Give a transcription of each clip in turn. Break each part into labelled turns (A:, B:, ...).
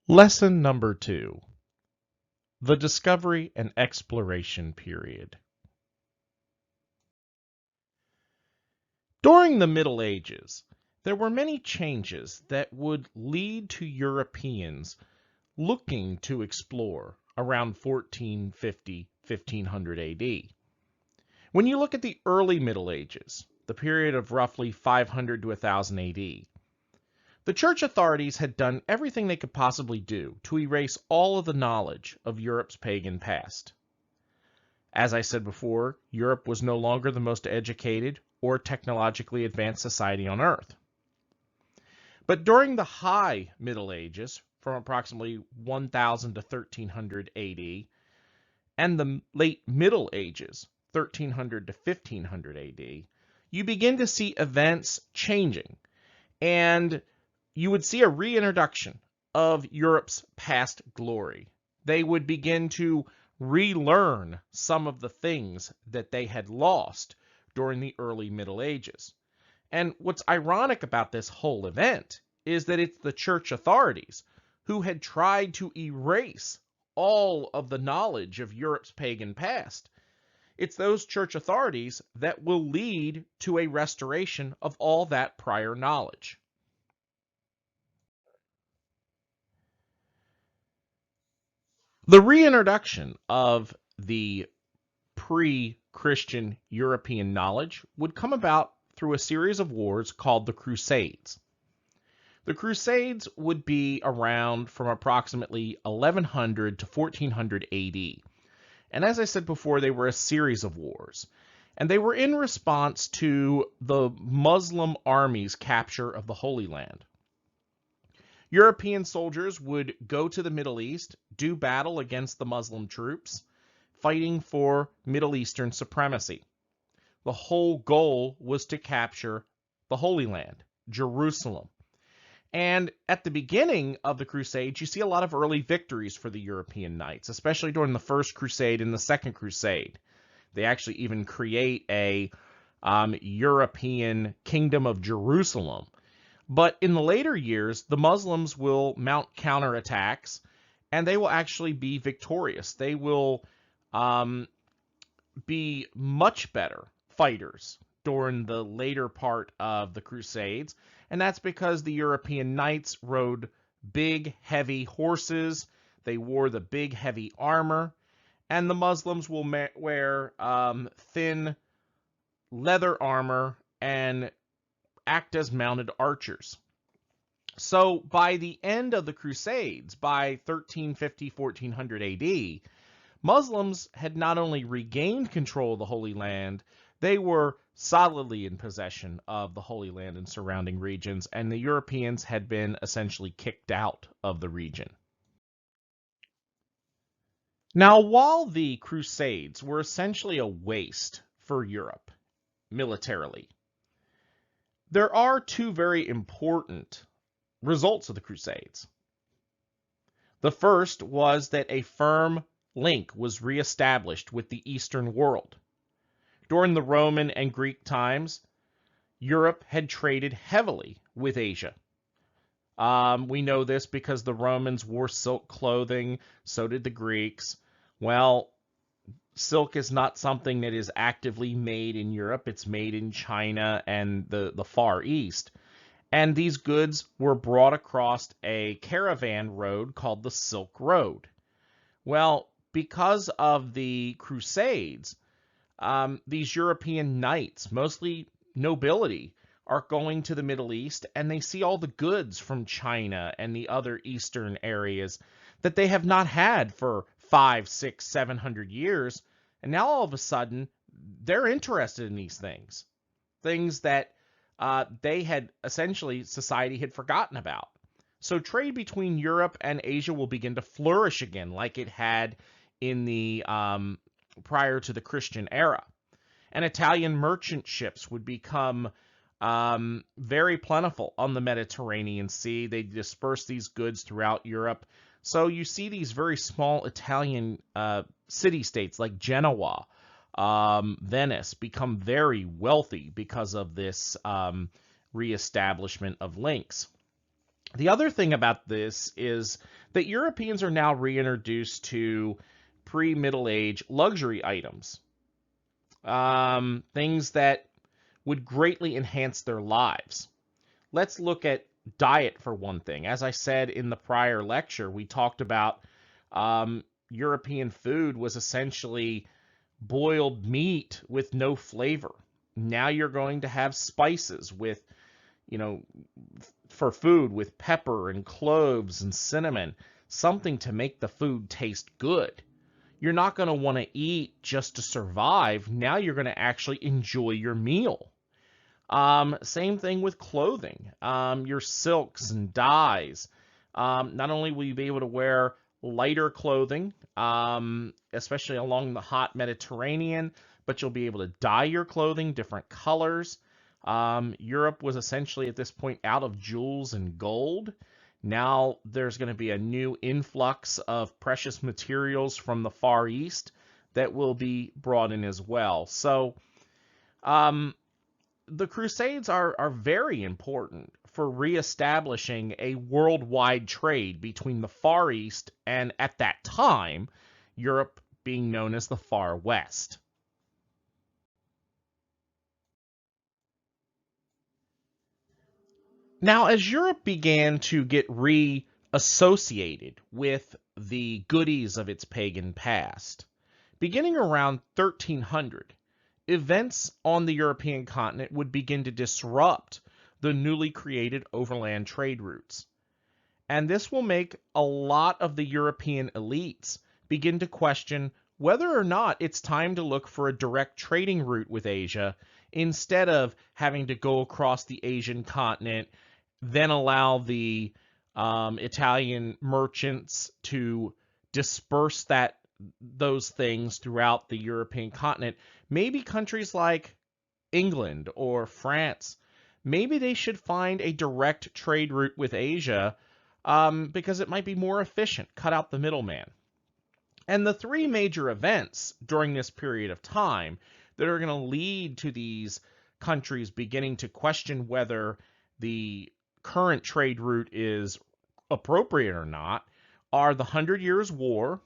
A: Lesson number 2, the Discovery and Exploration Period. During the Middle Ages, there were many changes that would lead to Europeans looking to explore around 1450-1500 AD. When you look at the early Middle Ages, the period of roughly 500 to 1000 AD, the church authorities had done everything they could possibly do to erase all of the knowledge of Europe's pagan past. As I said before, Europe was no longer the most educated or technologically advanced society on Earth. But during the High Middle Ages, from approximately 1000 to 1300 AD, and the Late Middle Ages, 1300 to 1500 AD, you begin to see events changing, and you would see a reintroduction of Europe's past glory. They would begin to relearn some of the things that they had lost during the early Middle Ages. And what's ironic about this whole event is that it's the church authorities who had tried to erase all of the knowledge of Europe's pagan past. It's those church authorities that will lead to a restoration of all that prior knowledge. The reintroduction of the pre-Christian European knowledge would come about through a series of wars called the Crusades. The Crusades would be around from approximately 1100 to 1400 AD. And as I said before, they were a series of wars. And they were in response to the Muslim army's capture of the Holy Land. European soldiers would go to the Middle East, do battle against the Muslim troops, fighting for Middle Eastern supremacy. The whole goal was to capture the Holy Land, Jerusalem. And at the beginning of the Crusades, you see a lot of early victories for the European knights, especially during the First Crusade and the Second Crusade. They actually even create a European Kingdom of Jerusalem. But in the later years, the Muslims will mount counterattacks, and they will actually be victorious. They will be much better fighters during the later part of the Crusades, and that's because the European knights rode big, heavy horses. They wore the big, heavy armor, and the Muslims will wear thin leather armor and act as mounted archers. So by the end of the Crusades, by 1350-1400 AD, Muslims had not only regained control of the Holy Land, they were solidly in possession of the Holy Land and surrounding regions, and the Europeans had been essentially kicked out of the region. Now, while the Crusades were essentially a waste for Europe militarily, there are two very important results of the Crusades. The first was that a firm link was reestablished with the Eastern world. During the Roman and Greek times, Europe had traded heavily with Asia. We know this because the Romans wore silk clothing, so did the Greeks. Well, silk is not something that is actively made in Europe. It's made in China and the Far East. And these goods were brought across a caravan road called the Silk Road. Well, because of the Crusades, these European knights, mostly nobility, are going to the Middle East, and they see all the goods from China and the other Eastern areas that they have not had for 500, 600, 700 years, and now all of a sudden they're interested in these things that they had essentially, society had forgotten about. So trade between Europe and Asia will begin to flourish again like it had in the prior to the Christian era. And Italian merchant ships would become very plentiful on the Mediterranean Sea. They disperse these goods throughout Europe. So you see these very small Italian city-states like Genoa, Venice become very wealthy because of this reestablishment of links. The other thing about this is that Europeans are now reintroduced to pre-Middle Age luxury items, things that would greatly enhance their lives. Let's look at diet for one thing. As I said in the prior lecture, we talked about European food was essentially boiled meat with no flavor. Now you're going to have spices with, you know, for food with pepper and cloves and cinnamon, something to make the food taste good. You're not going to want to eat just to survive. Now you're going to actually enjoy your meal. Same thing with clothing. Your silks and dyes. Not only will you be able to wear lighter clothing, especially along the hot Mediterranean, but you'll be able to dye your clothing different colors. Europe was essentially at this point out of jewels and gold. Now there's going to be a new influx of precious materials from the Far East that will be brought in as well. So the Crusades are very important for reestablishing a worldwide trade between the Far East and, at that time, Europe being known as the Far West. Now, as Europe began to get reassociated with the goodies of its pagan past, beginning around 1300, events on the European continent would begin to disrupt the newly created overland trade routes. And this will make a lot of the European elites begin to question whether or not it's time to look for a direct trading route with Asia instead of having to go across the Asian continent, then allow the Italian merchants to disperse those things throughout the European continent. Maybe countries like England or France, maybe they should find a direct trade route with Asia because it might be more efficient, cut out the middleman. And the three major events during this period of time that are going to lead to these countries beginning to question whether the current trade route is appropriate or not are the 100 Years' War,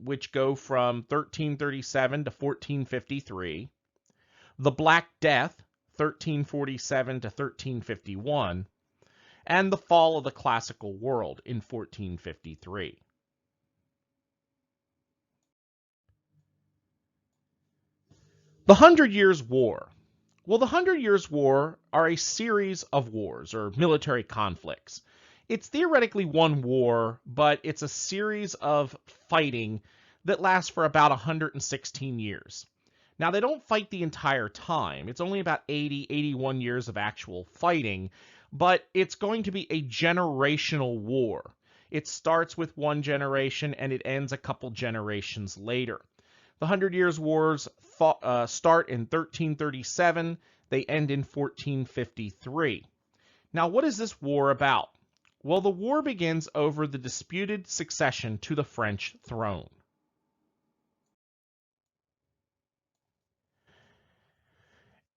A: which go from 1337 to 1453, the Black Death, 1347 to 1351, and the fall of the classical world in 1453. The 100 Years' War. Well, the 100 Years' War are a series of wars, or military conflicts. It's theoretically one war, but it's a series of fighting that lasts for about 116 years. Now, they don't fight the entire time. It's only about 80, 81 years of actual fighting, but it's going to be a generational war. It starts with one generation and it ends a couple generations later. The 100 Years' Wars start in 1337. They end in 1453. Now, what is this war about? Well, the war begins over the disputed succession to the French throne.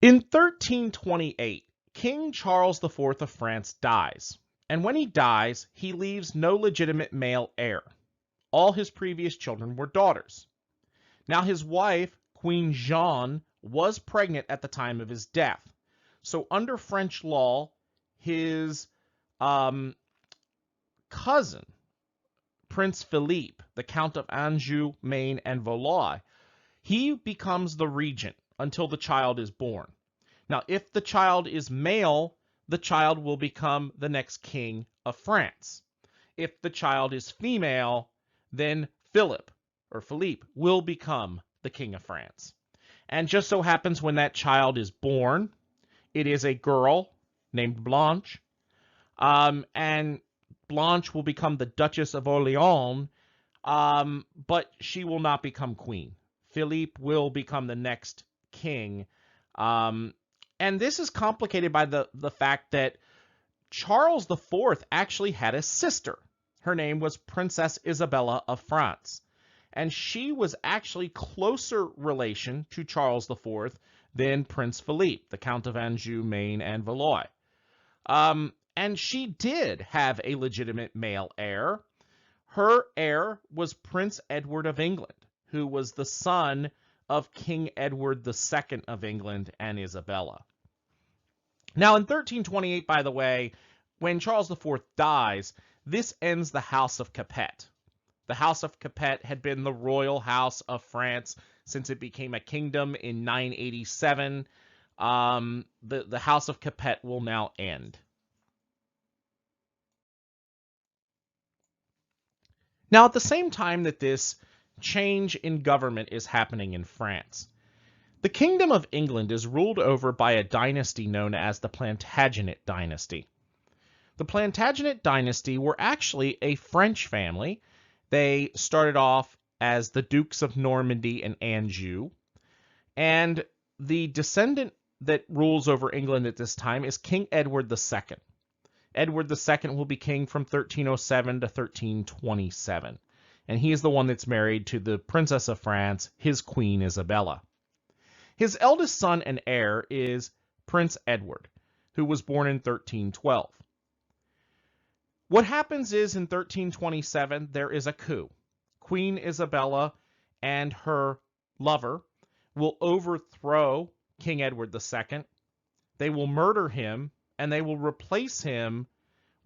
A: In 1328, King Charles IV of France dies, and when he dies, he leaves no legitimate male heir. All his previous children were daughters. Now, his wife, Queen Jeanne, was pregnant at the time of his death. So under French law, his cousin, Prince Philippe, the Count of Anjou, Maine, and Valois, he becomes the regent until the child is born. Now, if the child is male, the child will become the next king of France. If the child is female, then Philippe will become the king of France. And just so happens when that child is born, it is a girl named Blanche, and Blanche will become the Duchess of Orleans, but she will not become queen. Philippe will become the next king. And this is complicated by the fact that Charles IV actually had a sister. Her name was Princess Isabella of France. And she was actually closer relation to Charles IV than Prince Philippe, the Count of Anjou, Maine, and Valois. And she did have a legitimate male heir. Her heir was Prince Edward of England, who was the son of King Edward II of England and Isabella. Now, in 1328, by the way, when Charles IV dies, this ends the House of Capet. The House of Capet had been the royal house of France since it became a kingdom in 987. The House of Capet will now end. Now, at the same time that this change in government is happening in France, the Kingdom of England is ruled over by a dynasty known as the Plantagenet dynasty. The Plantagenet dynasty were actually a French family. They started off as the Dukes of Normandy and Anjou, and the descendant that rules over England at this time is King Edward II. Edward II will be king from 1307 to 1327, and he is the one that's married to the Princess of France, his Queen Isabella. His eldest son and heir is Prince Edward, who was born in 1312. What happens is in 1327, there is a coup. Queen Isabella and her lover will overthrow King Edward II. They will murder him, and they will replace him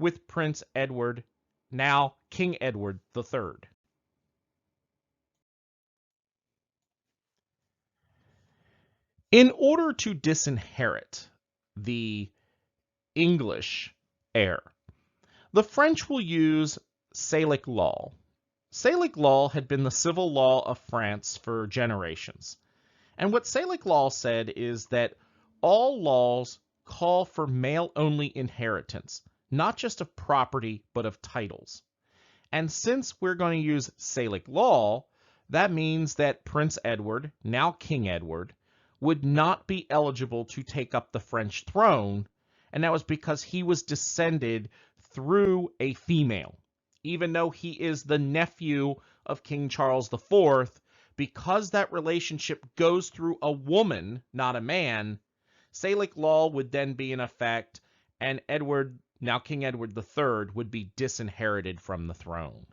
A: with Prince Edward, now King Edward III. In order to disinherit the English heir, the French will use Salic law. Salic law had been the civil law of France for generations. And what Salic law said is that all laws call for male-only inheritance, not just of property, but of titles. And since we're going to use Salic law, that means that Prince Edward, now King Edward, would not be eligible to take up the French throne, and that was because he was descended through a female. Even though he is the nephew of King Charles IV, because that relationship goes through a woman, not a man, Salic law would then be in effect, and Edward, now King Edward III, would be disinherited from the throne.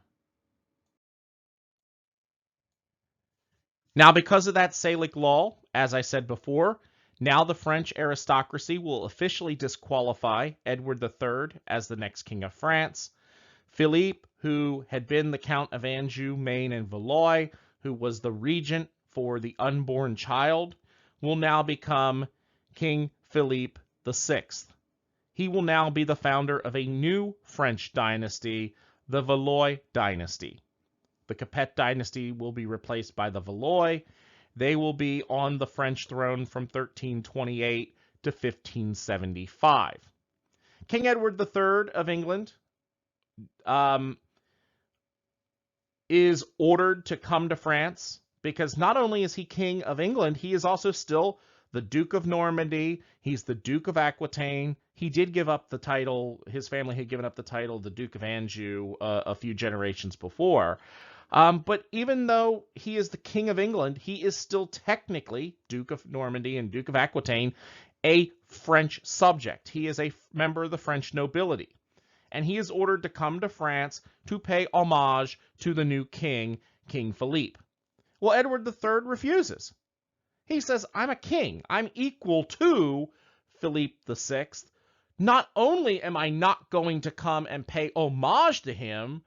A: Now, because of that Salic law, as I said before, now the French aristocracy will officially disqualify Edward III as the next king of France. Philippe, who had been the Count of Anjou, Maine, and Valois, who was the regent for the unborn child, will now become King Philippe VI. He will now be the founder of a new French dynasty, the Valois dynasty. The Capet dynasty will be replaced by the Valois. They will be on the French throne from 1328 to 1575. King Edward III of England is ordered to come to France because not only is he King of England, he is also still the Duke of Normandy. He's the Duke of Aquitaine. He did give up the title. His family had given up the title, the Duke of Anjou, a few generations before. But even though he is the King of England, he is still technically Duke of Normandy and Duke of Aquitaine, a French subject. He is a member of the French nobility. And he is ordered to come to France to pay homage to the new king, King Philippe. Well, Edward III refuses. He says, I'm a king. I'm equal to Philippe VI. Not only am I not going to come and pay homage to him,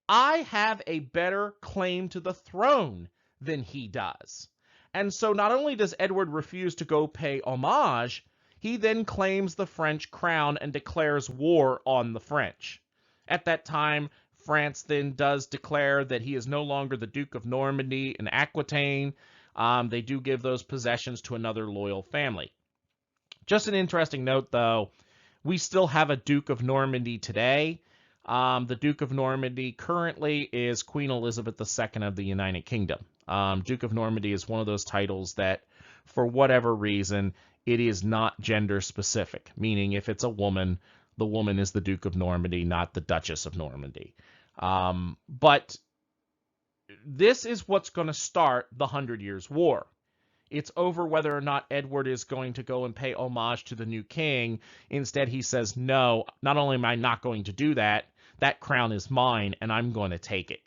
A: I have a better claim to the throne than he does. And so not only does Edward refuse to go pay homage, he then claims the French crown and declares war on the French. At that time, France then does declare that he is no longer the Duke of Normandy and Aquitaine. They do give those possessions to another loyal family. Just an interesting note, though, we still have a Duke of Normandy today. The Duke of Normandy currently is Queen Elizabeth II of the United Kingdom. Duke of Normandy is one of those titles that, for whatever reason, it is not gender specific, meaning if it's a woman, the woman is the Duke of Normandy, not the Duchess of Normandy. But this is what's going to start the 100 Years' War. It's over whether or not Edward is going to go and pay homage to the new king. Instead, he says, no, not only am I not going to do that, that crown is mine, and I'm going to take it.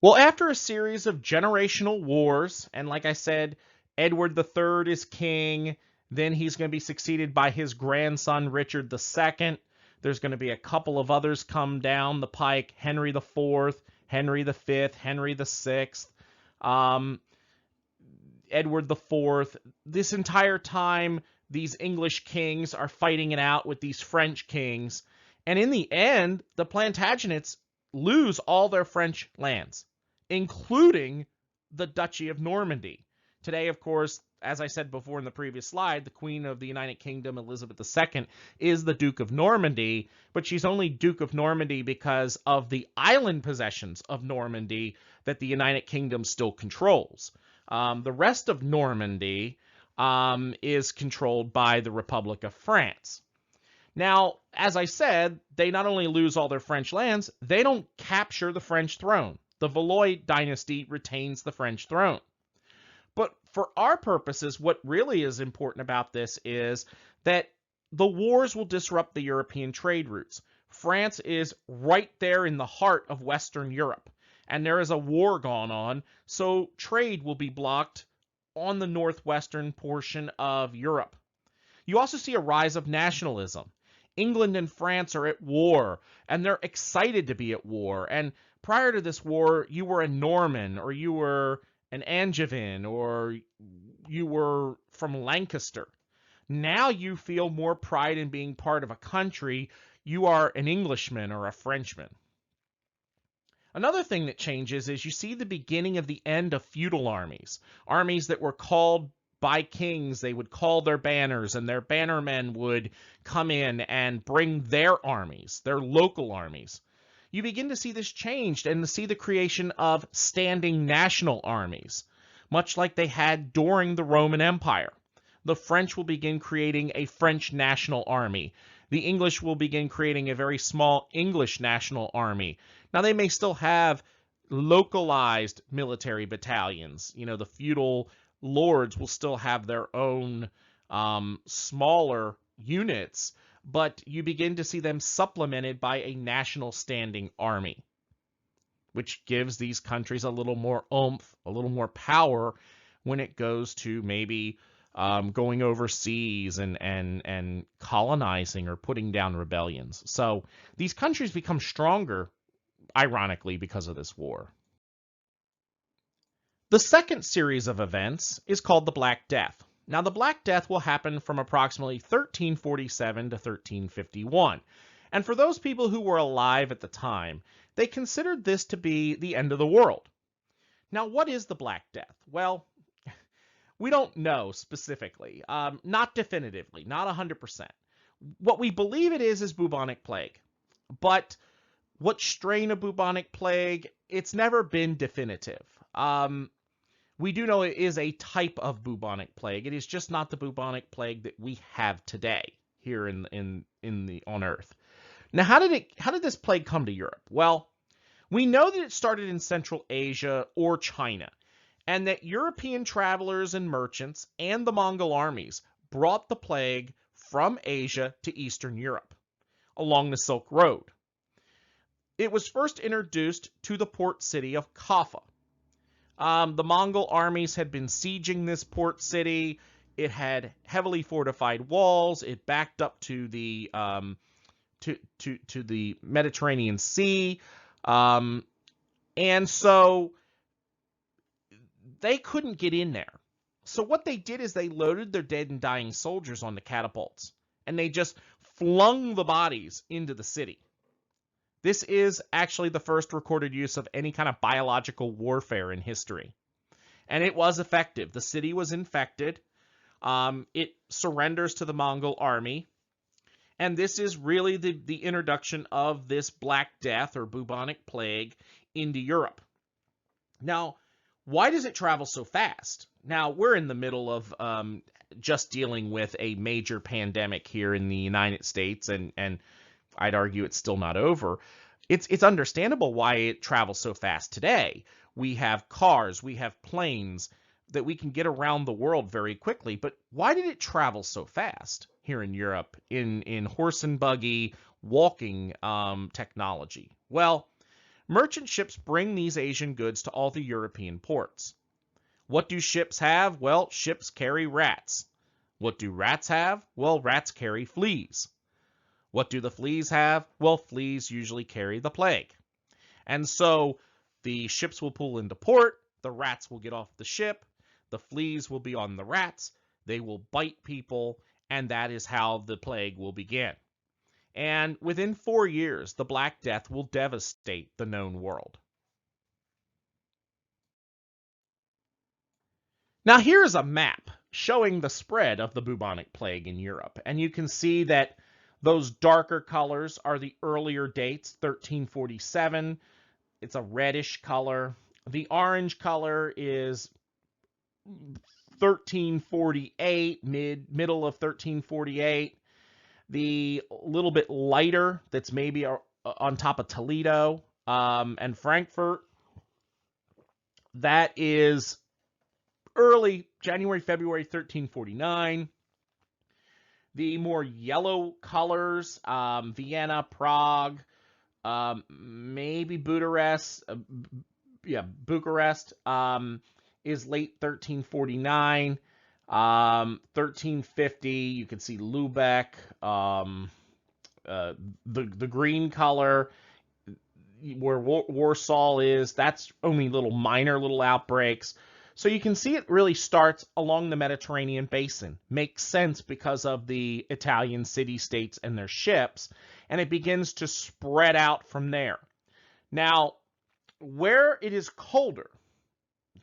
A: Well, after a series of generational wars, and like I said, Edward III is king, then he's going to be succeeded by his grandson, Richard II. There's going to be a couple of others come down the pike, Henry IV, Henry V, Henry VI, Edward IV. This entire time, these English kings are fighting it out with these French kings. And in the end, the Plantagenets lose all their French lands, including the Duchy of Normandy. Today, of course, as I said before in the previous slide, the Queen of the United Kingdom, Elizabeth II, is the Duke of Normandy, but she's only Duke of Normandy because of the island possessions of Normandy that the United Kingdom still controls. The rest of Normandy is controlled by the Republic of France. Now, as I said, they not only lose all their French lands, they don't capture the French throne. The Valois dynasty retains the French throne. But for our purposes, what really is important about this is that the wars will disrupt the European trade routes. France is right there in the heart of Western Europe, and there is a war going on, so trade will be blocked on the northwestern portion of Europe. You also see a rise of nationalism. England and France are at war, and they're excited to be at war. And prior to this war, you were a Norman, or you were an Angevin, or you were from Lancaster. Now you feel more pride in being part of a country. You are an Englishman or a Frenchman. Another thing that changes is you see the beginning of the end of feudal armies, armies that were called by kings. They would call their banners, and their bannermen would come in and bring their armies, their local armies. You begin to see this changed and to see the creation of standing national armies, much like they had during the Roman Empire. The French will begin creating a French national army. The English will begin creating a very small English national army. Now, they may still have localized military battalions. You know, the feudal lords will still have their own smaller units, but you begin to see them supplemented by a national standing army, which gives these countries a little more oomph, a little more power when it goes to maybe going overseas and colonizing or putting down rebellions. So these countries become stronger, ironically, because of this war. The second series of events is called the Black Death. Now, the Black Death will happen from approximately 1347 to 1351. And for those people who were alive at the time, they considered this to be the end of the world. Now, what is the Black Death? Well, we don't know specifically, not definitively, not 100%. What we believe it is bubonic plague. But what strain of bubonic plague, it's never been definitive. We do know it is a type of bubonic plague. It is just not the bubonic plague that we have today here on Earth. Now, how did this plague come to Europe? Well, we know that it started in Central Asia or China, and that European travelers and merchants and the Mongol armies brought the plague from Asia to Eastern Europe along the Silk Road. It was first introduced to the port city of Kaffa. The Mongol armies had been sieging this port city. It had heavily fortified walls. It backed up to the to the Mediterranean Sea, and so they couldn't get in there. So what they did is they loaded their dead and dying soldiers onto catapults, and they just flung the bodies into the city. This is actually the first recorded use of any kind of biological warfare in history. And it was effective. The city was infected. It surrenders to the Mongol army. And this is really the introduction of this Black Death or bubonic plague into Europe. Now, why does it travel so fast? Now, we're in the middle of just dealing with a major pandemic here in the United States, and I'd argue it's still not over. It's understandable why it travels so fast today. we have cars, we have planes that we can get around the world very quickly. But why did it travel so fast here in Europe in horse and buggy walking technology? Well, merchant ships bring these Asian goods to all the European ports. What do ships have? Well, ships carry rats. What do rats have? Well, rats carry fleas. What do the fleas have? Well, fleas usually carry the plague. And so the ships will pull into port, the rats will get off the ship, the fleas will be on the rats, they will bite people, and that is how the plague will begin. And within 4 years, the Black Death will devastate the known world. Now here's a map showing the spread of the bubonic plague in Europe, and you can see that those darker colors are the earlier dates, 1347. It's a reddish color. The orange color is 1348, middle of 1348. The little bit lighter, that's maybe on top of Toledo and Frankfurt, that is early January, February 1349. The more yellow colors, Vienna, Prague, maybe Bucharest, Bucharest is late 1349. 1350, you can see Lubeck. The green color, where Warsaw is, that's only minor little outbreaks. So you can see it really starts along the Mediterranean basin. Makes sense because of the Italian city-states and their ships, and it begins to spread out from there. Now, where it is colder,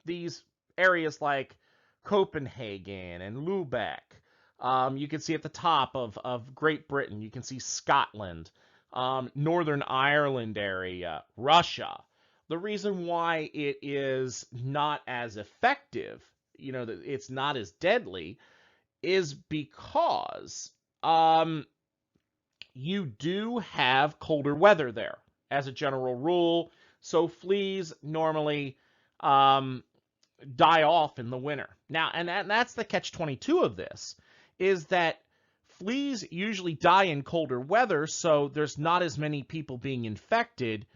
A: these areas like Copenhagen and Lubeck, you can see at the top of Great Britain, you can see Scotland, Northern Ireland area, Russia. The reason why it is not as effective, it's not as deadly, is because you do have colder weather there as a general rule. So fleas normally die off in the winter. Now, and that's the catch-22 of this, is that fleas usually die in colder weather, so there's not as many people being infected,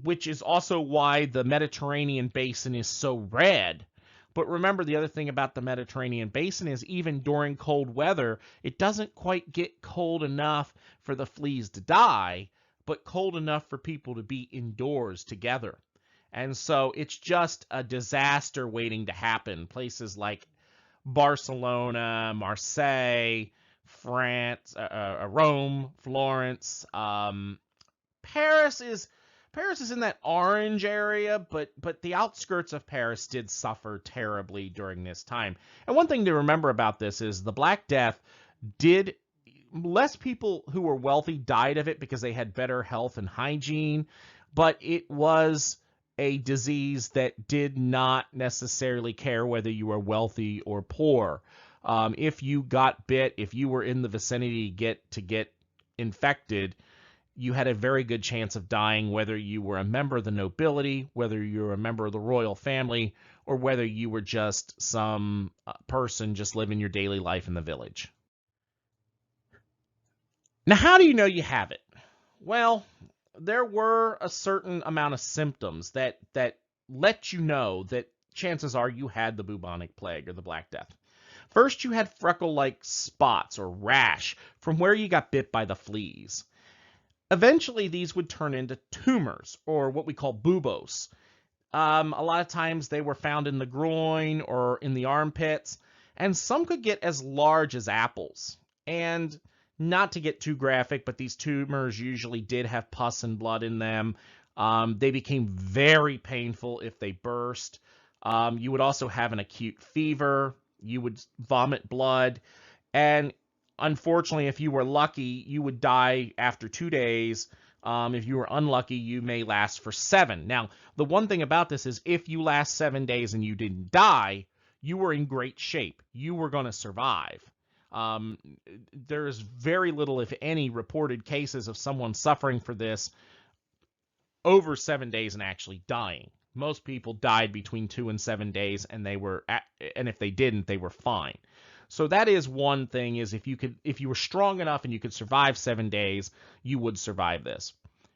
A: which is also why the Mediterranean basin is so red. But remember, the other thing about the Mediterranean basin is even during cold weather, it doesn't quite get cold enough for the fleas to die, but cold enough for people to be indoors together. And so it's just a disaster waiting to happen. Places like Barcelona, Marseille, France, Rome, Florence, Paris is in that orange area, but the outskirts of Paris did suffer terribly during this time. And one thing to remember about this is the Black Death less people who were wealthy died of it because they had better health and hygiene, but it was a disease that did not necessarily care whether you were wealthy or poor. If you got bit, if you were in the vicinity to get infected, you had a very good chance of dying, whether you were a member of the nobility, whether you were a member of the royal family, or whether you were just some person just living your daily life in the village. Now, how do you know you have it? Well, there were a certain amount of symptoms that let you know that chances are you had the bubonic plague or the Black Death. First, you had freckle-like spots or rash from where you got bit by the fleas. Eventually, these would turn into tumors, or what we call buboes. A lot of times they were found in the groin or in the armpits, and some could get as large as apples. And not to get too graphic, but these tumors usually did have pus and blood in them. They became very painful if they burst. You would also have an acute fever. You would vomit blood. And unfortunately, if you were lucky, you would die after 2 days. If you were unlucky, you may last for 7. Now, the one thing about this is if you last 7 days and you didn't die, you were in great shape. You were going to survive. There's very little, if any, reported cases of someone suffering for this over 7 days and actually dying. Most people died between 2 and 7 days, and and if they didn't, they were fine. So that is one thing, is if you were strong enough and you could survive 7 days, you would survive this.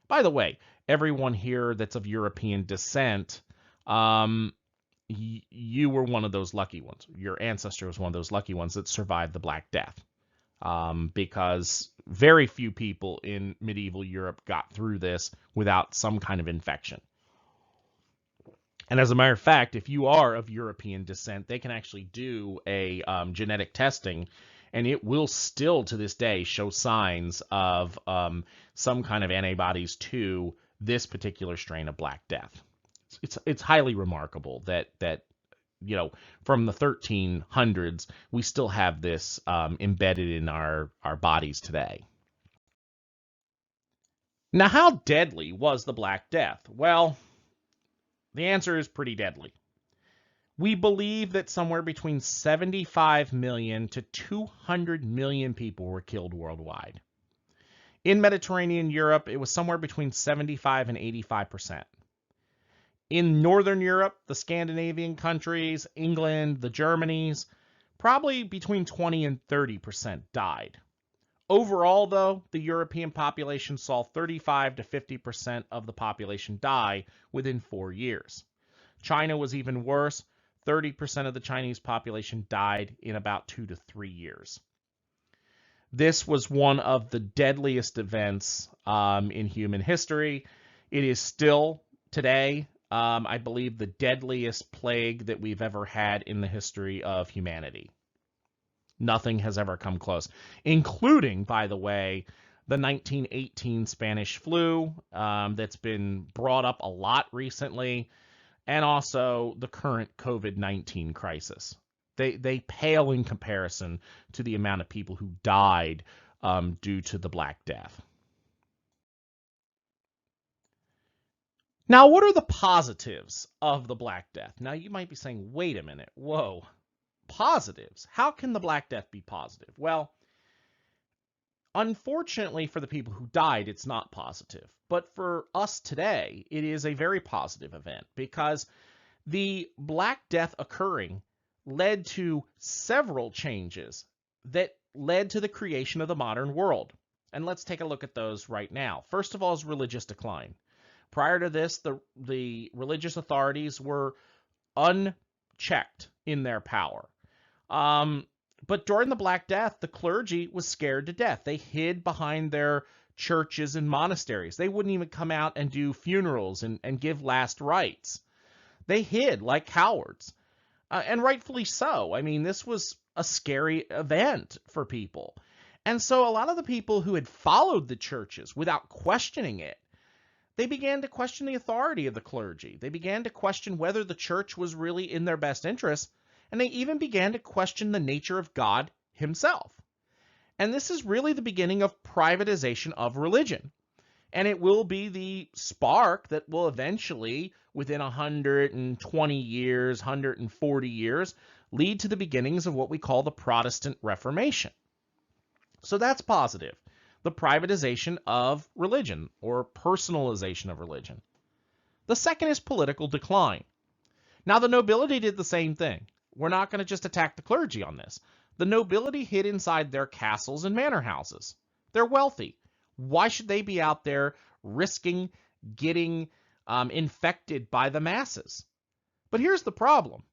A: By the way, everyone here that's of European descent, you were one of those lucky ones. Your ancestor was one of those lucky ones that survived the Black Death. Because very few people in medieval Europe got through this without some kind of infection. And as a matter of fact, if you are of European descent, they can actually do a genetic testing, and it will still to this day show signs of some kind of antibodies to this particular strain of Black Death. It's highly remarkable that from the 1300s, we still have this embedded in our bodies today. Now, how deadly was the Black Death? Well, the answer is pretty deadly. We believe that somewhere between 75 million to 200 million people were killed worldwide. In Mediterranean Europe, it was somewhere between 75 and 85%. In Northern Europe, the Scandinavian countries, England, the Germanys, probably between 20 and 30% died. Overall, though, the European population saw 35 to 50% of the population die within 4 years. China was even worse. 30% of the Chinese population died in about 2 to 3 years. This was one of the deadliest events in human history. It is still today, I believe, the deadliest plague that we've ever had in the history of humanity. Nothing has ever come close, including, by the way, the 1918 Spanish flu that's been brought up a lot recently, and also the current COVID-19 crisis. They pale in comparison to the amount of people who died due to the Black Death. Now, what are the positives of the Black Death? Now, you might be saying, wait a minute, whoa, positives? How can the Black Death be positive? Well, unfortunately for the people who died, it's not positive. But for us today, it is a very positive event, because the Black Death occurring led to several changes that led to the creation of the modern world. And let's take a look at those right now. First of all is religious decline. Prior to this, the religious authorities were unchecked in their power. But during the Black Death, the clergy was scared to death. They hid behind their churches and monasteries. They wouldn't even come out and do funerals and give last rites. They hid like cowards, and rightfully so. I mean, this was a scary event for people. And so a lot of the people who had followed the churches without questioning it, they began to question the authority of the clergy. They began to question whether the church was really in their best interest, and they even began to question the nature of God himself. And this is really the beginning of privatization of religion. And it will be the spark that will eventually, within 120 years, 140 years, lead to the beginnings of what we call the Protestant Reformation. So that's positive. The privatization of religion, or personalization of religion. The second is political decline. Now, the nobility did the same thing. We're not going to just attack the clergy on this. The nobility hid inside their castles and manor houses. They're wealthy. Why should they be out there risking getting infected by the masses? But here's the problem.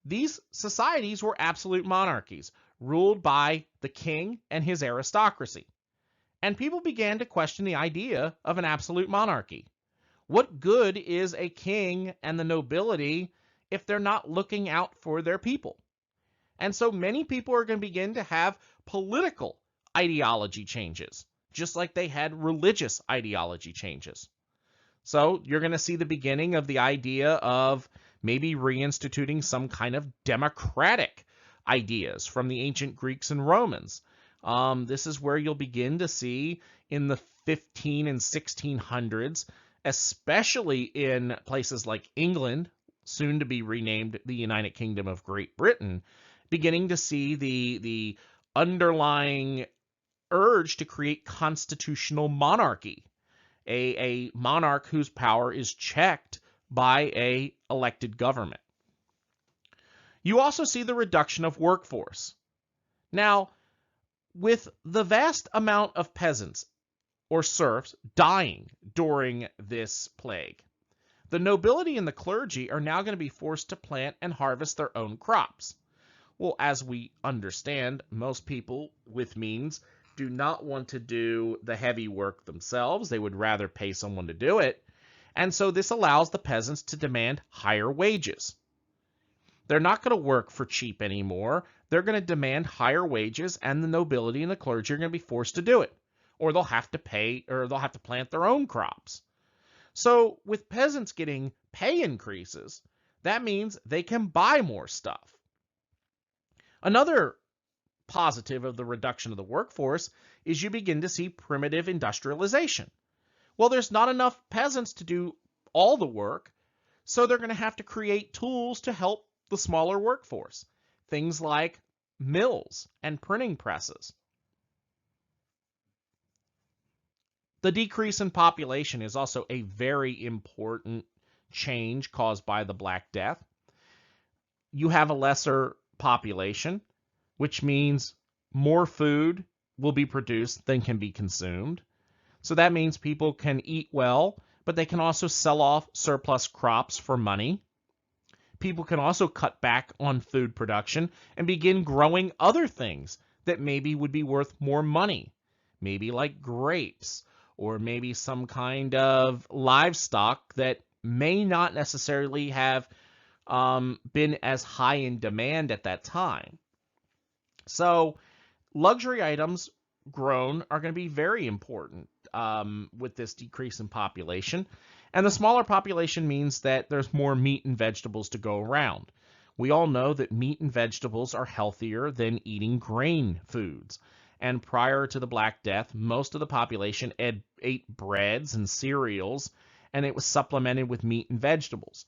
A: These societies were absolute monarchies, ruled by the king and his aristocracy. And people began to question the idea of an absolute monarchy. What good is a king and the nobility if they're not looking out for their people? And so many people are going to begin to have political ideology changes, just like they had religious ideology changes. So you're going to see the beginning of the idea of maybe reinstituting some kind of democratic ideas from the ancient Greeks and Romans. This is where you'll begin to see in the 15 and 1600s, especially in places like England, soon to be renamed the United Kingdom of Great Britain, beginning to see the underlying urge to create constitutional monarchy, a monarch whose power is checked by a elected government. You also see the reduction of workforce. Now, with the vast amount of peasants or serfs dying during this plague, the nobility and the clergy are now going to be forced to plant and harvest their own crops. Well, as we understand, most people with means do not want to do the heavy work themselves. They would rather pay someone to do it. And so this allows the peasants to demand higher wages. They're not going to work for cheap anymore. They're going to demand higher wages, and the nobility and the clergy are going to be forced to do it. Or they'll have to pay, or they'll have to plant their own crops. So with peasants getting pay increases, that means they can buy more stuff. Another positive of the reduction of the workforce is you begin to see primitive industrialization. Well, there's not enough peasants to do all the work, so they're going to have to create tools to help the smaller workforce. Things like mills and printing presses. The decrease in population is also a very important change caused by the Black Death. You have a lesser population, which means more food will be produced than can be consumed. So that means people can eat well, but they can also sell off surplus crops for money. People can also cut back on food production and begin growing other things that maybe would be worth more money, maybe like grapes, or maybe some kind of livestock that may not necessarily have been as high in demand at that time. So luxury items grown are going to be very important with this decrease in population. And the smaller population means that there's more meat and vegetables to go around. We all know that meat and vegetables are healthier than eating grain foods. And prior to the Black Death, most of the population ate breads and cereals, and it was supplemented with meat and vegetables.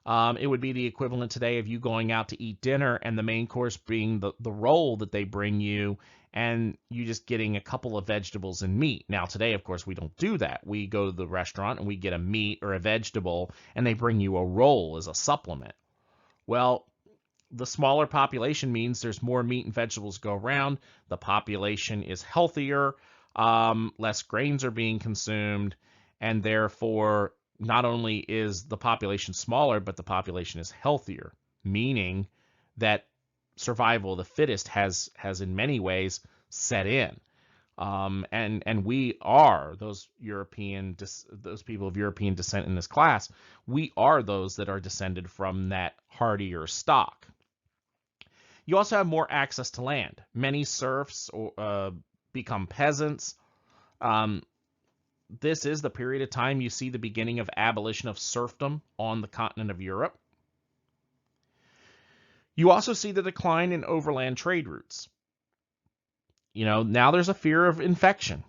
A: It would be the equivalent today of you going out to eat dinner and the main course being the roll that they bring you, and you just getting a couple of vegetables and meat. Now today, of course, we don't do that. We go to the restaurant and we get a meat or a vegetable, and they bring you a roll as a supplement. Well, the smaller population means there's more meat and vegetables go around. The population is healthier, less grains are being consumed, and therefore not only is the population smaller, but the population is healthier, meaning that survival of the fittest has in many ways set in. And we are those people of European descent in this class. We are those that are descended from that hardier stock. You also have more access to land. Many serfs become peasants. This is the period of time you see the beginning of abolition of serfdom on the continent of Europe. You also see the decline in overland trade routes. Now there's a fear of infection.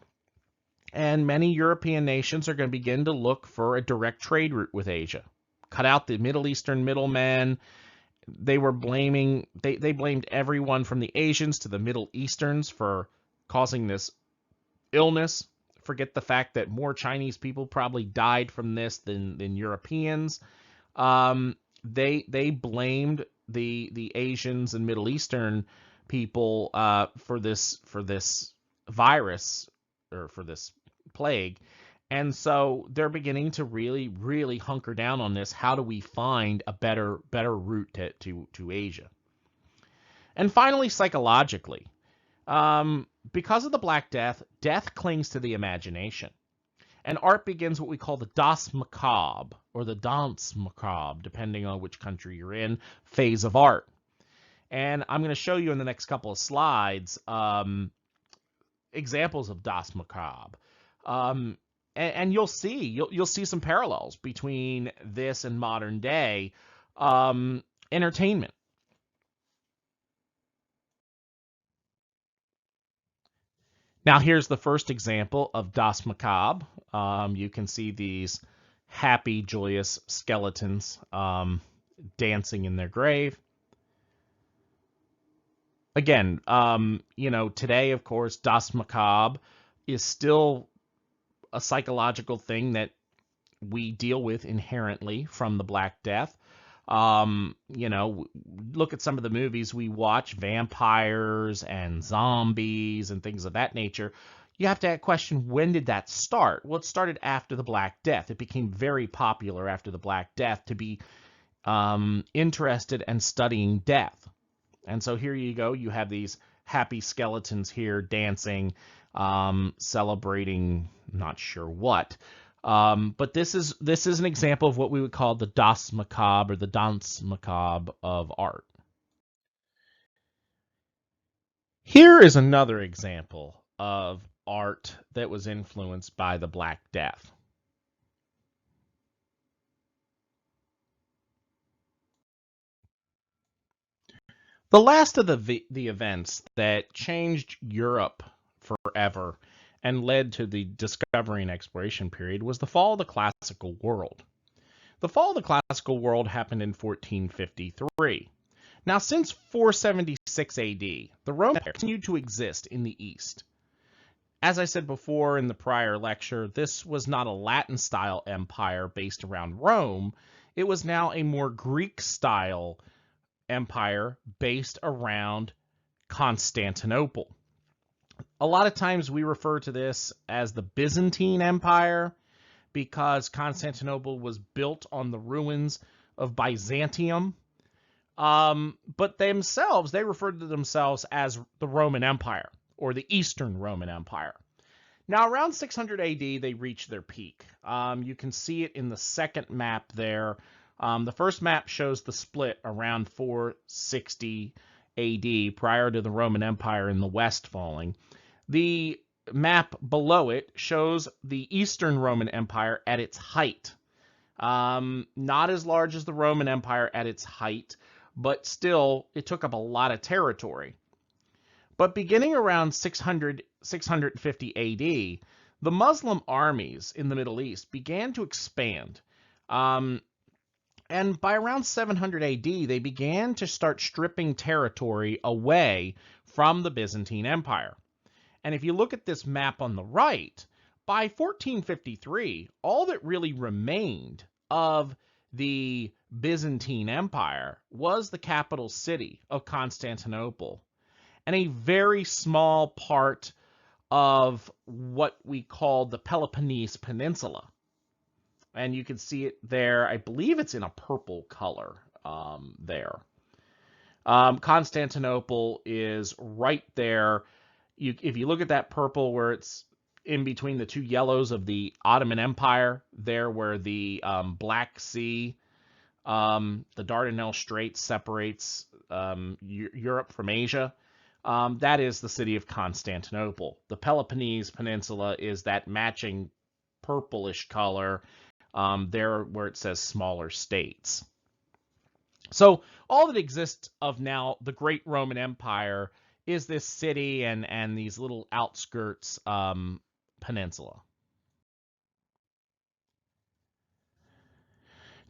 A: And many European nations are going to begin to look for a direct trade route with Asia. Cut out the Middle Eastern middlemen. They blamed everyone from the Asians to the Middle Easterns for causing this illness. Forget the fact that more Chinese people probably died from this than Europeans. They blamed the Asians and Middle Eastern people for this virus, or for this plague. And so they're beginning to really, really hunker down on this. How do we find a better route to Asia? And finally, psychologically, because of the Black Death, death clings to the imagination. And art begins what we call the Das Macabre, or the Danse Macabre, depending on which country you're in, phase of art. And I'm going to show you in the next couple of slides examples of Das Macabre. And you'll see some parallels between this and modern day entertainment. Now here's the first example of Das Macabre. You can see these happy, joyous skeletons dancing in their grave. Again, today, of course, Das Macabre is still a psychological thing that we deal with inherently from the Black Death. You know, look at some of the movies we watch, vampires and zombies and things of that nature. You have to question, when did that start? Well, it started after the Black Death. It became very popular after the Black Death to be interested and studying death. And so here you go. You have these happy skeletons here dancing, celebrating not sure what. But this is an example of what we would call the Das Macabre or the Danse Macabre of art. Here is another example of art that was influenced by the Black Death. The last of the events that changed Europe forever and led to the discovery and exploration period was the fall of the classical world. The fall of the classical world happened in 1453. Now, since 476 AD, the Roman Empire continued to exist in the East. As I said before in the prior lecture, this was not a Latin-style empire based around Rome. It was now a more Greek-style empire based around Constantinople. A lot of times we refer to this as the Byzantine Empire because Constantinople was built on the ruins of Byzantium. But they referred to themselves as the Roman Empire or the Eastern Roman Empire. Now, around 600 AD, they reached their peak. You can see it in the second map there. The first map shows the split around 460 AD, prior to the Roman Empire in the West falling. The map below it shows the Eastern Roman Empire at its height. Not as large as the Roman Empire at its height, but still, it took up a lot of territory. But beginning around 650 AD, the Muslim armies in the Middle East began to expand. And by around 700 AD, they began to start stripping territory away from the Byzantine Empire. And if you look at this map on the right, by 1453, all that really remained of the Byzantine Empire was the capital city of Constantinople and a very small part of what we call the Peloponnese Peninsula. And you can see it there. I believe it's in a purple color there. Constantinople is right there. If you look at that purple where it's in between the two yellows of the Ottoman Empire, there where the Black Sea, the Dardanelles Strait separates Europe from Asia, that is the city of Constantinople. The Peloponnese Peninsula is that matching purplish color there where it says smaller states. So all that exists of now the great Roman Empire is this city and these little outskirts peninsula.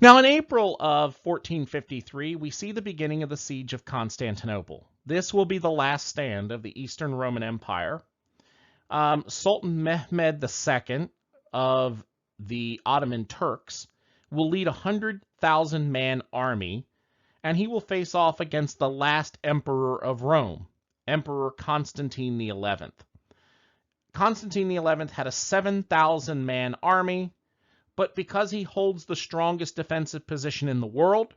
A: Now, in April of 1453, we see the beginning of the siege of Constantinople. This will be the last stand of the Eastern Roman Empire. Sultan Mehmed II of the Ottoman Turks will lead a 100,000-man army, and he will face off against the last emperor of Rome, Emperor Constantine XI. Constantine XI had a 7,000-man army, but because he holds the strongest defensive position in the world,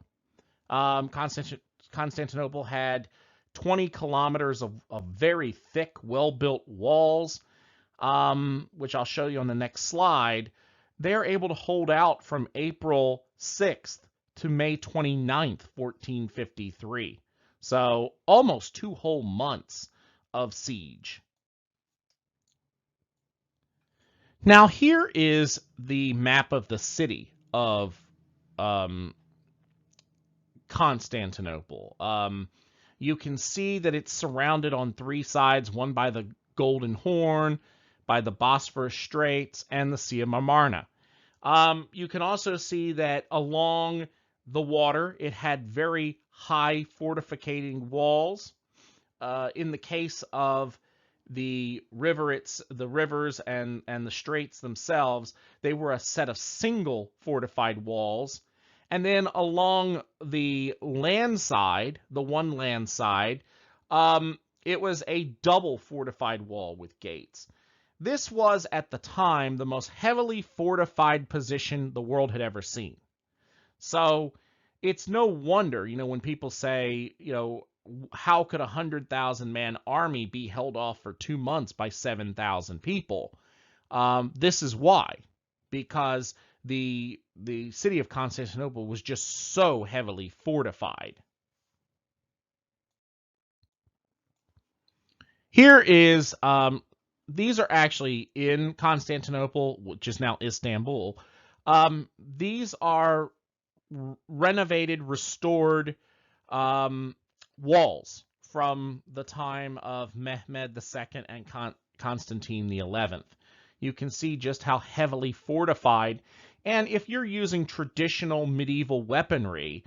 A: Constantinople had 20 kilometers of very thick, well-built walls, which I'll show you on the next slide. They're able to hold out from April 6th to May 29th, 1453. So almost 2 whole months of siege. Now here is the map of the city of Constantinople. You can see that it's surrounded on 3 sides, one by the Golden Horn, by the Bosphorus Straits, and the Sea of Marmara. You can also see that along the water, it had very high fortifying walls. In the case of the rivers and the straits themselves, they were a set of single fortified walls. And then along the land side, the one land side, it was a double fortified wall with gates. This was, at the time, the most heavily fortified position the world had ever seen. So it's no wonder, when people say, how could 100,000-man army be held off for 2 months by 7,000 people? This is why, because the city of Constantinople was just so heavily fortified. Here is, these are actually in Constantinople, which is now Istanbul. These are renovated, restored walls from the time of Mehmed II and Constantine XI. You can see just how heavily fortified. And if you're using traditional medieval weaponry,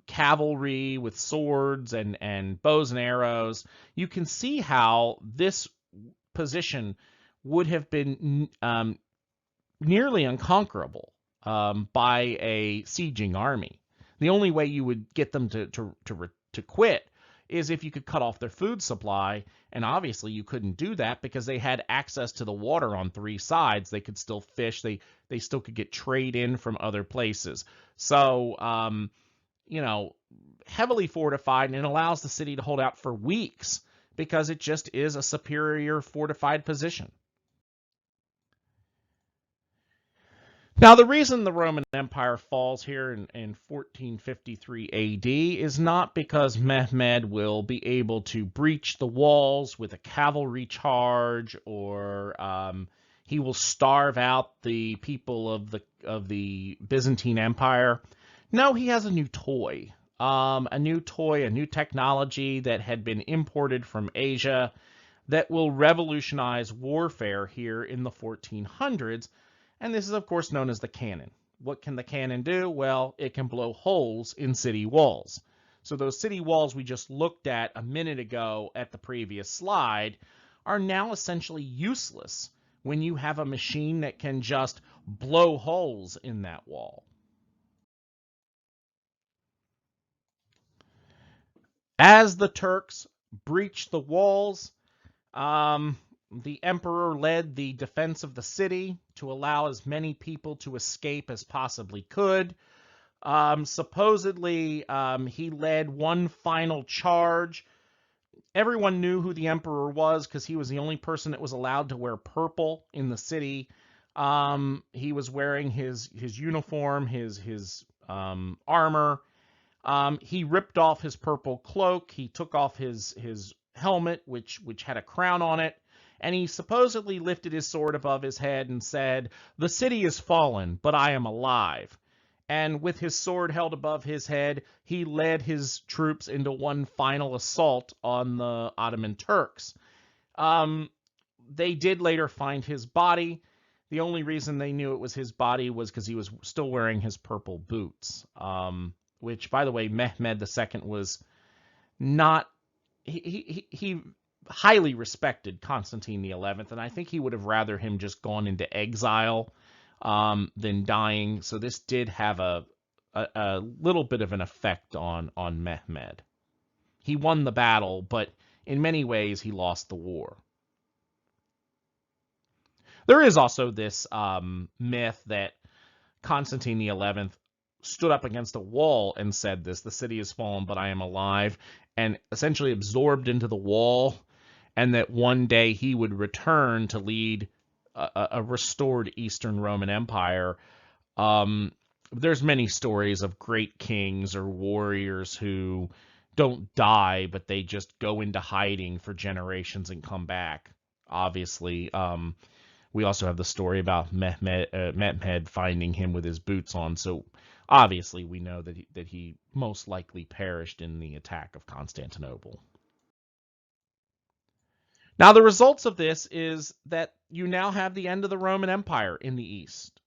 A: cavalry with swords and bows and arrows, you can see how this position would have been nearly unconquerable by a sieging army. The only way you would get them to quit is if you could cut off their food supply, and obviously you couldn't do that because they had access to the water on three sides. They could still fish. They still could get trade in from other places. So, heavily fortified, and it allows the city to hold out for weeks because it just is a superior fortified position. Now, the reason the Roman Empire falls here in 1453 AD is not because Mehmed will be able to breach the walls with a cavalry charge, or he will starve out the people of the Byzantine Empire. No, he has a new toy. A new technology that had been imported from Asia that will revolutionize warfare here in the 1400s. And this is, of course, known as the cannon. What can the cannon do? Well, it can blow holes in city walls. So those city walls we just looked at a minute ago at the previous slide are now essentially useless when you have a machine that can just blow holes in that wall. As the Turks breached the walls, the emperor led the defense of the city to allow as many people to escape as possibly could. Supposedly, he led one final charge. Everyone knew who the emperor was because he was the only person that was allowed to wear purple in the city. He was wearing his uniform, his armor. He ripped off his purple cloak. He took off his helmet, which had a crown on it. And he supposedly lifted his sword above his head and said, "The city is fallen, but I am alive." And with his sword held above his head, he led his troops into one final assault on the Ottoman Turks. They did later find his body. The only reason they knew it was his body was because he was still wearing his purple boots, which, by the way, Mehmed II was not... He highly respected Constantine XI, and I think he would have rather him just gone into exile than dying. So this did have a little bit of an effect on Mehmed. He won the battle, but in many ways he lost the war. There is also this myth that Constantine XI stood up against a wall and said this: "The city is fallen, but I am alive," and essentially absorbed into the wall, and that one day he would return to lead a restored Eastern Roman Empire. There's many stories of great kings or warriors who don't die, but they just go into hiding for generations and come back. Obviously, we also have the story about Mehmed finding him with his boots on. So obviously we know that he most likely perished in the attack of Constantinople. Now, the results of this is that you now have the end of the Roman Empire in the East.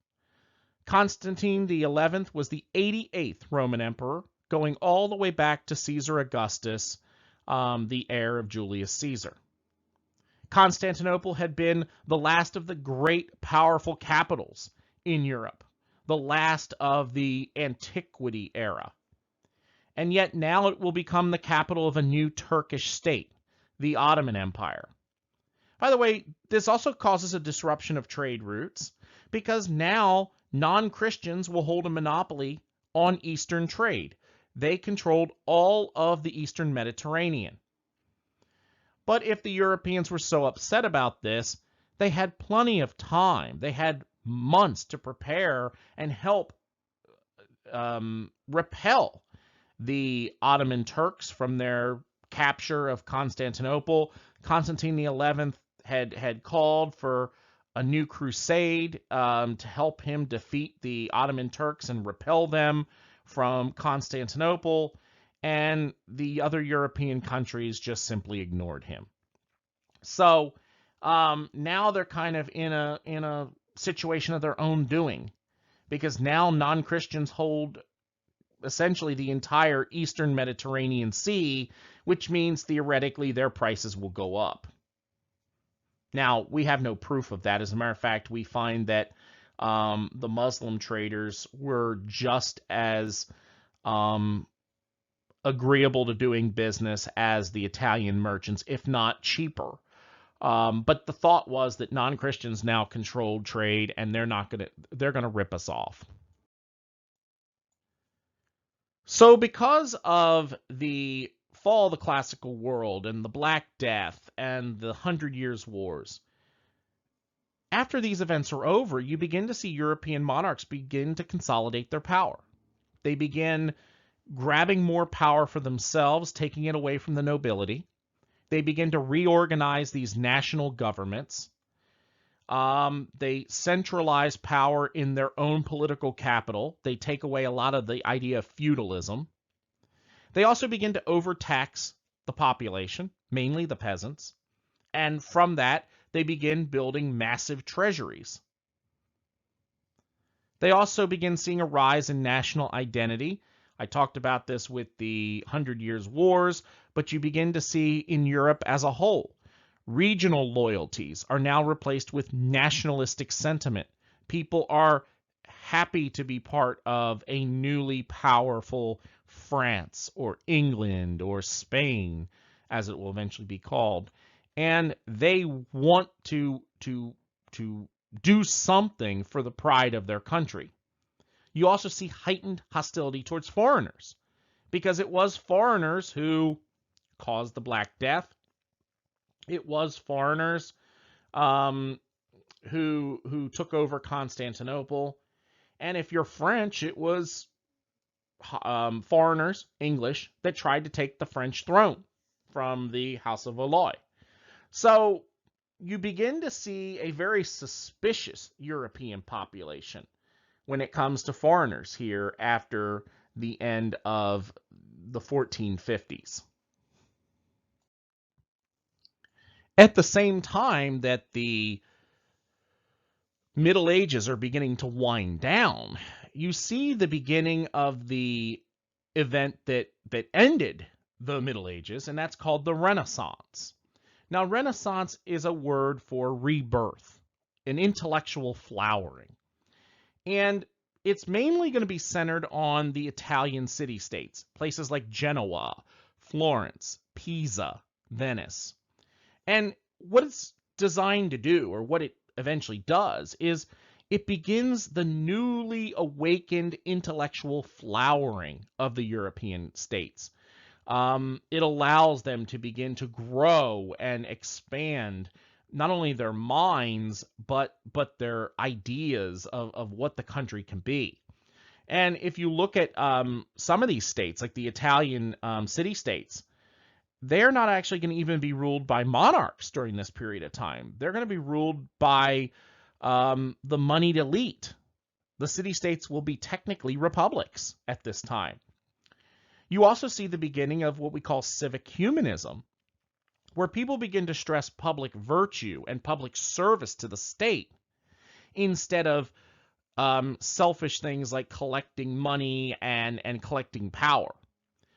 A: Constantine XI was the 88th Roman emperor, going all the way back to Caesar Augustus, the heir of Julius Caesar. Constantinople had been the last of the great powerful capitals in Europe, the last of the antiquity era. And yet now it will become the capital of a new Turkish state, the Ottoman Empire. By the way, this also causes a disruption of trade routes because now non-Christians will hold a monopoly on Eastern trade. They controlled all of the Eastern Mediterranean. But if the Europeans were so upset about this, they had plenty of time. They had months to prepare and help repel the Ottoman Turks from their capture of Constantinople. Constantine XI had called for a new crusade to help him defeat the Ottoman Turks and repel them from Constantinople, and the other European countries just simply ignored him. So now they're kind of in a situation of their own doing, because now non-Christians hold essentially the entire Eastern Mediterranean Sea, which means theoretically their prices will go up. Now, we have no proof of that. As a matter of fact, we find that the Muslim traders were just as agreeable to doing business as the Italian merchants, if not cheaper. But the thought was that non-Christians now controlled trade, and they're gonna rip us off. So because of the fall of the classical world and the Black Death and the 100 Years' Wars, after these events are over, you begin to see European monarchs begin to consolidate their power. They begin grabbing more power for themselves, taking it away from the nobility. They begin to reorganize these national governments. They centralize power in their own political capital. They take away a lot of the idea of feudalism. They also begin to overtax the population, mainly the peasants. And from that, they begin building massive treasuries. They also begin seeing a rise in national identity. I talked about this with the 100 Years' Wars, but you begin to see in Europe as a whole, regional loyalties are now replaced with nationalistic sentiment. People are happy to be part of a newly powerful France or England or Spain, as it will eventually be called. And they want to do something for the pride of their country. You also see heightened hostility towards foreigners, because it was foreigners who caused the Black Death. It was foreigners who took over Constantinople. And if you're French, it was foreigners, English, that tried to take the French throne from the House of Valois. So you begin to see a very suspicious European population when it comes to foreigners here after the end of the 1450s. At the same time that the Middle Ages are beginning to wind down, you see the beginning of the event that ended the Middle Ages, and that's called the Renaissance. Now, Renaissance is a word for rebirth, an intellectual flowering. And it's mainly going to be centered on the Italian city-states, places like Genoa, Florence, Pisa, Venice. And what it's designed to do, or what it eventually does, is it begins the newly awakened intellectual flowering of the European states. It allows them to begin to grow and expand not only their minds, but their ideas of what the country can be. And if you look at some of these states, like the Italian city-states, they're not actually going to even be ruled by monarchs during this period of time. They're going to be ruled by the moneyed elite. The city-states will be technically republics at this time. You also see the beginning of what we call civic humanism, where people begin to stress public virtue and public service to the state instead of selfish things like collecting money and collecting power.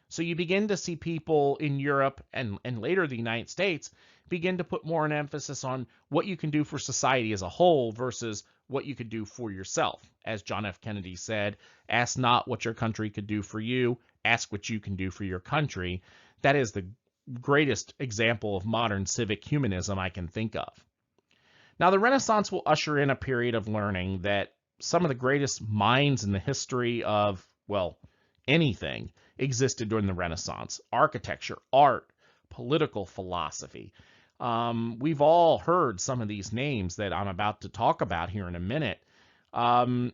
A: So you begin to see people in Europe and later the United States begin to put more an emphasis on what you can do for society as a whole versus what you could do for yourself. As John F. Kennedy said, ask not what your country could do for you, ask what you can do for your country. That is the greatest example of modern civic humanism I can think of. Now, the Renaissance will usher in a period of learning that some of the greatest minds in the history of, well, anything existed during the Renaissance. Architecture, art, political philosophy. We've all heard some of these names that I'm about to talk about here in a minute. And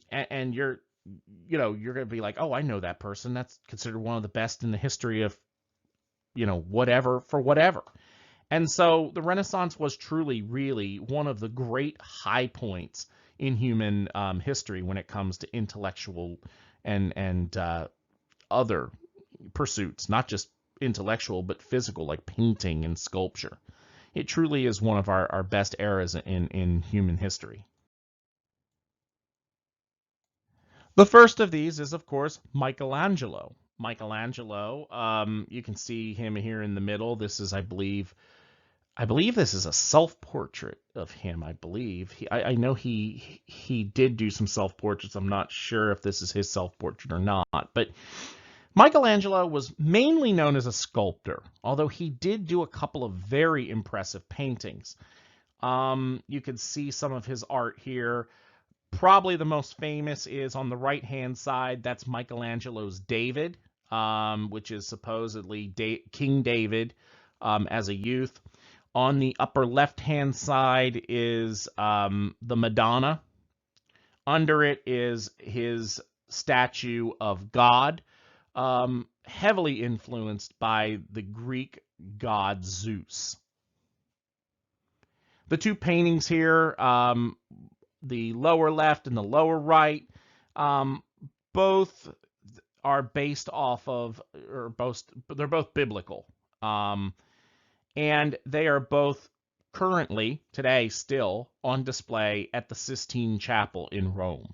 A: you're going to be like, oh, I know that person. That's considered one of the best in the history of, whatever for whatever. And so the Renaissance was truly, really one of the great high points in human history when it comes to intellectual and other pursuits, not just intellectual, but physical, like painting and sculpture. It truly is one of our best eras in human history. The first of these is, of course, Michelangelo. Michelangelo, you can see him here in the middle. This is, I believe this is a self-portrait of him. I know he did do some self-portraits. I'm not sure if this is his self-portrait or not, but Michelangelo was mainly known as a sculptor, although he did do a couple of very impressive paintings. You can see some of his art here. Probably the most famous is on the right-hand side. That's Michelangelo's David, which is supposedly King David as a youth. On the upper left-hand side is the Madonna. Under it is his statue of God, heavily influenced by the Greek god Zeus. The two paintings here, the lower left and the lower right, both are based off of, they're both biblical. And they are both currently, today, still on display at the Sistine Chapel in Rome.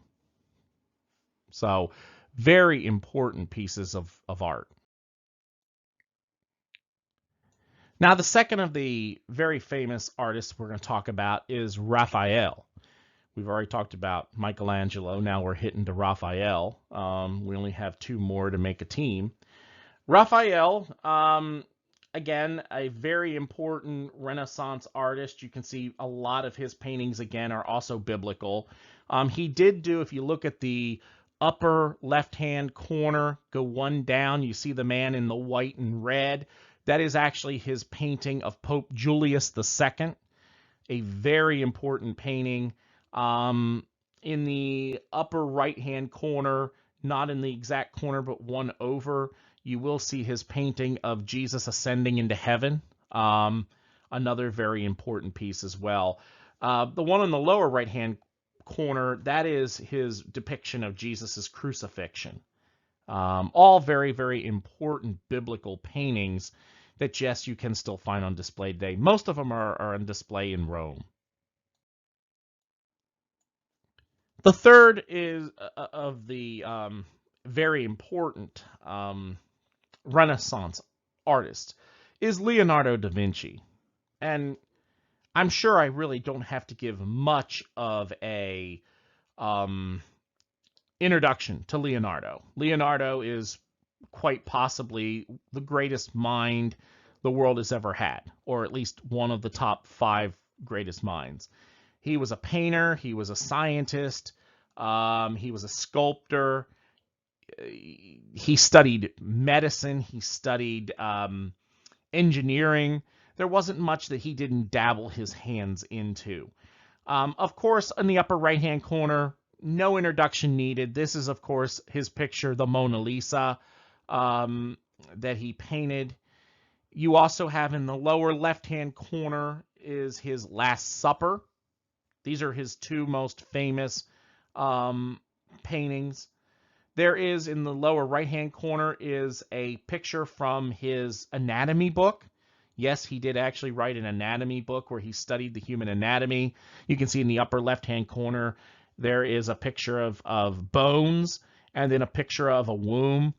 A: So, very important pieces of art. Now, the second of the very famous artists we're going to talk about is Raphael. We've already talked about Michelangelo. Now we're hitting to Raphael. We only have two more to make a team. Raphael, again, a very important Renaissance artist. You can see a lot of his paintings, again, are also biblical. He did do, if you look at the upper left-hand corner, go one down, you see the man in the white and red. That is actually his painting of Pope Julius II, a very important painting. In the upper right-hand corner, not in the exact corner, but one over, you will see his painting of Jesus ascending into heaven. Another very important piece as well. The one in the lower right-hand corner, that is his depiction of Jesus's crucifixion. All very, very important biblical paintings that, yes, you can still find on display today. Most of them are on display in Rome. The third is of the very important Renaissance artist is Leonardo da Vinci. And I'm sure I really don't have to give much of a introduction to Leonardo. Leonardo is quite possibly the greatest mind the world has ever had, or at least one of the top 5 greatest minds. He was a painter, he was a scientist, he was a sculptor, he studied medicine, he studied engineering. There wasn't much that he didn't dabble his hands into. Of course, in the upper right-hand corner, no introduction needed. This is, of course, his picture, the Mona Lisa, that he painted. You also have in the lower left-hand corner is his Last Supper. These are his 2 most famous paintings. There is, in the lower right-hand corner, is a picture from his anatomy book. Yes, he did actually write an anatomy book where he studied the human anatomy. You can see in the upper left-hand corner, there is a picture of bones and then a picture of a womb.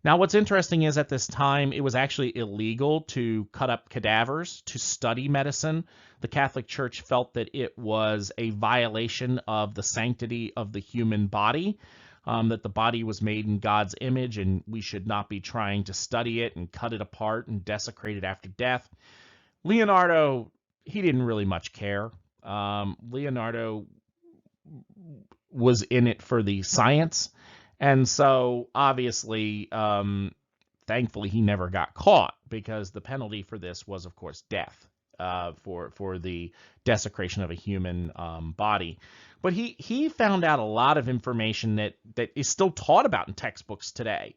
A: Now, what's interesting is at this time, it was actually illegal to cut up cadavers to study medicine. The Catholic Church felt that it was a violation of the sanctity of the human body, that the body was made in God's image, and we should not be trying to study it and cut it apart and desecrate it after death. Leonardo, he didn't really much care. Leonardo was in it for the science. And so, obviously, thankfully, he never got caught, because the penalty for this was, of course, death for the desecration of a human body. But he found out a lot of information that is still taught about in textbooks today.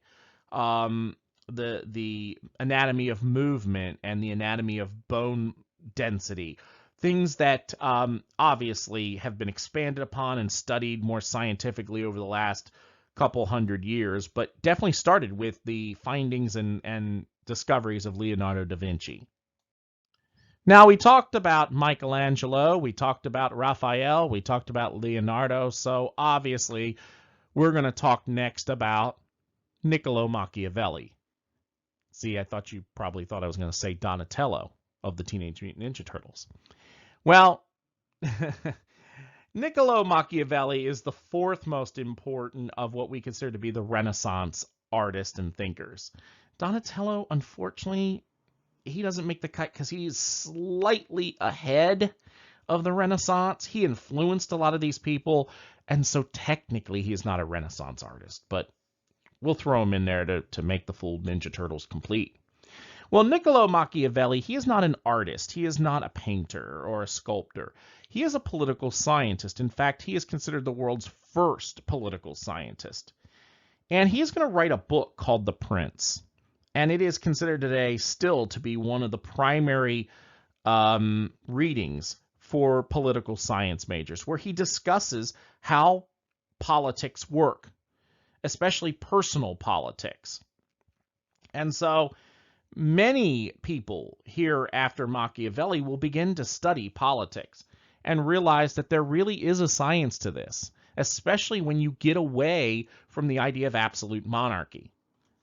A: The anatomy of movement and the anatomy of bone density, things that obviously have been expanded upon and studied more scientifically over the last couple hundred years, but definitely started with the findings and discoveries of Leonardo da Vinci. Now, we talked about Michelangelo, we talked about Raphael, we talked about Leonardo, so obviously we're going to talk next about Niccolo Machiavelli. See, I thought you probably thought I was going to say Donatello of the Teenage Mutant Ninja Turtles. Well, Niccolo Machiavelli is the fourth most important of what we consider to be the Renaissance artists and thinkers. Donatello, unfortunately, he doesn't make the cut because he's slightly ahead of the Renaissance. He influenced a lot of these people, and so technically he is not a Renaissance artist, but we'll throw him in there to make the full Ninja Turtles complete. Well, Niccolo Machiavelli, he is not an artist. He is not a painter or a sculptor. He is a political scientist. In fact, he is considered the world's first political scientist. And he is going to write a book called The Prince. And it is considered today still to be one of the primary readings for political science majors, where he discusses how politics work, especially personal politics. And so many people here after Machiavelli will begin to study politics and realize that there really is a science to this, especially when you get away from the idea of absolute monarchy.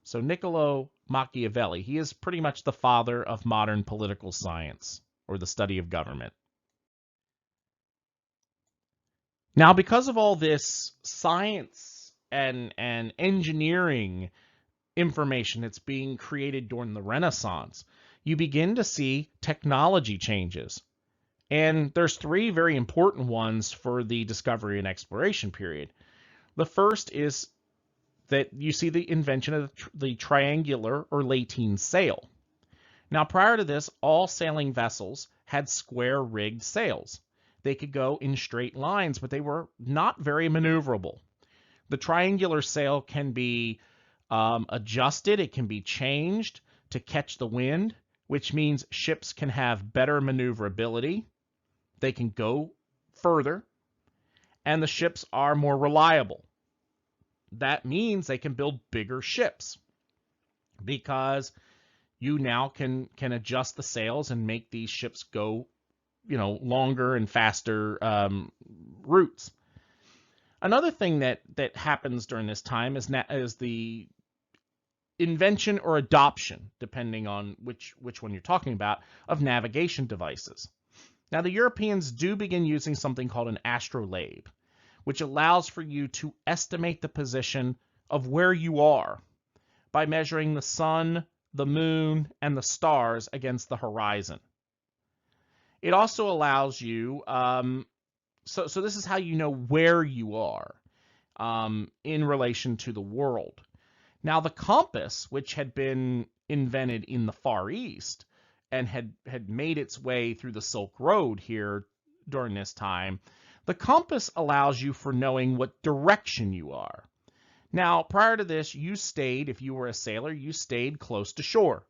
A: So Niccolo Machiavelli, he is pretty much the father of modern political science, or the study of government. Now, because of all this science and engineering information that's being created during the Renaissance, you begin to see technology changes. And there's three very important ones for the discovery and exploration period. The first is that you see the invention of the triangular or lateen sail. Now, prior to this, all sailing vessels had square-rigged sails. They could go in straight lines, but they were not very maneuverable. The triangular sail can be adjusted, it can be changed to catch the wind, which means ships can have better maneuverability, they can go further, and the ships are more reliable. That means they can build bigger ships, because you now can adjust the sails and make these ships go, longer and faster routes. Another thing that happens during this time is the invention or adoption, depending on which one you're talking about, of navigation devices. Now, the Europeans do begin using something called an astrolabe, which allows for you to estimate the position of where you are by measuring the sun, the moon, and the stars against the horizon. It also allows you, so this is how you know where you are in relation to the world. Now, the compass, which had been invented in the Far East and had made its way through the Silk Road here during this time, the compass allows you for knowing what direction you are. Now, prior to this, if you were a sailor, you stayed close to shore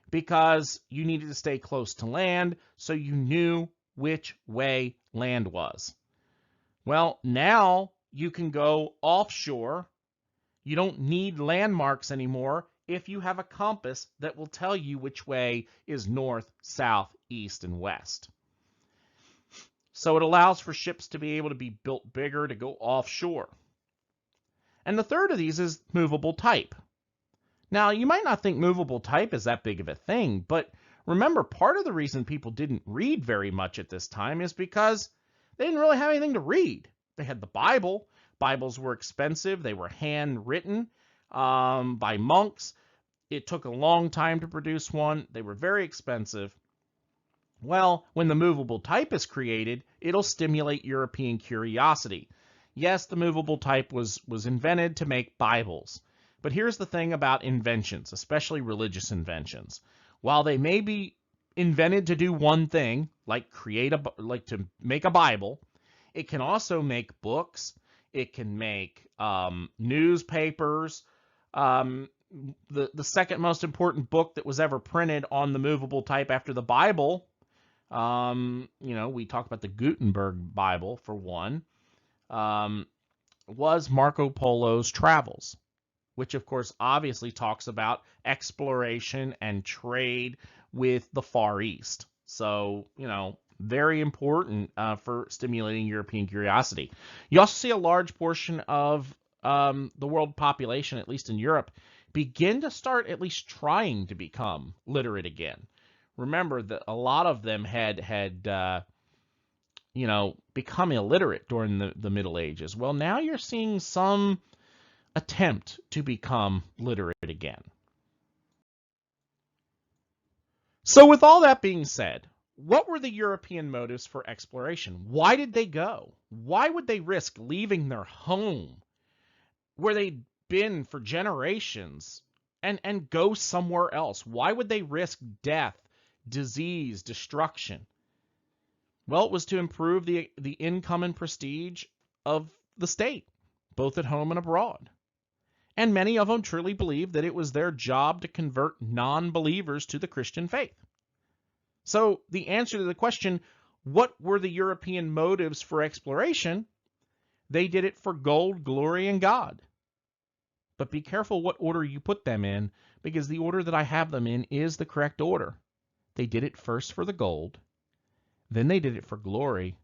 A: because you needed to stay close to land so you knew which way land was. Well, now you can go offshore. You don't need landmarks anymore if you have a compass that will tell you which way is north, south, east, and west. So it allows for ships to be able to be built bigger to go offshore. And the third of these is movable type. Now, you might not think movable type is that big of a thing, but remember, part of the reason people didn't read very much at this time is because they didn't really have anything to read. They had the Bible. Bibles were expensive. They were handwritten by monks. It took a long time to produce one. They were very expensive. Well, when the movable type is created, it'll stimulate European curiosity. Yes, the movable type was invented to make Bibles. But here's the thing about inventions, especially religious inventions. While they may be invented to do one thing, like to make a Bible, it can also make books. It can make newspapers. The second most important book that was ever printed on the movable type after the Bible, we talk about the Gutenberg Bible for one, was Marco Polo's Travels, which of course obviously talks about exploration and trade with the Far East. So, very important for stimulating European curiosity. You also see a large portion of the world population, at least in Europe, begin to start at least trying to become literate again. Remember that a lot of them had become illiterate during the Middle Ages. Well, now you're seeing some attempt to become literate again. So with all that being said, what were the European motives for exploration? Why did they go? Why would they risk leaving their home where they'd been for generations and go somewhere else? Why would they risk death, disease, destruction? Well, it was to improve the income and prestige of the state, both at home and abroad. And many of them truly believed that it was their job to convert non-believers to the Christian faith. So the answer to the question, what were the European motives for exploration? They did it for gold, glory, and God. But be careful what order you put them in, because the order that I have them in is the correct order. They did it first for the gold, then they did it for glory.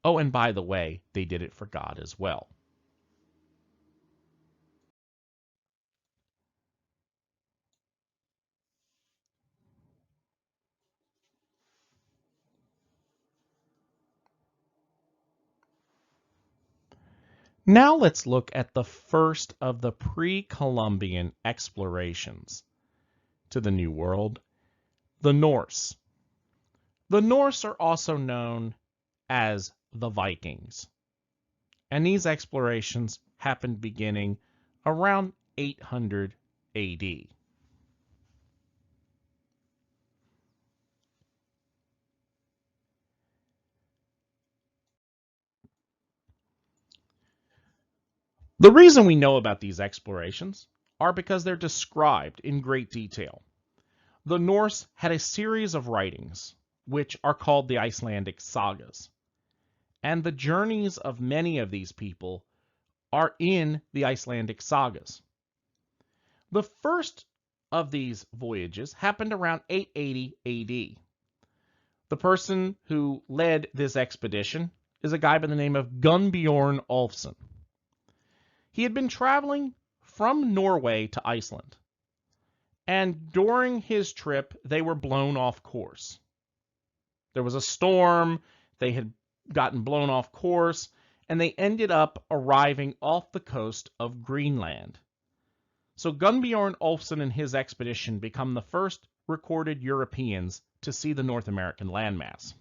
A: Oh, and by the way, they did it for God as well. Now let's look at the first of the pre-Columbian explorations to the New World, the Norse. The Norse are also known as the Vikings, and these explorations happened beginning around 800 AD. The reason we know about these explorations are because they're described in great detail. The Norse had a series of writings, which are called the Icelandic sagas. And the journeys of many of these people are in the Icelandic sagas. The first of these voyages happened around 880 AD. The person who led this expedition is a guy by the name of Gunnbjorn Olfsson. He had been traveling from Norway to Iceland, and during his trip, they were blown off course. There was a storm, they had gotten blown off course, and they ended up arriving off the coast of Greenland. So Gunnbjorn Olfsson and his expedition become the first recorded Europeans to see the North American landmass.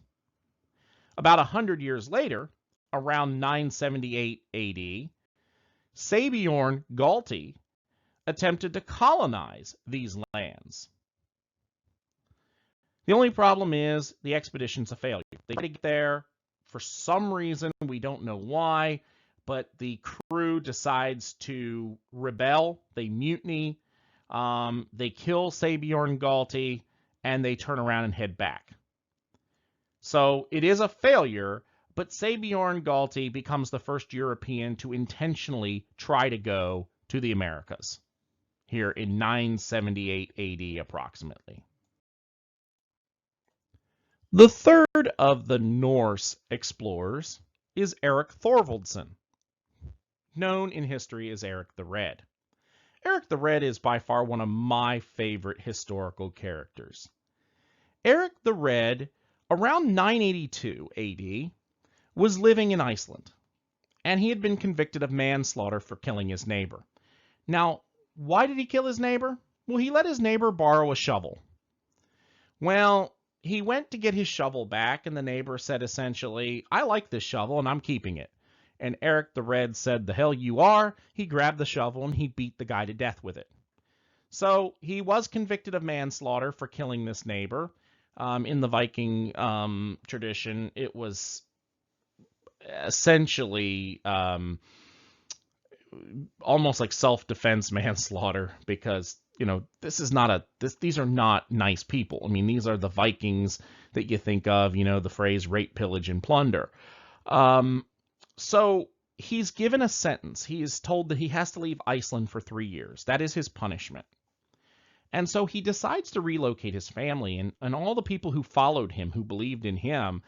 A: About 100 years later, around 978 AD, Sabjorn Galti attempted to colonize these lands. The only problem is the expedition's a failure. They try to get there for some reason, we don't know why, but the crew decides to rebel. They mutiny, they kill Sabjorn Galti, and they turn around and head back. So it is a failure, but Sabjorn Galti becomes the first European to intentionally try to go to the Americas, here in 978 AD approximately. The third of the Norse explorers is Erik Thorvaldsson, known in history as Erik the Red. Eric the Red is by far one of my favorite historical characters. Eric the Red, around 982 AD, was living in Iceland, and he had been convicted of manslaughter for killing his neighbor. Now, why did he kill his neighbor? Well, he let his neighbor borrow a shovel. Well, he went to get his shovel back, and the neighbor said essentially, I like this shovel and I'm keeping it. And Eric the Red said, the hell you are. He grabbed the shovel and he beat the guy to death with it. So he was convicted of manslaughter for killing this neighbor. In the Viking tradition, it was essentially almost like self-defense manslaughter, because these are not nice people. I mean, these are the Vikings that you think of, the phrase rape, pillage, and plunder. So he's given a sentence. He is told that he has to leave Iceland for 3 years. That is his punishment. And so he decides to relocate his family and all the people who followed him, who believed in him,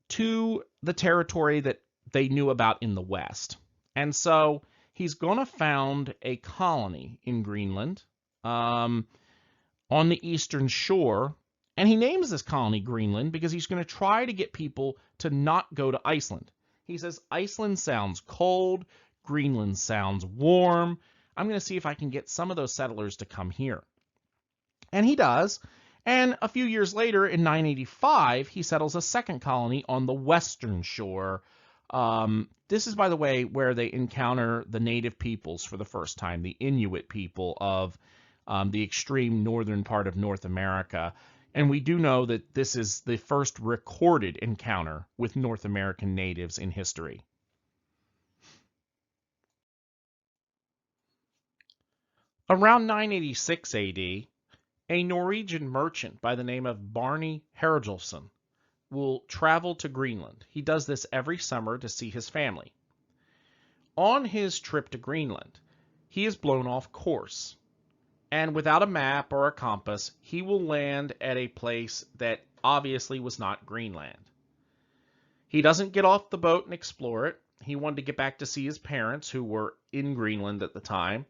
A: to the territory that they knew about in the West. And so he's going to found a colony in Greenland, on the eastern shore, and he names this colony Greenland because he's going to try to get people to not go to Iceland. He says, Iceland sounds cold, Greenland sounds warm. I'm going to see if I can get some of those settlers to come here. And he does. And a few years later, in 985, he settles a second colony on the western shore. This is, by the way, where they encounter the native peoples for the first time, the Inuit people of the extreme northern part of North America. And we do know that this is the first recorded encounter with North American natives in history. Around 986 AD, a Norwegian merchant by the name of Barney Haraldson will travel to Greenland. He does this every summer to see his family. On his trip to Greenland, he is blown off course, and without a map or a compass, he will land at a place that obviously was not Greenland. He doesn't get off the boat and explore it. He wanted to get back to see his parents, who were in Greenland at the time.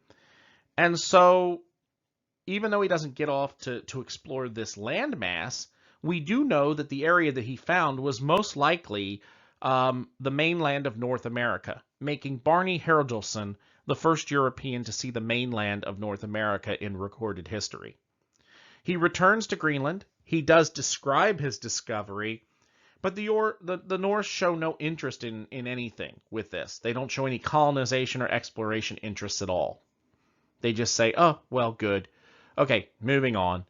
A: And so, even though he doesn't get off to explore this landmass, we do know that the area that he found was most likely the mainland of North America, making Barney Haraldson the first European to see the mainland of North America in recorded history. He returns to Greenland. He does describe his discovery, but the Norse show no interest in anything with this. They don't show any colonization or exploration interests at all. They just say, oh, well, good. Okay, moving on.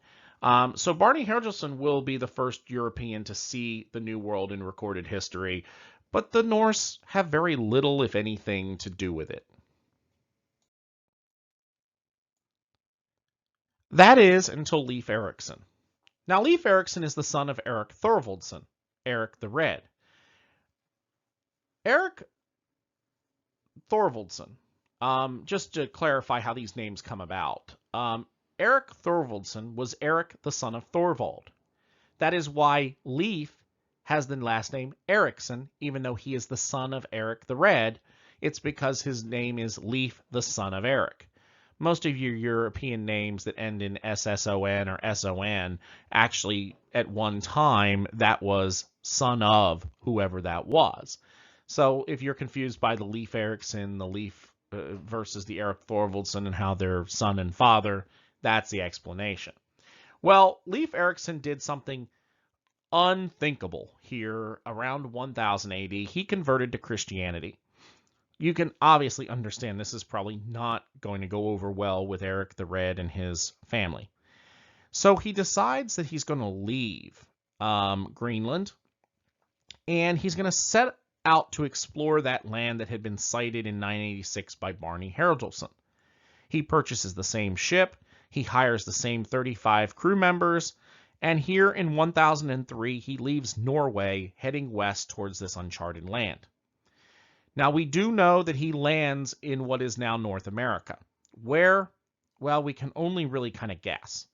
A: So Barney Haraldson will be the first European to see the New World in recorded history, but the Norse have very little, if anything, to do with it. That is until Leif Erikson. Now, Leif Erikson is the son of Erik Thorvaldsson, Eric the Red. Erik Thorvaldsson, just to clarify how these names come about, Erik Thorvaldsson was Eric, the son of Thorvald. That is why Leif has the last name Erikson, even though he is the son of Eric the Red. It's because his name is Leif, the son of Eric. Most of your European names that end in SSON or SON, actually, at one time, that was son of whoever that was. So if you're confused by the Leif Erikson, the Leif versus the Erik Thorvaldsson and how they're son and father, that's the explanation. Well, Leif Erikson did something unthinkable here around 1000 AD. He converted to Christianity. You can obviously understand this is probably not going to go over well with Eric the Red and his family. So he decides that he's going to leave Greenland, and he's going to set out to explore that land that had been sighted in 986 by Barney Haraldson. He purchases the same ship, he hires the same 35 crew members, and here in 1003 he leaves Norway heading west towards this uncharted land. Now we do know that he lands in what is now North America. Where? Well, we can only really kind of guess.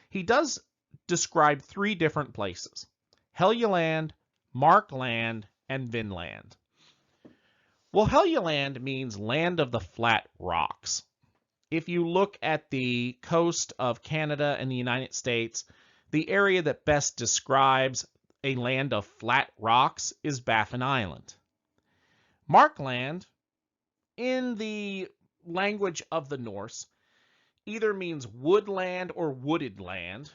A: He does describe 3 different places: Helgeland, Markland, and Vinland. Well, Helgeland means land of the flat rocks. if you look at the coast of Canada and the United States, the area that best describes a land of flat rocks is Baffin Island. Markland, in the language of the Norse, either means woodland or wooded land.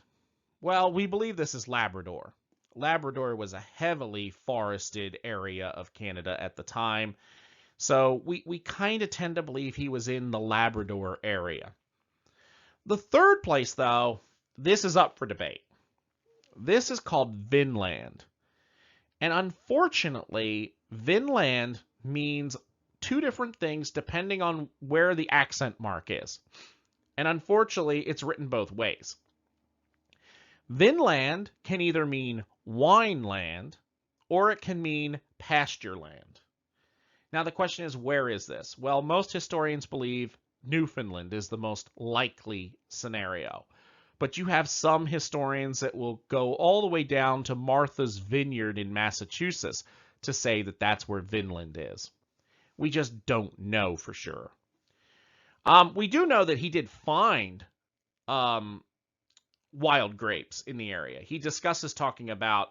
A: Well, we believe this is Labrador. Labrador was a heavily forested area of Canada at the time, so we kind of tend to believe he was in the Labrador area. The third place, though, this is up for debate. This is called Vinland. And unfortunately, Vinland means two different things depending on where the accent mark is. And unfortunately, it's written both ways. Vinland can either mean wine land or it can mean pasture land. Now the question is, where is this? Well, most historians believe Newfoundland is the most likely scenario. But you have some historians that will go all the way down to Martha's Vineyard in Massachusetts to say that that's where Vinland is. We just don't know for sure. We do know that he did find wild grapes in the area. He discusses talking about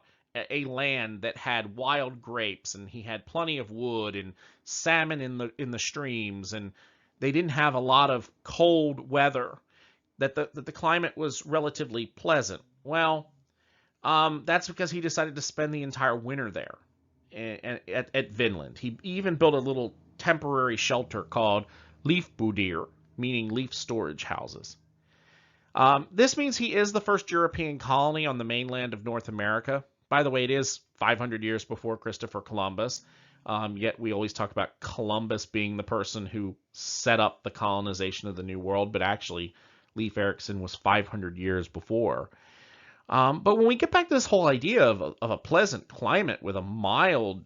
A: a land that had wild grapes, and he had plenty of wood and salmon in the streams, and they didn't have a lot of cold weather. That the climate was relatively pleasant. Well, that's because he decided to spend the entire winter there at Vinland. He even built a little temporary shelter called Leifbudir, meaning leaf storage houses. This means he is the first European colony on the mainland of North America. By the way, it is 500 years before Christopher Columbus, yet we always talk about Columbus being the person who set up the colonization of the New World, but actually Leif Erikson was 500 years before. But when we get back to this whole idea of a pleasant climate with a mild,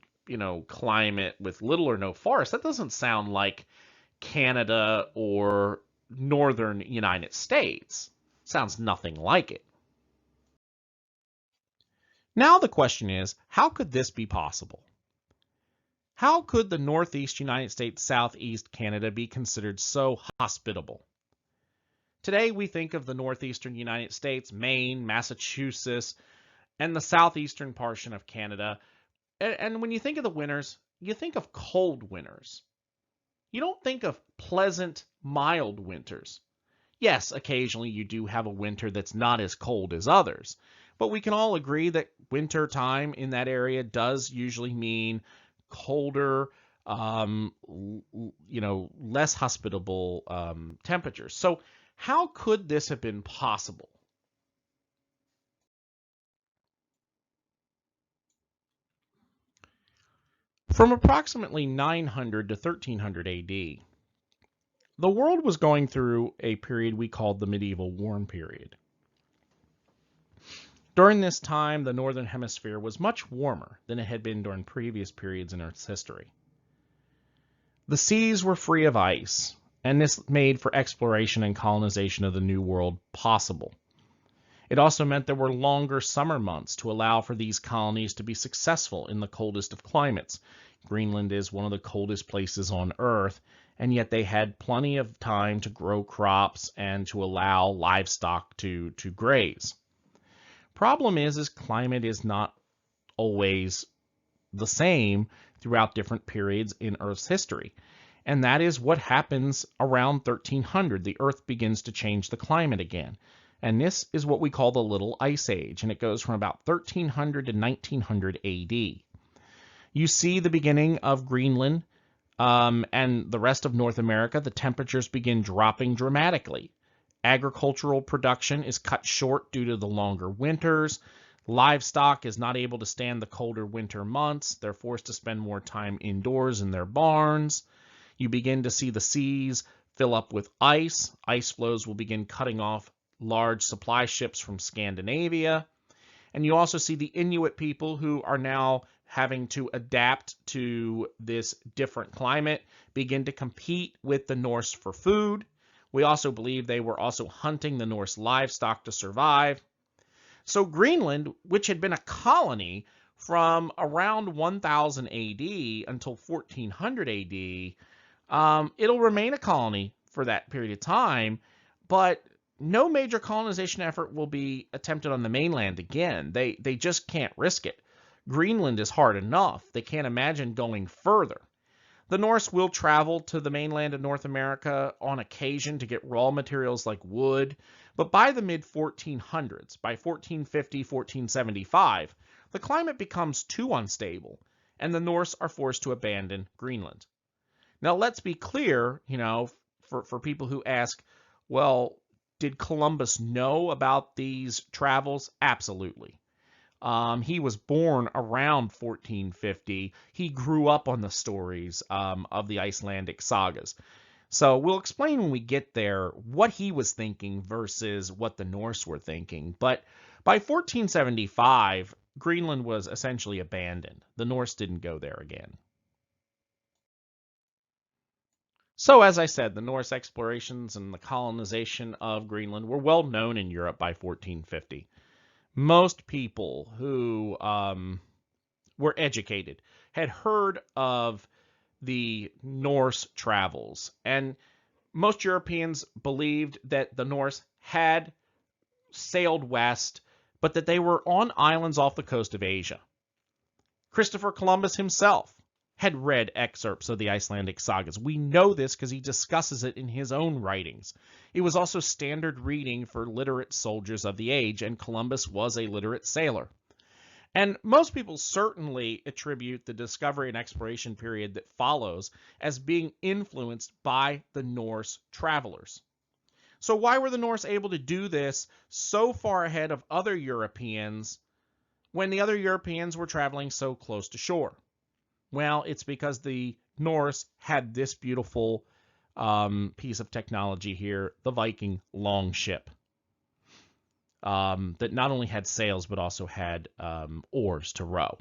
A: climate with little or no forest, that doesn't sound like Canada or northern United States. Sounds nothing like it. Now the question is, how could this be possible? How could the Northeast United States, Southeast Canada be considered so hospitable? Today we think of the northeastern United States, Maine, Massachusetts, and the southeastern portion of Canada. And when you think of the winters, you think of cold winters. You don't think of pleasant, mild winters. Yes, occasionally you do have a winter that's not as cold as others, but we can all agree that winter time in that area does usually mean colder, less hospitable temperatures. So how could this have been possible? From approximately 900 to 1300 AD, the world was going through a period we called the medieval warm period. During this time, the northern hemisphere was much warmer than it had been during previous periods in Earth's history. The seas were free of ice, and this made for exploration and colonization of the New World possible. It also meant there were longer summer months to allow for these colonies to be successful in the coldest of climates. Greenland is one of the coldest places on Earth, and yet they had plenty of time to grow crops and to allow livestock to graze. Problem is climate is not always the same throughout different periods in Earth's history. And that is what happens around 1300. The Earth begins to change the climate again. And this is what we call the Little Ice Age, and it goes from about 1300 to 1900 AD. You see the beginning of Greenland and the rest of North America. The temperatures begin dropping dramatically. Agricultural production is cut short due to the longer winters. Livestock is not able to stand the colder winter months. They're forced to spend more time indoors in their barns. You begin to see the seas fill up with ice. Ice flows will begin cutting off large supply ships from Scandinavia. And you also see the Inuit people who are now having to adapt to this different climate, begin to compete with the Norse for food. We also believe they were also hunting the Norse livestock to survive. So Greenland, which had been a colony from around 1000 AD until 1400 AD, it'll remain a colony for that period of time, but no major colonization effort will be attempted on the mainland again. They just can't risk it. Greenland is hard enough. They can't imagine going further. The Norse will travel to the mainland of North America on occasion to get raw materials like wood, but by the mid-1400s, by 1450, 1475, the climate becomes too unstable, and the Norse are forced to abandon Greenland. Now, let's be clear, for people who ask, well, did Columbus know about these travels? Absolutely. He was born around 1450. He grew up on the stories of the Icelandic sagas. So we'll explain when we get there what he was thinking versus what the Norse were thinking. But by 1475, Greenland was essentially abandoned. The Norse didn't go there again. So as I said, the Norse explorations and the colonization of Greenland were well known in Europe by 1450. Most people who were educated had heard of the Norse travels, and most Europeans believed that the Norse had sailed west, but that they were on islands off the coast of Asia. Christopher Columbus himself had read excerpts of the Icelandic sagas. We know this because he discusses it in his own writings. It was also standard reading for literate soldiers of the age, and Columbus was a literate sailor. And most people certainly attribute the discovery and exploration period that follows as being influenced by the Norse travelers. So why were the Norse able to do this so far ahead of other Europeans when the other Europeans were traveling so close to shore? Well, it's because the Norse had this beautiful piece of technology here, the Viking longship, that not only had sails but also had oars to row.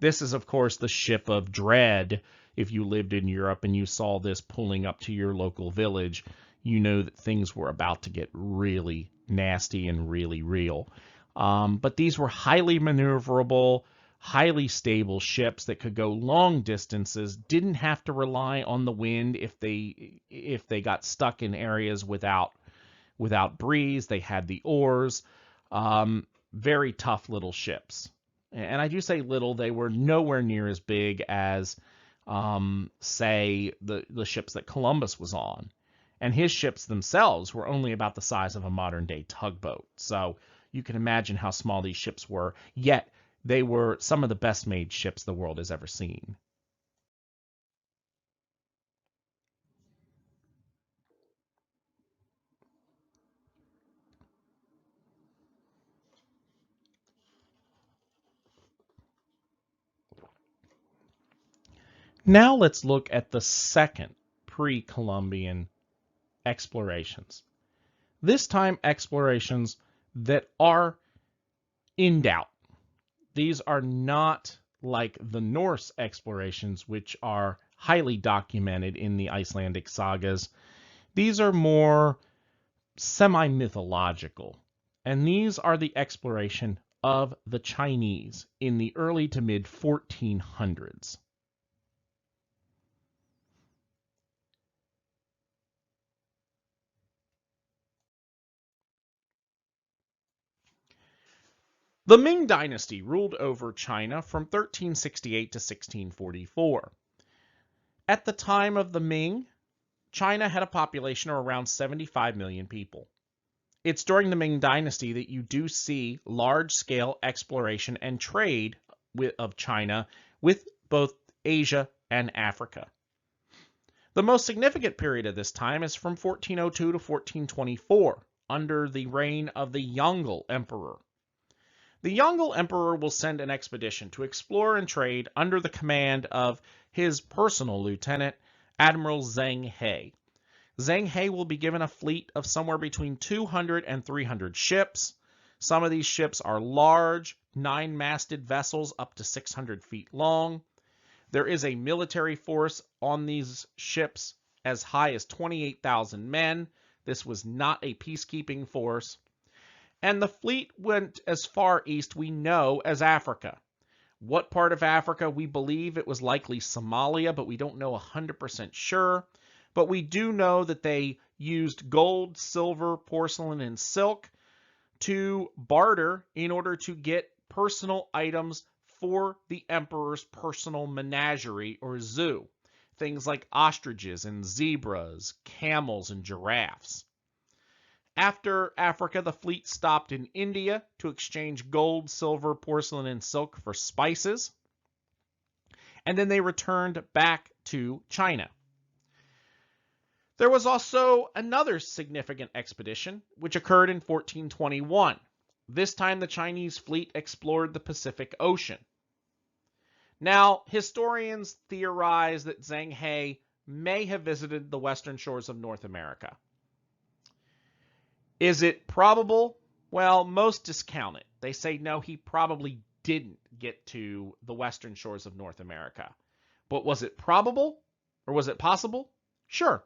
A: This is, of course, the ship of dread. If you lived in Europe and you saw this pulling up to your local village, you know that things were about to get really nasty and really real. But these were highly maneuverable, highly stable ships that could go long distances, didn't have to rely on the wind if they got stuck in areas without breeze. They had the oars. Very tough little ships. And I do say little, they were nowhere near as big as, say, the ships that Columbus was on. And his ships themselves were only about the size of a modern-day tugboat. So you can imagine how small these ships were, yet they were some of the best-made ships the world has ever seen. Now let's look at the second pre-Columbian explorations. This time explorations that are in doubt. These are not like the Norse explorations, which are highly documented in the Icelandic sagas. These are more semi-mythological, and these are the exploration of the Chinese in the early to mid 1400s. The Ming Dynasty ruled over China from 1368 to 1644. At the time of the Ming, China had a population of around 75 million people. It's during the Ming Dynasty that you do see large-scale exploration and trade of China with both Asia and Africa. The most significant period of this time is from 1402 to 1424, under the reign of the Yongle Emperor. The Yongle Emperor will send an expedition to explore and trade under the command of his personal lieutenant, Admiral Zheng He. Zheng He will be given a fleet of somewhere between 200 and 300 ships. Some of these ships are large, 9-masted vessels up to 600 feet long. There is a military force on these ships as high as 28,000 men. This was not a peacekeeping force. And the fleet went as far east we know as Africa. What part of Africa? We believe it was likely Somalia, but we don't know 100% sure. but we do know that they used gold, silver, porcelain, and silk to barter in order to get personal items for the emperor's personal menagerie or zoo. Things like ostriches and zebras, camels and giraffes. After Africa, the fleet stopped in India to exchange gold, silver, porcelain, and silk for spices. And then they returned back to China. There was also another significant expedition, which occurred in 1421. This time, the Chinese fleet explored the Pacific Ocean. Now, historians theorize that Zheng He may have visited the western shores of North America. Is it probable? Well, most discount it. They say no, he probably didn't get to the western shores of North America. But was it probable? Or was it possible? Sure.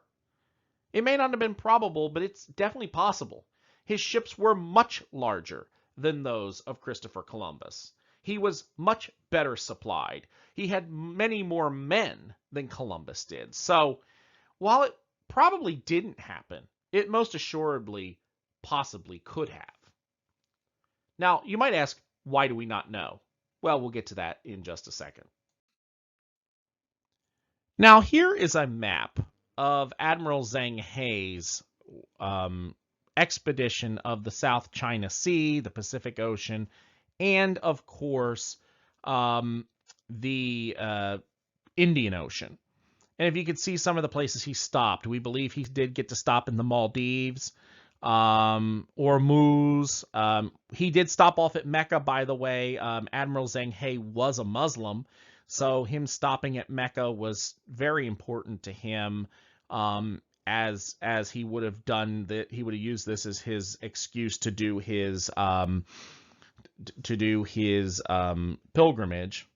A: It may not have been probable, but it's definitely possible. His ships were much larger than those of Christopher Columbus. He was much better supplied. He had many more men than Columbus did. So, while it probably didn't happen, it most assuredly possibly could have. Now, you might ask, why do we not know? Well, we'll get to that in just a second. Now, here is a map of Admiral Zheng He's expedition of the South China Sea, the Pacific Ocean, and, of course, the Indian Ocean. And if you could see some of the places he stopped, we believe he did get to stop in the Maldives, Hormuz. He did stop off at Mecca, by the way. Admiral Zheng He was a Muslim, so him stopping at Mecca was very important to him, as he would have done that. He would have used this as his excuse to do his pilgrimage.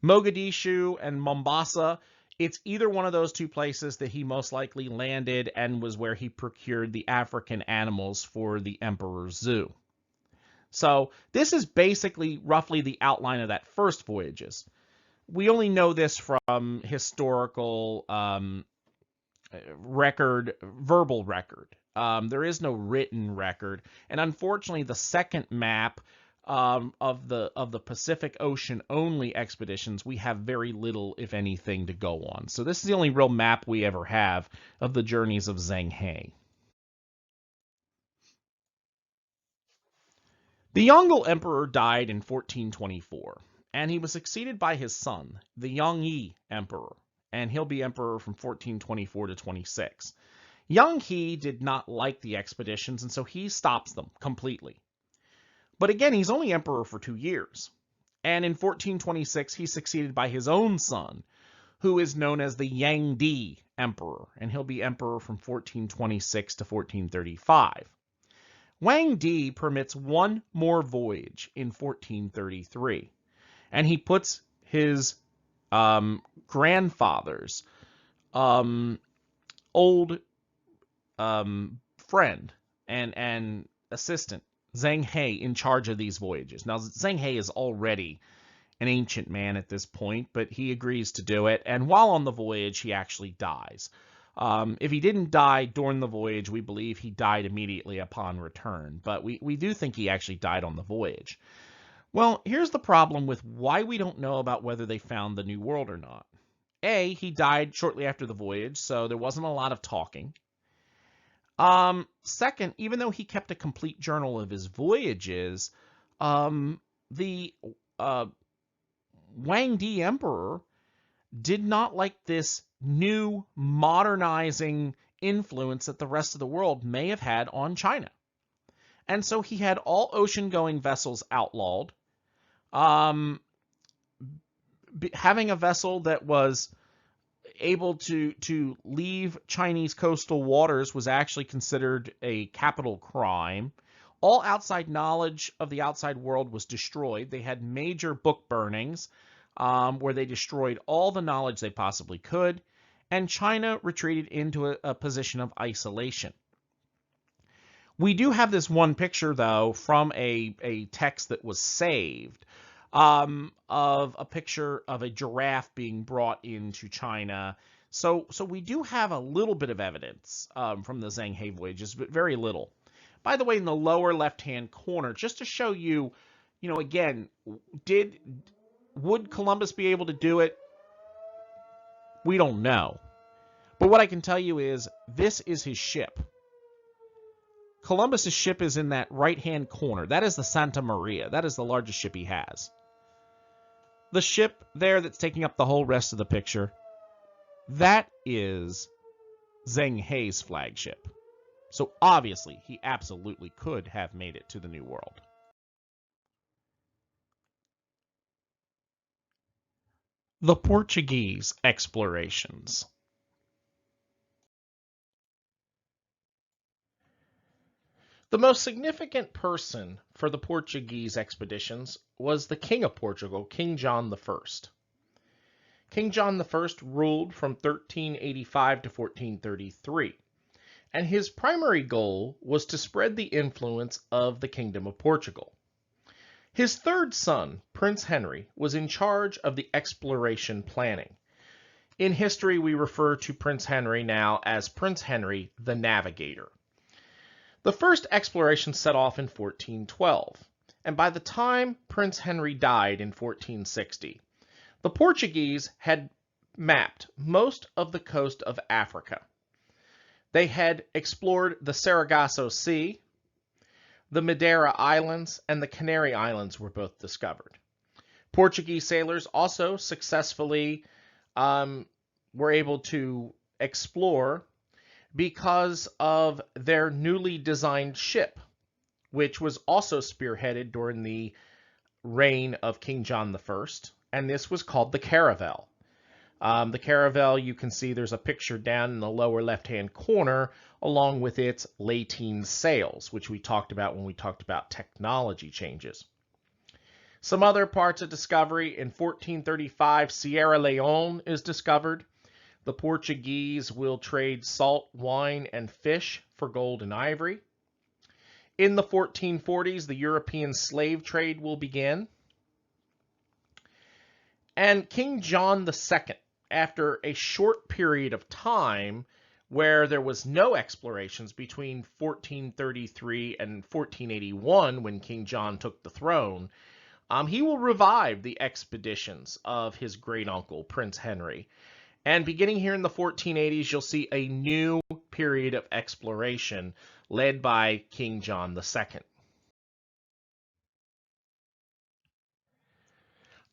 A: Mogadishu and Mombasa, it's either one of those two places that he most likely landed and was where he procured the African animals for the Emperor's Zoo. So this is basically roughly the outline of that first voyages. We only know this from historical verbal record. There is no written record, and unfortunately, the second map of the Pacific Ocean only expeditions, we have very little, if anything, to go on. So this is the only real map we ever have of the journeys of Zheng He. The Yongle Emperor died in 1424, and he was succeeded by his son, the Yongyi Emperor, and he'll be emperor from 1424 to 26. Yang He did not like the expeditions, and so he stops them completely. But again, he's only emperor for 2 years. And in 1426, he's succeeded by his own son, who is known as the Yang Di Emperor, and he'll be emperor from 1426 to 1435. Wang Di permits one more voyage in 1433, and he puts his grandfather's old friend and assistant, Zheng He, in charge of these voyages. Now, Zheng He is already an ancient man at this point, but he agrees to do it, and while on the voyage, he actually dies. If he didn't die during the voyage, we believe he died immediately upon return, but we do think he actually died on the voyage. Well, here's the problem with why we don't know about whether they found the New World or not. A, he died shortly after the voyage, so there wasn't a lot of talking. Second, even though he kept a complete journal of his voyages, the Wang Di Emperor did not like this new modernizing influence that the rest of the world may have had on China. And so he had all ocean-going vessels outlawed. Having a vessel that was able to leave Chinese coastal waters was actually considered a capital crime. All outside knowledge of the outside world was destroyed. They had major book burnings where they destroyed all the knowledge they possibly could, and China retreated into a position of isolation. We do have this one picture, though, from a text that was saved, of a picture of a giraffe being brought into China So we do have a little bit of evidence from the Zheng He voyages, but very little. By the way, in the lower left-hand corner, just to show you, again, would Columbus be able to do it? We don't know. But what I can tell you is this is his ship. Columbus's ship is in that right-hand corner. That is the Santa Maria. That is the largest ship he has. The ship there that's taking up the whole rest of the picture, that is Zheng He's flagship. So obviously, he absolutely could have made it to the New World. The Portuguese explorations. The most significant person for the Portuguese expeditions was the King of Portugal, King John I. King John I ruled from 1385 to 1433, and his primary goal was to spread the influence of the Kingdom of Portugal. His third son, Prince Henry, was in charge of the exploration planning. In history, we refer to Prince Henry now as Prince Henry the Navigator. The first exploration set off in 1412, and by the time Prince Henry died in 1460, the Portuguese had mapped most of the coast of Africa. They had explored the Sargasso Sea, the Madeira Islands, and the Canary Islands were both discovered. Portuguese sailors also successfully were able to explore because of their newly designed ship, which was also spearheaded during the reign of King John I, and this was called the Caravel. The Caravel, you can see there's a picture down in the lower left-hand corner along with its lateen sails, which we talked about when we talked about technology changes. Some other parts of discovery: in 1435, Sierra Leone is discovered. The Portuguese will trade salt, wine, and fish for gold and ivory. In the 1440s, the European slave trade will begin. And King John II, after a short period of time where there was no explorations between 1433 and 1481, when King John took the throne, he will revive the expeditions of his great uncle, Prince Henry. And beginning here in the 1480s, you'll see a new period of exploration led by King John II.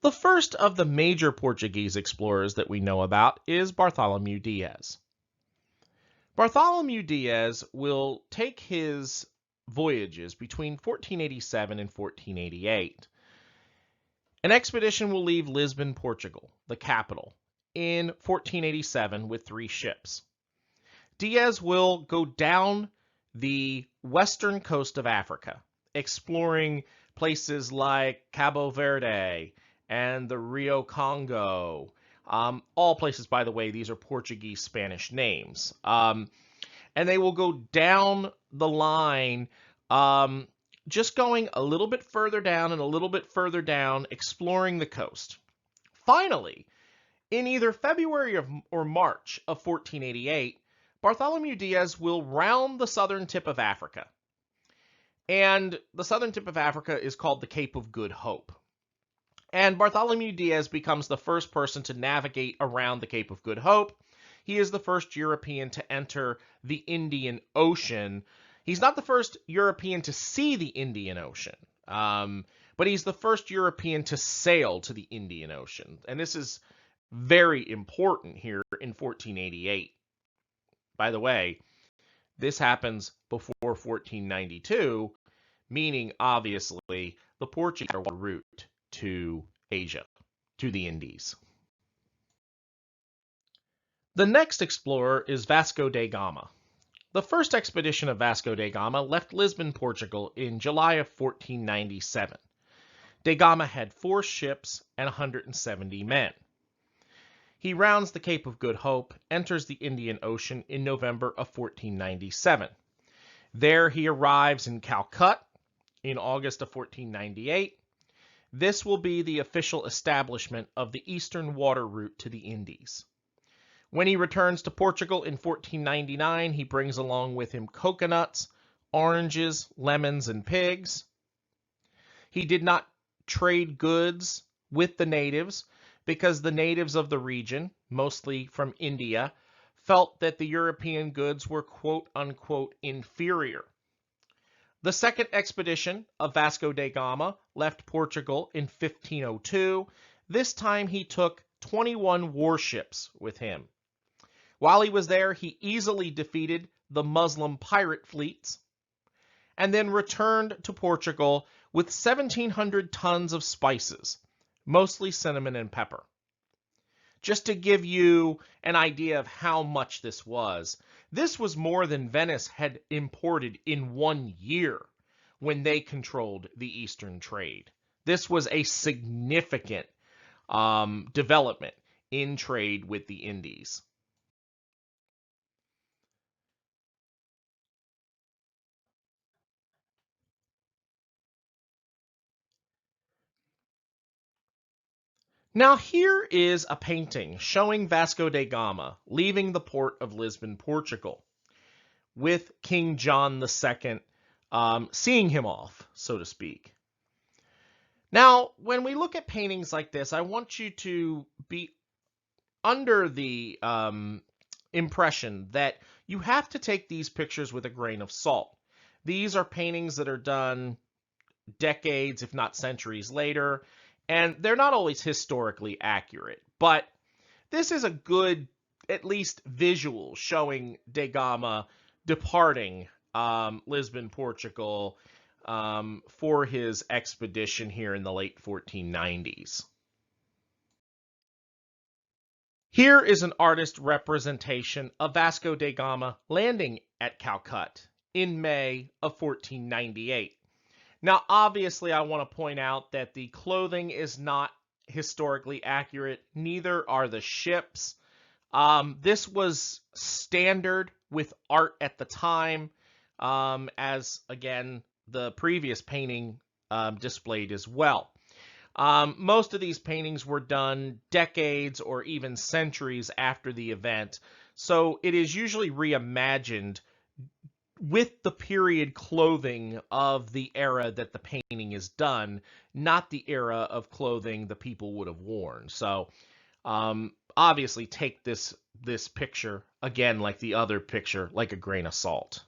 A: The first of the major Portuguese explorers that we know about is Bartholomew Diaz. Bartholomew Diaz will take his voyages between 1487 and 1488. An expedition will leave Lisbon, Portugal, the capital, in 1487 with 3 ships. Diaz will go down the western coast of Africa, exploring places like Cabo Verde and the Rio Congo. All places, by the way, these are Portuguese Spanish names. And they will go down the line, just going a little bit further down and a little bit further down, exploring the coast. Finally, in either February or March of 1488, Bartholomew Diaz will round the southern tip of Africa. And the southern tip of Africa is called the Cape of Good Hope. And Bartholomew Diaz becomes the first person to navigate around the Cape of Good Hope. He is the first European to enter the Indian Ocean. He's not the first European to see the Indian Ocean, but he's the first European to sail to the Indian Ocean. And this is very important here in 1488. By the way, this happens before 1492, meaning obviously the Portuguese are on route to Asia, to the Indies. The next explorer is Vasco da Gama. The first expedition of Vasco da Gama left Lisbon, Portugal in July of 1497. Da Gama had 4 ships and 170 men. He rounds the Cape of Good Hope, enters the Indian Ocean in November of 1497. There he arrives in Calcutta in August of 1498. This will be the official establishment of the eastern water route to the Indies. When he returns to Portugal in 1499, he brings along with him coconuts, oranges, lemons, and pigs. He did not trade goods with the natives because the natives of the region, mostly from India, felt that the European goods were quote unquote inferior. The second expedition of Vasco da Gama left Portugal in 1502. This time he took 21 warships with him. While he was there, he easily defeated the Muslim pirate fleets and then returned to Portugal with 1,700 tons of spices, mostly cinnamon and pepper. Just to give you an idea of how much this was more than Venice had imported in 1 year when they controlled the Eastern trade. This was a significant development in trade with the Indies. Now here is a painting showing Vasco da Gama leaving the port of Lisbon, Portugal, with King John II seeing him off, so to speak. Now, when we look at paintings like this, I want you to be under the impression that you have to take these pictures with a grain of salt. These are paintings that are done decades, if not centuries later, and they're not always historically accurate, but this is a good, at least visual, showing da Gama departing Lisbon, Portugal, for his expedition here in the late 1490s. Here is an artist representation of Vasco da Gama landing at Calcutta in May of 1498. Now, obviously, I want to point out that the clothing is not historically accurate. Neither are the ships. This was standard with art at the time, as, again, the previous painting displayed as well. Most of these paintings were done decades or even centuries after the event, so it is usually reimagined with the period clothing of the era that the painting is done, not the era of clothing the people would have worn. So obviously take this picture, again, like the other picture, like a grain of salt.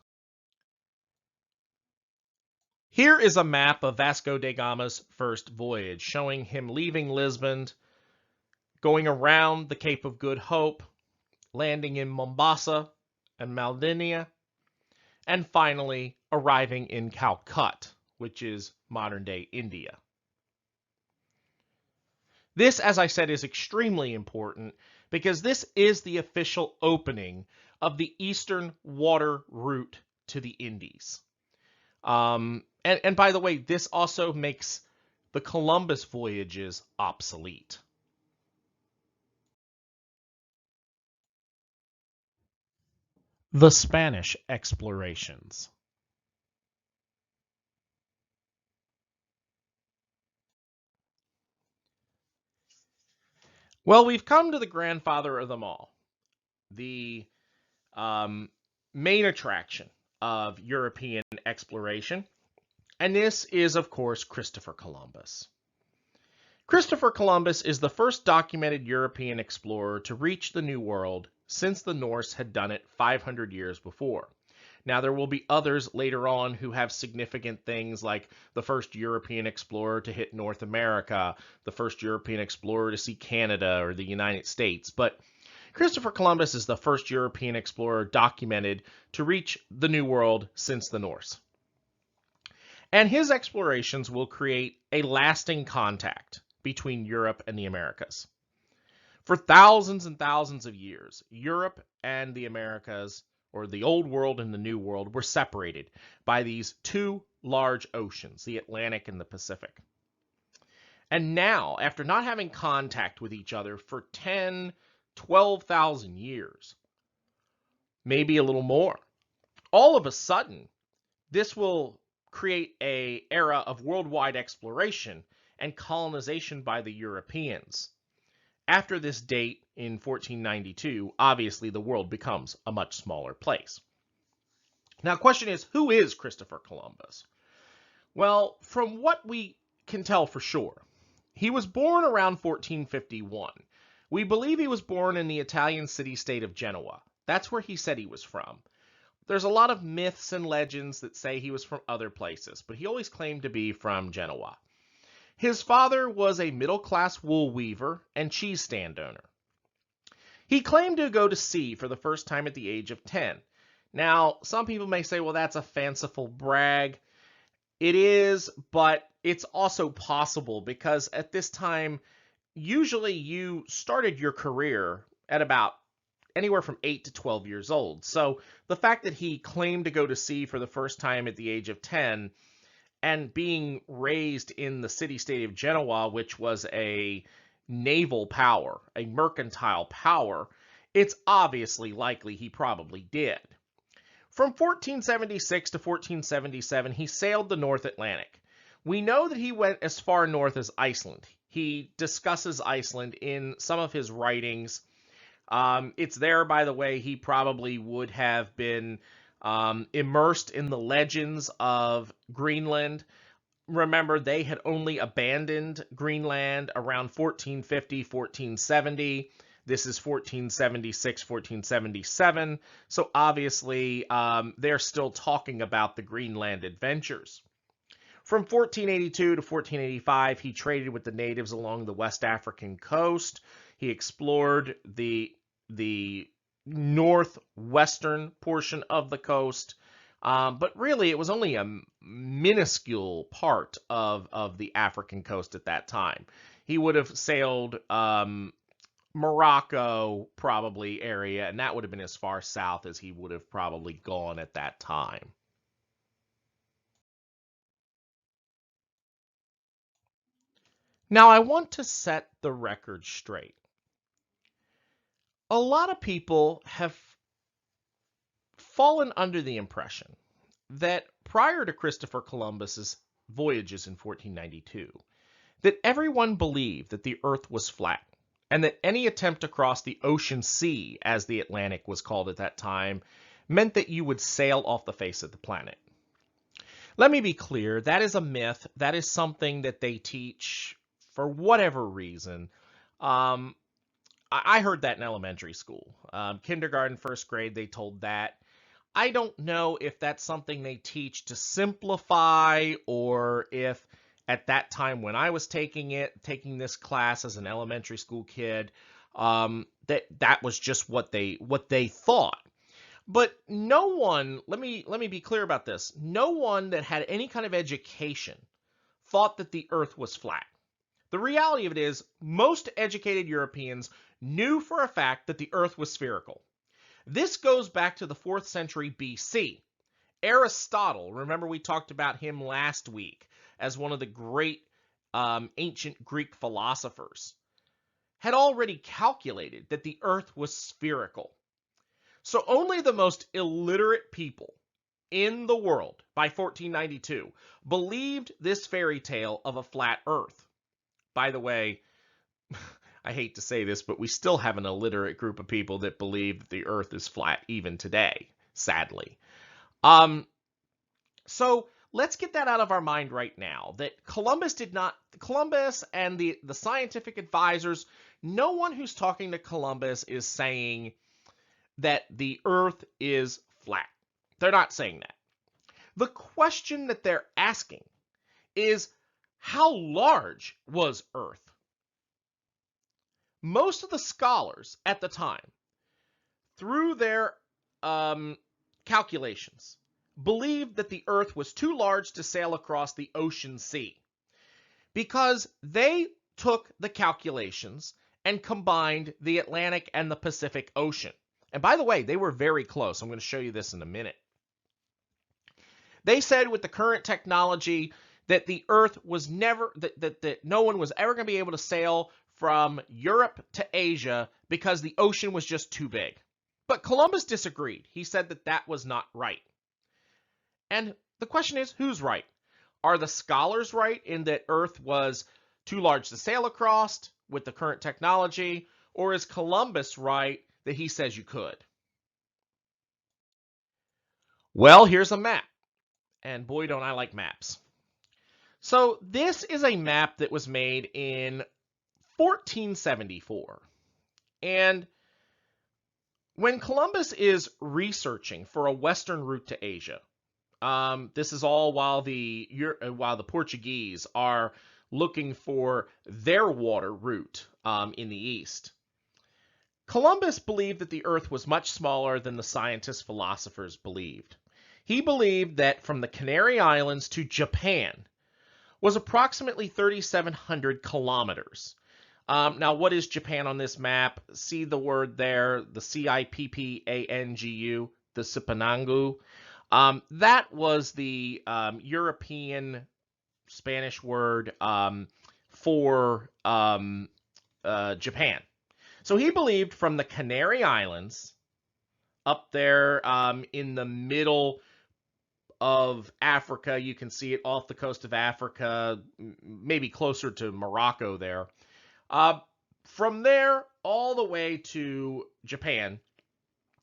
A: Here is a map of Vasco da Gama's first voyage, showing him leaving Lisbon, going around the Cape of Good Hope, landing in Mombasa and Maldinia, and finally arriving in Calcutta, which is modern-day India. This, as I said, is extremely important because this is the official opening of the Eastern water route to the Indies. And by the way, this also makes the Columbus voyages obsolete. The Spanish explorations. Well, we've come to the grandfather of them all, the main attraction of European exploration, and this is, of course, Christopher Columbus. Christopher Columbus is the first documented European explorer to reach the New World since the Norse had done it 500 years before. Now, there will be others later on who have significant things like the first European explorer to hit North America, the first European explorer to see Canada or the United States, but Christopher Columbus is the first European explorer documented to reach the New World since the Norse. And his explorations will create a lasting contact between Europe and the Americas. For thousands and thousands of years, Europe and the Americas, or the Old World and the New World, were separated by these two large oceans, the Atlantic and the Pacific. And now, after not having contact with each other for 10, 12,000 years, maybe a little more, all of a sudden, this will create an era of worldwide exploration and colonization by the Europeans. After this date, in 1492, obviously the world becomes a much smaller place. Now, the question is, who is Christopher Columbus? Well, from what we can tell for sure, he was born around 1451. We believe he was born in the Italian city-state of Genoa. That's where he said he was from. There's a lot of myths and legends that say he was from other places, but he always claimed to be from Genoa. His father was a middle-class wool weaver and cheese stand owner. He claimed to go to sea for the first time at the age of 10. Now, some people may say, well, that's a fanciful brag. It is, but it's also possible because at this time, usually you started your career at about anywhere from 8 to 12 years old. So the fact that he claimed to go to sea for the first time at the age of 10 and being raised in the city-state of Genoa, which was a naval power, a mercantile power, it's obviously likely he probably did. From 1476 to 1477, he sailed the North Atlantic. We know that he went as far north as Iceland. He discusses Iceland in some of his writings. It's there, by the way, he probably would have been immersed in the legends of Greenland. Remember, they had only abandoned Greenland around 1450, 1470. This is 1476, 1477. So obviously, they're still talking about the Greenland adventures. From 1482 to 1485, he traded with the natives along the West African coast. He explored the northwestern portion of the coast. But really, it was only a minuscule part of the African coast at that time. He would have sailed Morocco, probably, area, and that would have been as far south as he would have probably gone at that time. Now, I want to set the record straight. A lot of people have fallen under the impression that prior to Christopher Columbus's voyages in 1492, that everyone believed that the Earth was flat, and that any attempt to cross the ocean sea, as the Atlantic was called at that time, meant that you would sail off the face of the planet. Let me be clear, that is a myth. That is something that they teach for whatever reason. I heard that in elementary school. Kindergarten, first grade, they told that. I don't know if that's something they teach to simplify, or if at that time when I was taking this class as an elementary school kid, that was just what they thought. But no one, let me be clear about this. No one that had any kind of education thought that the Earth was flat. The reality of it is, most educated Europeans knew for a fact that the Earth was spherical. This goes back to the 4th century BC. Aristotle, remember we talked about him last week as one of the great ancient Greek philosophers, had already calculated that the Earth was spherical. So only the most illiterate people in the world by 1492 believed this fairy tale of a flat Earth. By the way, I hate to say this, but we still have an illiterate group of people that believe that the Earth is flat even today, sadly. So let's get that out of our mind right now, that Columbus and the scientific advisors, no one who's talking to Columbus is saying that the Earth is flat. They're not saying that. The question that they're asking is, how large was Earth? Most of the scholars at the time, through their calculations, believed that the Earth was too large to sail across the ocean sea, because they took the calculations and combined the Atlantic and the Pacific Ocean. And by the way, they were very close. I'm going to show you this in a minute. They said with the current technology that the Earth was never, that no one was ever going to be able to sail from Europe to Asia because the ocean was just too big. But Columbus disagreed. He said that that was not right. And the question is, who's right? Are the scholars right in that Earth was too large to sail across with the current technology? or is Columbus right that he says you could? Well, here's a map, and boy, don't I like maps. So this is a map that was made in 1474, and when Columbus is researching for a western route to Asia, this is all while the Portuguese are looking for their water route in the east. Columbus believed that the Earth was much smaller than the scientists, philosophers believed. He believed that from the Canary Islands to Japan was approximately 3,700 kilometers. Now, what is Japan on this map? See the word there, the Cippangu, the Cipanangu. That was the European Spanish word for Japan. So he believed from the Canary Islands up there in the middle of Africa, you can see it off the coast of Africa, maybe closer to Morocco there. From there all the way to Japan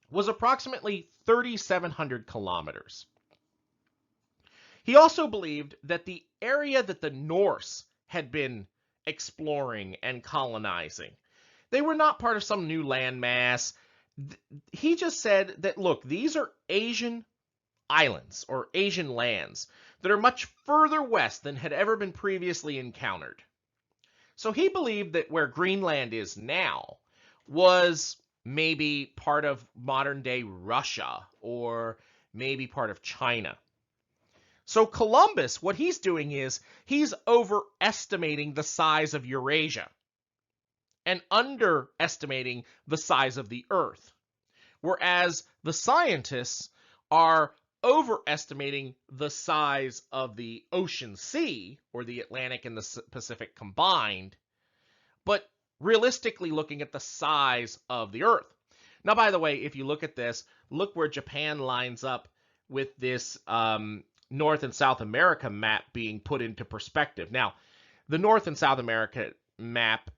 A: was approximately 3,700 kilometers. He also believed that the area that the Norse had been exploring and colonizing, they were not part of some new landmass. He just said that, look, these are Asian islands or Asian lands that are much further west than had ever been previously encountered. So he believed that where Greenland is now was maybe part of modern-day Russia or maybe part of China. So Columbus, what he's doing is he's overestimating the size of Eurasia and underestimating the size of the Earth, whereas the scientists are overestimating the size of the ocean sea, or the Atlantic and the Pacific combined, but realistically looking at the size of the Earth. Now, by the way, if you look at this, look where Japan lines up with this North and South America map being put into perspective. Now, the North and South America map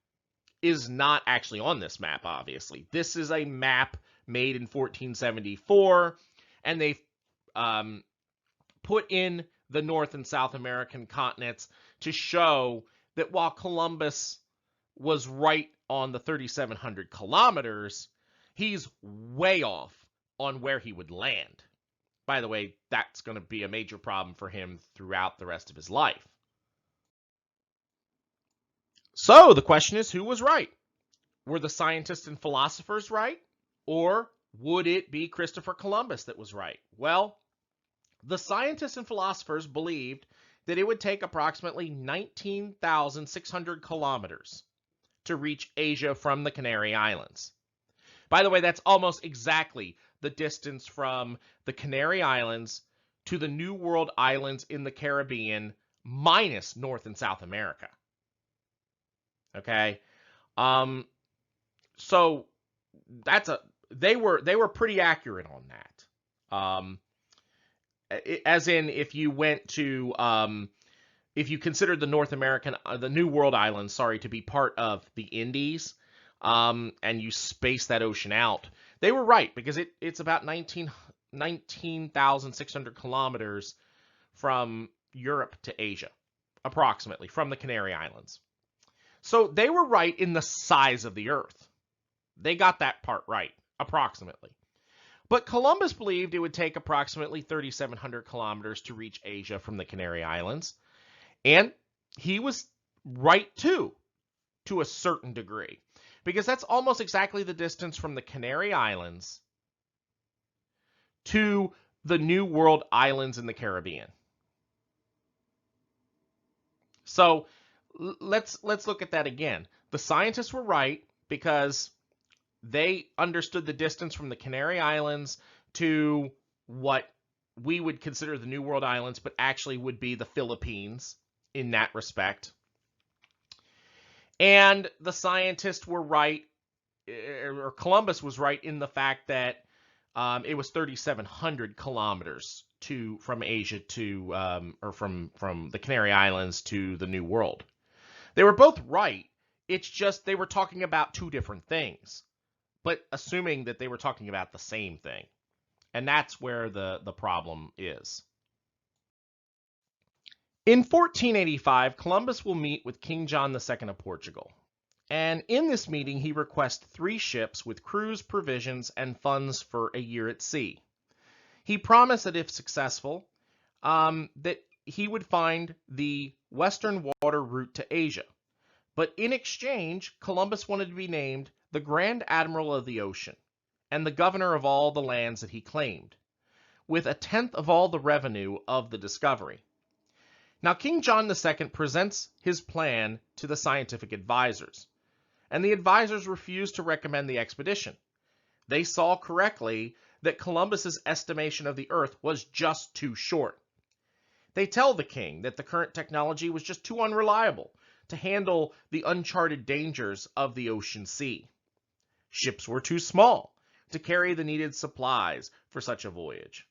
A: is not actually on this map, obviously. This is a map made in 1474, and they've put in the North and South American continents to show that while Columbus was right on the 3,700 kilometers, he's way off on where he would land. By the way, that's going to be a major problem for him throughout the rest of his life. So the question is, who was right? Were the scientists and philosophers right? Or would it be Christopher Columbus that was right? Well, the scientists and philosophers believed that it would take approximately 19,600 kilometers to reach Asia from the Canary Islands. By the way, that's almost exactly the distance from the Canary Islands to the New World Islands in the Caribbean, minus North and South America. Okay, so they were pretty accurate on that. As in, if you went to if you considered the New World Islands, to be part of the Indies, and you space that ocean out, they were right, because it's about 19,600 kilometers from Europe to Asia, approximately, from the Canary Islands. So they were right in the size of the Earth. They got that part right, approximately. But Columbus believed it would take approximately 3,700 kilometers to reach Asia from the Canary Islands. And he was right too, to a certain degree, because that's almost exactly the distance from the Canary Islands to the New World Islands in the Caribbean. So let's look at that again. The scientists were right because they understood the distance from the Canary Islands to what we would consider the New World Islands, but actually would be the Philippines in that respect. And the scientists were right, or Columbus was right, in the fact that it was 3,700 kilometers from Asia to, or from the Canary Islands to the New World. They were both right It's just they were talking about two different things, but assuming that they were talking about the same thing. And that's where the problem is. In 1485, Columbus will meet with King John II of Portugal. And in this meeting, he requests 3 ships with crews, provisions, and funds for a year at sea. He promised that if successful, that he would find the western water route to Asia. But in exchange, Columbus wanted to be named the Grand Admiral of the ocean and the governor of all the lands that he claimed, with 1/10 of all the revenue of the discovery. Now, King John II presents his plan to the scientific advisors, and the advisors refused to recommend the expedition. They saw correctly that Columbus's estimation of the Earth was just too short. They tell the king that the current technology was just too unreliable to handle the uncharted dangers of the ocean sea. Ships were too small to carry the needed supplies for such a voyage.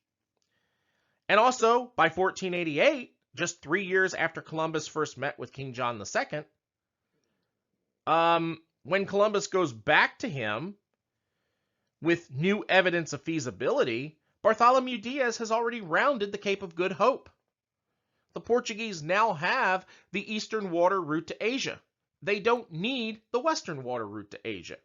A: And also, by 1488, just 3 years after Columbus first met with King John II, when Columbus goes back to him with new evidence of feasibility, Bartholomew Diaz has already rounded the Cape of Good Hope. The Portuguese now have the eastern water route to Asia. They don't need the western water route to Asia.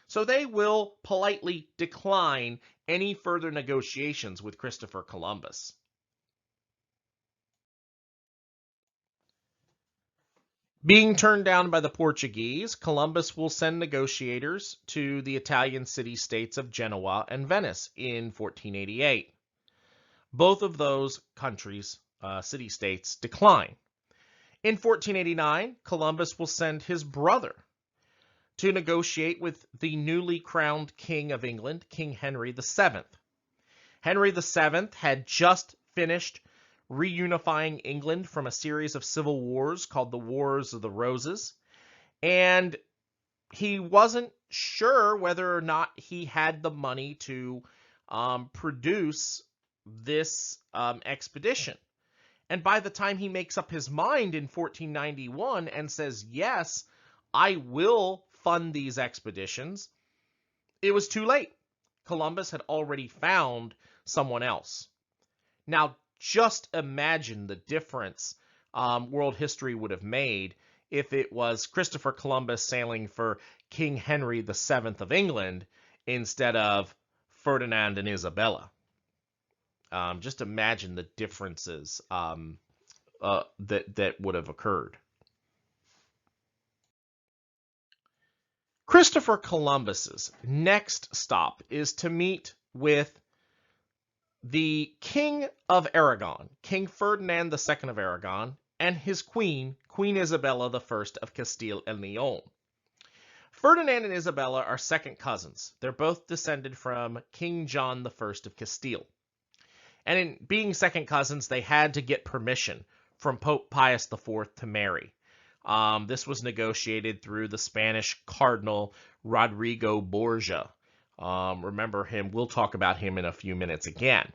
A: So they will politely decline any further negotiations with Christopher Columbus. Being turned down by the Portuguese, Columbus will send negotiators to the Italian city-states of Genoa and Venice in 1488. Both of those countries, city-states, decline. In 1489, Columbus will send his brother to negotiate with the newly crowned King of England, King Henry VII. Henry VII had just finished reunifying England from a series of civil wars called the Wars of the Roses, and he wasn't sure whether or not he had the money to produce this expedition. And by the time he makes up his mind in 1491 and says, yes, I will fund these expeditions, it was too late. Columbus had already found someone else. Now, just imagine the difference world history would have made if it was Christopher Columbus sailing for King Henry VII of England instead of Ferdinand and Isabella. Just imagine the differences that would have occurred. Christopher Columbus's next stop is to meet with the King of Aragon, King Ferdinand II of Aragon, and his queen, Queen Isabella I of Castile and Leon. Ferdinand and Isabella are second cousins. They're both descended from King John I of Castile. And in being second cousins, they had to get permission from Pope Pius IV to marry. This was negotiated through the Spanish Cardinal Rodrigo Borgia. Remember him. We'll talk about him in a few minutes again.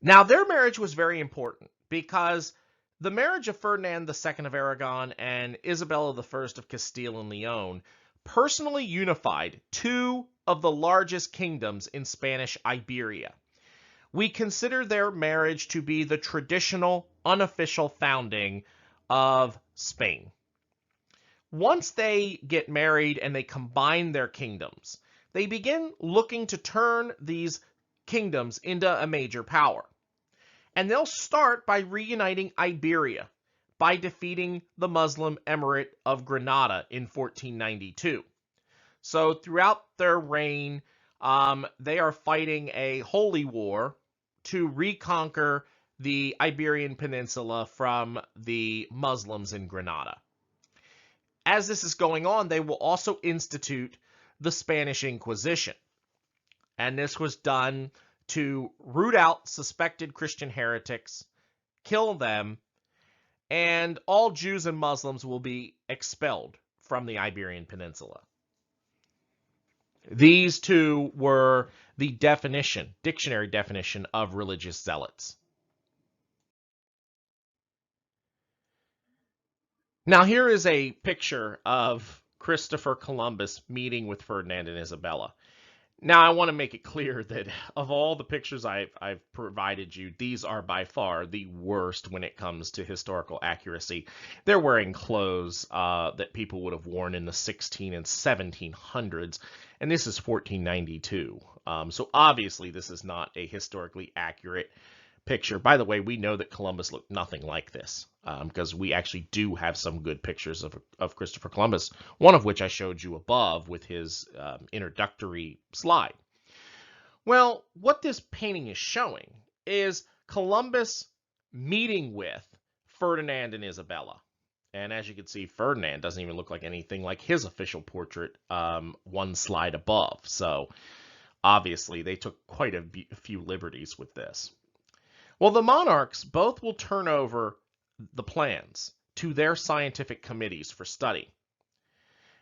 A: Now, their marriage was very important because the marriage of Ferdinand II of Aragon and Isabella I of Castile and Leon personally unified 2 of the largest kingdoms in Spanish Iberia. We consider their marriage to be the traditional, unofficial founding of Spain. Once they get married and they combine their kingdoms, they begin looking to turn these kingdoms into a major power. And they'll start by reuniting Iberia by defeating the Muslim Emirate of Granada in 1492. So throughout their reign, they are fighting a holy war to reconquer the Iberian Peninsula from the Muslims in Granada. As this is going on, they will also institute the Spanish Inquisition. And this was done to root out suspected Christian heretics, kill them, and all Jews and Muslims will be expelled from the Iberian Peninsula. These 2 were the dictionary definition of religious zealots. Now, here is a picture of Christopher Columbus meeting with Ferdinand and Isabella. Now, I want to make it clear that of all the pictures I've provided you, these are by far the worst when it comes to historical accuracy. They're wearing clothes that people would have worn in the 16 and 1700s, and this is 1492. So obviously, this is not a historically accurate picture. By the way, we know that Columbus looked nothing like this because we actually do have some good pictures of Christopher Columbus, one of which I showed you above with his introductory slide. Well, what this painting is showing is Columbus meeting with Ferdinand and Isabella. And as you can see, Ferdinand doesn't even look like anything like his official portrait one slide above. So obviously, they took quite a few liberties with this. Well, the monarchs both will turn over the plans to their scientific committees for study.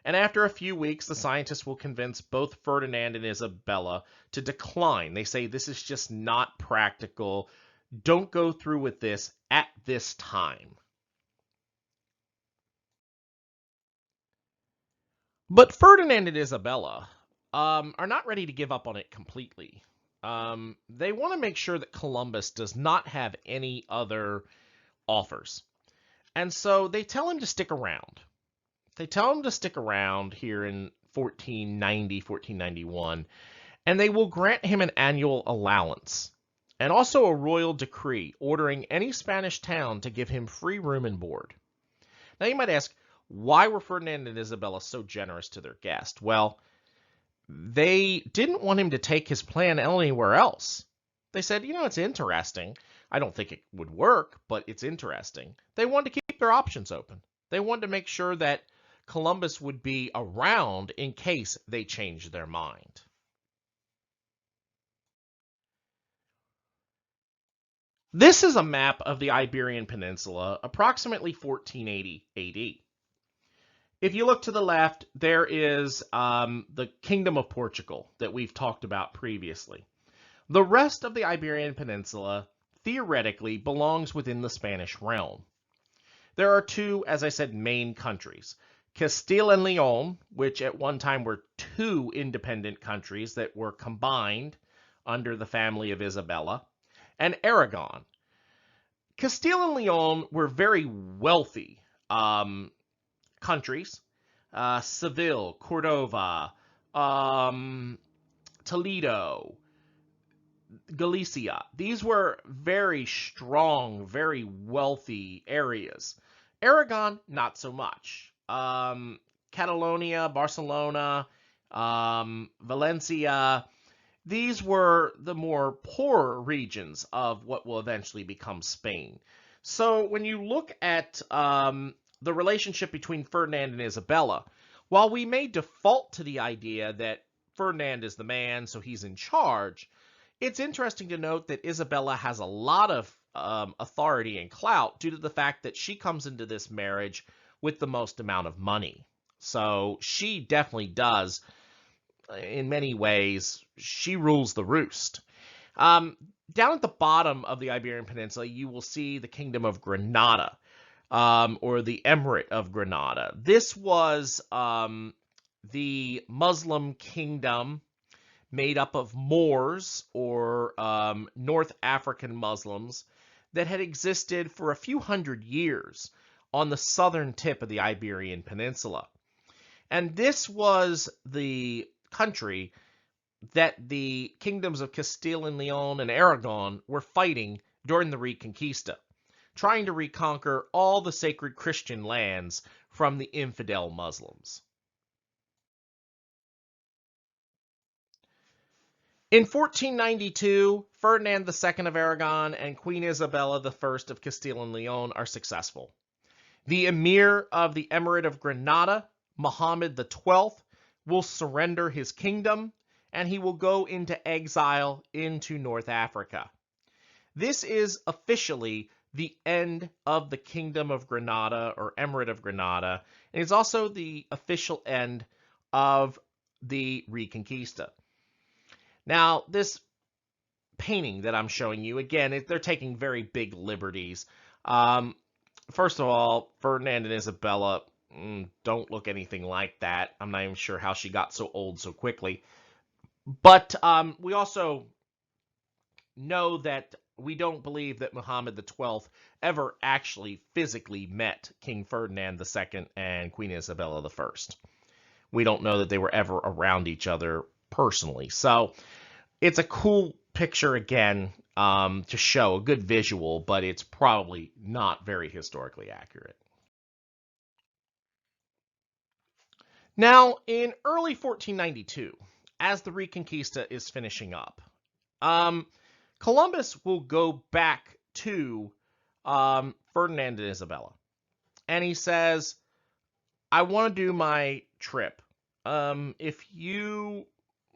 A: And after a few weeks, the scientists will convince both Ferdinand and Isabella to decline. They say this is just not practical. Don't go through with this at this time. But Ferdinand and Isabella are not ready to give up on it completely. They want to make sure that Columbus does not have any other offers. And so they tell him to stick around. They tell him to stick around here in 1490, 1491, and they will grant him an annual allowance and also a royal decree ordering any Spanish town to give him free room and board. Now you might ask, why were Ferdinand and Isabella so generous to their guest? Well, they didn't want him to take his plan anywhere else. They said, it's interesting. I don't think it would work, but it's interesting. They wanted to keep their options open. They wanted to make sure that Columbus would be around in case they changed their mind. This is a map of the Iberian Peninsula, approximately 1480 AD. If you look to the left, there is the Kingdom of Portugal that we've talked about previously. The rest of the Iberian Peninsula theoretically belongs within the Spanish realm. There are two, as I said, main countries. Castile and Leon, which at one time were two independent countries that were combined under the family of Isabella, and Aragon. Castile and Leon were very wealthy countries. Seville, Cordova, Toledo, Galicia. These were very strong, very wealthy areas. Aragon, not so much. Catalonia, Barcelona, Valencia, these were the more poorer regions of what will eventually become Spain. So when you look at the relationship between Ferdinand and Isabella, while we may default to the idea that Ferdinand is the man, so he's in charge, it's interesting to note that Isabella has a lot of authority and clout due to the fact that she comes into this marriage with the most amount of money. So she definitely does, in many ways, she rules the roost. Down at the bottom of the Iberian Peninsula, you will see the Kingdom of Granada, or the Emirate of Granada. This was the Muslim kingdom made up of Moors, or North African Muslims, that had existed for a few hundred years on the southern tip of the Iberian Peninsula. And this was the country that the kingdoms of Castile and Leon and Aragon were fighting during the Reconquista, trying to reconquer all the sacred Christian lands from the infidel Muslims. In 1492, Ferdinand II of Aragon and Queen Isabella I of Castile and Leon are successful. The Emir of the Emirate of Granada, Muhammad XII, will surrender his kingdom, and he will go into exile into North Africa. This is officially the end of the Kingdom of Granada, or Emirate of Granada, and it's also the official end of the Reconquista. Now, this painting that I'm showing you, again, they're taking very big liberties. first of all, Ferdinand and Isabella don't look anything like that. I'm not even sure how she got so old so quickly. But we also know that we don't believe that Muhammad the 12th ever actually physically met King Ferdinand II and Queen Isabella I. We don't know that they were ever around each other personally. So it's a cool picture again to show a good visual, but it's probably not very historically accurate. Now, in early 1492, as the Reconquista is finishing up, Columbus will go back to Ferdinand and Isabella, and he says, I want to do my trip. If you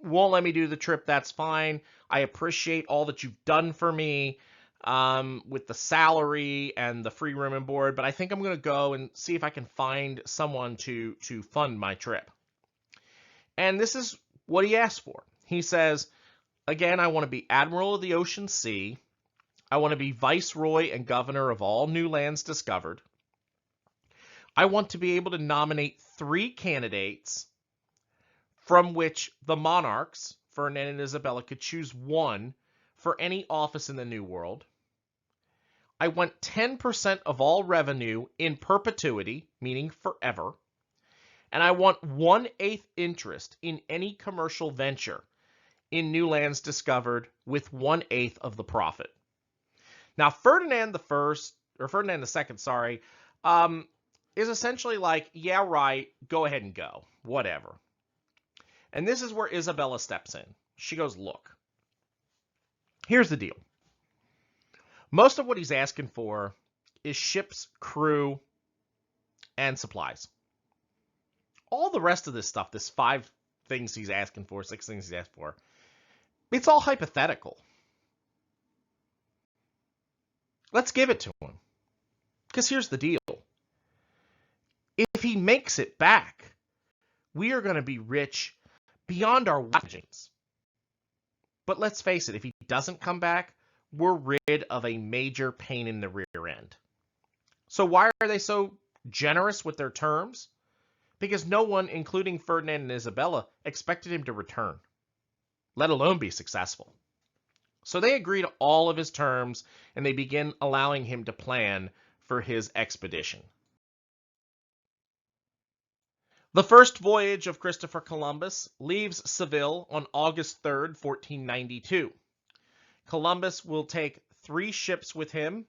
A: won't let me do the trip, that's fine. I appreciate all that you've done for me with the salary and the free room and board, but I think I'm going to go and see if I can find someone to fund my trip. And this is what he asked for. He says, again, I want to be Admiral of the Ocean Sea. I want to be Viceroy and Governor of all new lands discovered. I want to be able to nominate 3 candidates from which the monarchs, Ferdinand and Isabella, could choose one for any office in the New World. I want 10% of all revenue in perpetuity, meaning forever. And I want 1/8 interest in any commercial venture in new lands discovered with 1/8 of the profit. Now, Ferdinand II, sorry, is essentially like, yeah, right, go ahead and go, whatever. And this is where Isabella steps in. She goes, look, here's the deal. Most of what he's asking for is ships, crew, and supplies. All the rest of this stuff, this 5 things he's asking for, 6 things he's asked for, it's all hypothetical. Let's give it to him. Because here's the deal. If he makes it back, we are going to be rich beyond our dreams. But let's face it, if he doesn't come back, we're rid of a major pain in the rear end. So why are they so generous with their terms? Because no one, including Ferdinand and Isabella, expected him to return, let alone be successful. So they agree to all of his terms, and they begin allowing him to plan for his expedition. The first voyage of Christopher Columbus leaves Seville on August 3rd, 1492. Columbus will take 3 ships with him,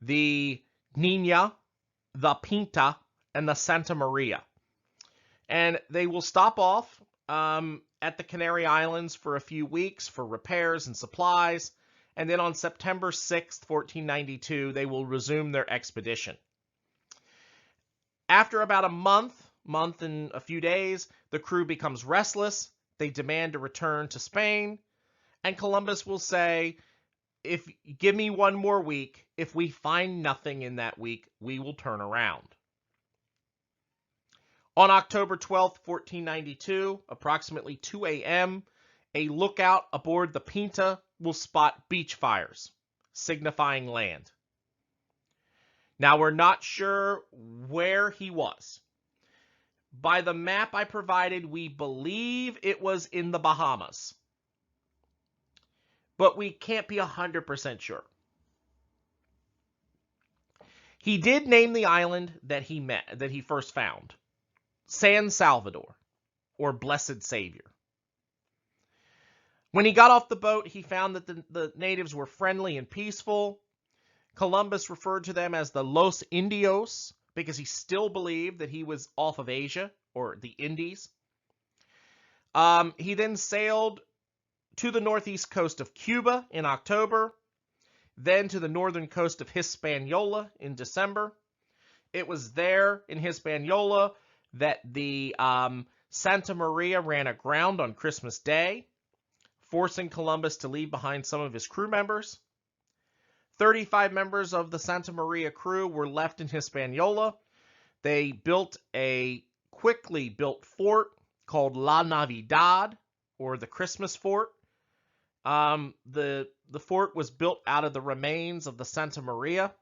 A: the Nina, the Pinta, and the Santa Maria. And they will stop off at the Canary Islands for a few weeks for repairs and supplies. And then on September 6th, 1492, they will resume their expedition. After about a month and a few days, the crew becomes restless. They demand to return to Spain. And Columbus will say, if give me 1 more week, if we find nothing in that week, we will turn around. On October 12th, 1492, approximately 2 a.m., a lookout aboard the Pinta will spot beach fires, signifying land. Now, we're not sure where he was. By the map I provided, we believe it was in the Bahamas. But we can't be 100% sure. He did name the island that he first found, San Salvador, or Blessed Savior. When he got off the boat, he found that the natives were friendly and peaceful. Columbus referred to them as the Los Indios because he still believed that he was off of Asia, or the Indies. He then sailed to the northeast coast of Cuba in October, then to the northern coast of Hispaniola in December. It was there in Hispaniola that the Santa Maria ran aground on Christmas Day, forcing Columbus to leave behind some of his crew members. 35 members of the Santa Maria crew were left in Hispaniola. They built a quickly built fort called La Navidad, or the Christmas Fort. The fort was built out of the remains of the Santa Maria.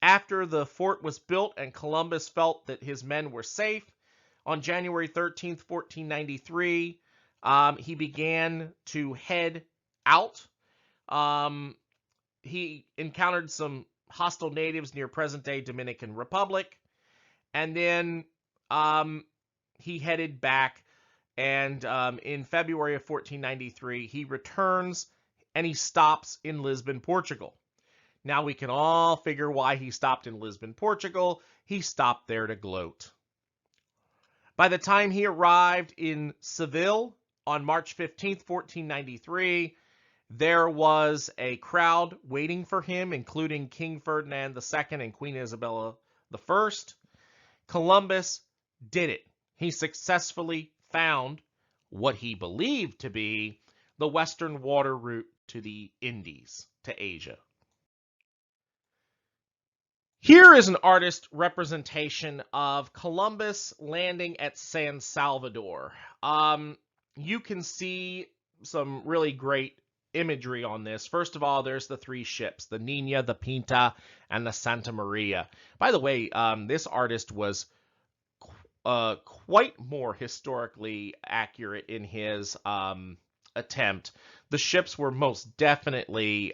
A: After the fort was built and Columbus felt that his men were safe, on January 13th, 1493, he began to head out. He encountered some hostile natives near present-day Dominican Republic, and then he headed back, and in February of 1493, he returns and he stops in Lisbon, Portugal. Now we can all figure why he stopped in Lisbon, Portugal. He stopped there to gloat. By the time he arrived in Seville on March 15th, 1493, there was a crowd waiting for him, including King Ferdinand II and Queen Isabella I. Columbus did it. He successfully found what he believed to be the western water route to the Indies, to Asia. Here is an artist representation of Columbus landing at San Salvador. You can see some really great imagery on this. First of all, there's the three ships, the Nina, the Pinta, and the Santa Maria. By the way, this artist was quite more historically accurate in his attempt. The ships were most definitely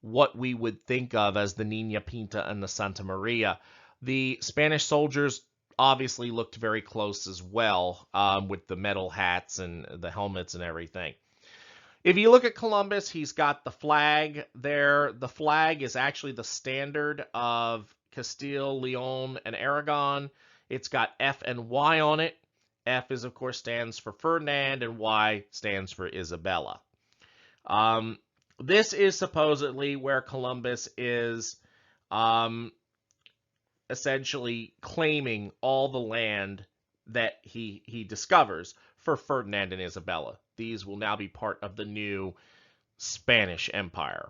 A: what we would think of as the Nina Pinta and the Santa Maria. The Spanish soldiers obviously looked very close as well, with the metal hats and the helmets and everything. If you look at Columbus, he's got the flag there. The flag is actually the standard of Castile, Leon, and Aragon. It's got F and Y on it. F is, of course, stands for Ferdinand, and Y stands for Isabella. This is supposedly where Columbus is essentially claiming all the land that he discovers for Ferdinand and Isabella. These will now be part of the new Spanish Empire.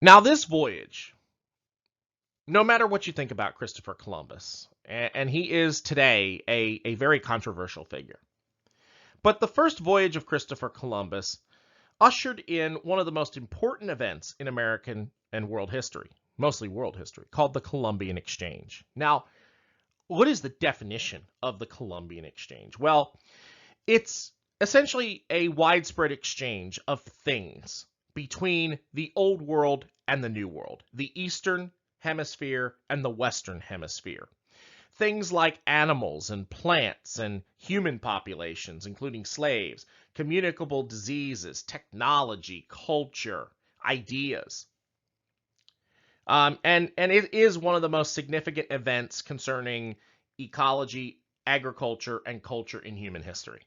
A: Now, this voyage, no matter what you think about Christopher Columbus, and he is today a very controversial figure, but the first voyage of Christopher Columbus ushered in one of the most important events in American and world history, mostly world history, called the Columbian Exchange. Now, what is the definition of the Columbian Exchange? Well, it's essentially a widespread exchange of things between the Old World and the New World, the Eastern Hemisphere and the Western Hemisphere. Things like animals and plants and human populations, including slaves, communicable diseases, technology, culture, ideas. And it is one of the most significant events concerning ecology, agriculture, and culture in human history.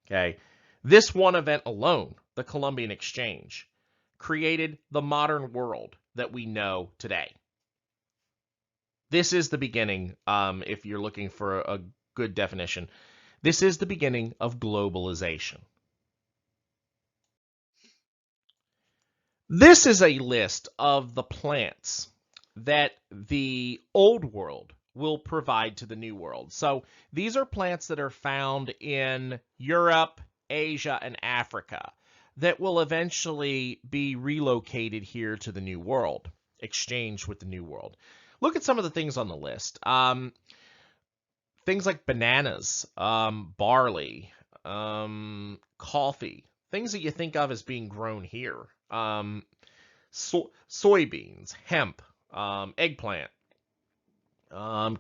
A: Okay, this one event alone, the Columbian Exchange, created the modern world that we know today. This is the beginning, if you're looking for a good definition, this is the beginning of globalization. This is a list of the plants that the Old World will provide to the New World. So these are plants that are found in Europe, Asia, and Africa that will eventually be relocated here to the New World, exchanged with the New World. Look at some of the things on the list. Things like bananas, barley, coffee, things that you think of as being grown here. Soybeans, hemp, eggplant,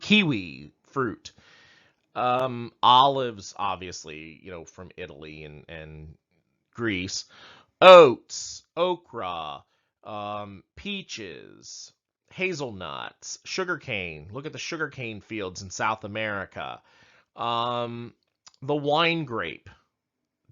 A: kiwi fruit, olives, obviously, from Italy and Greece, oats, okra, peaches, hazelnuts, sugarcane. Look at the sugarcane fields in South America. The wine grape,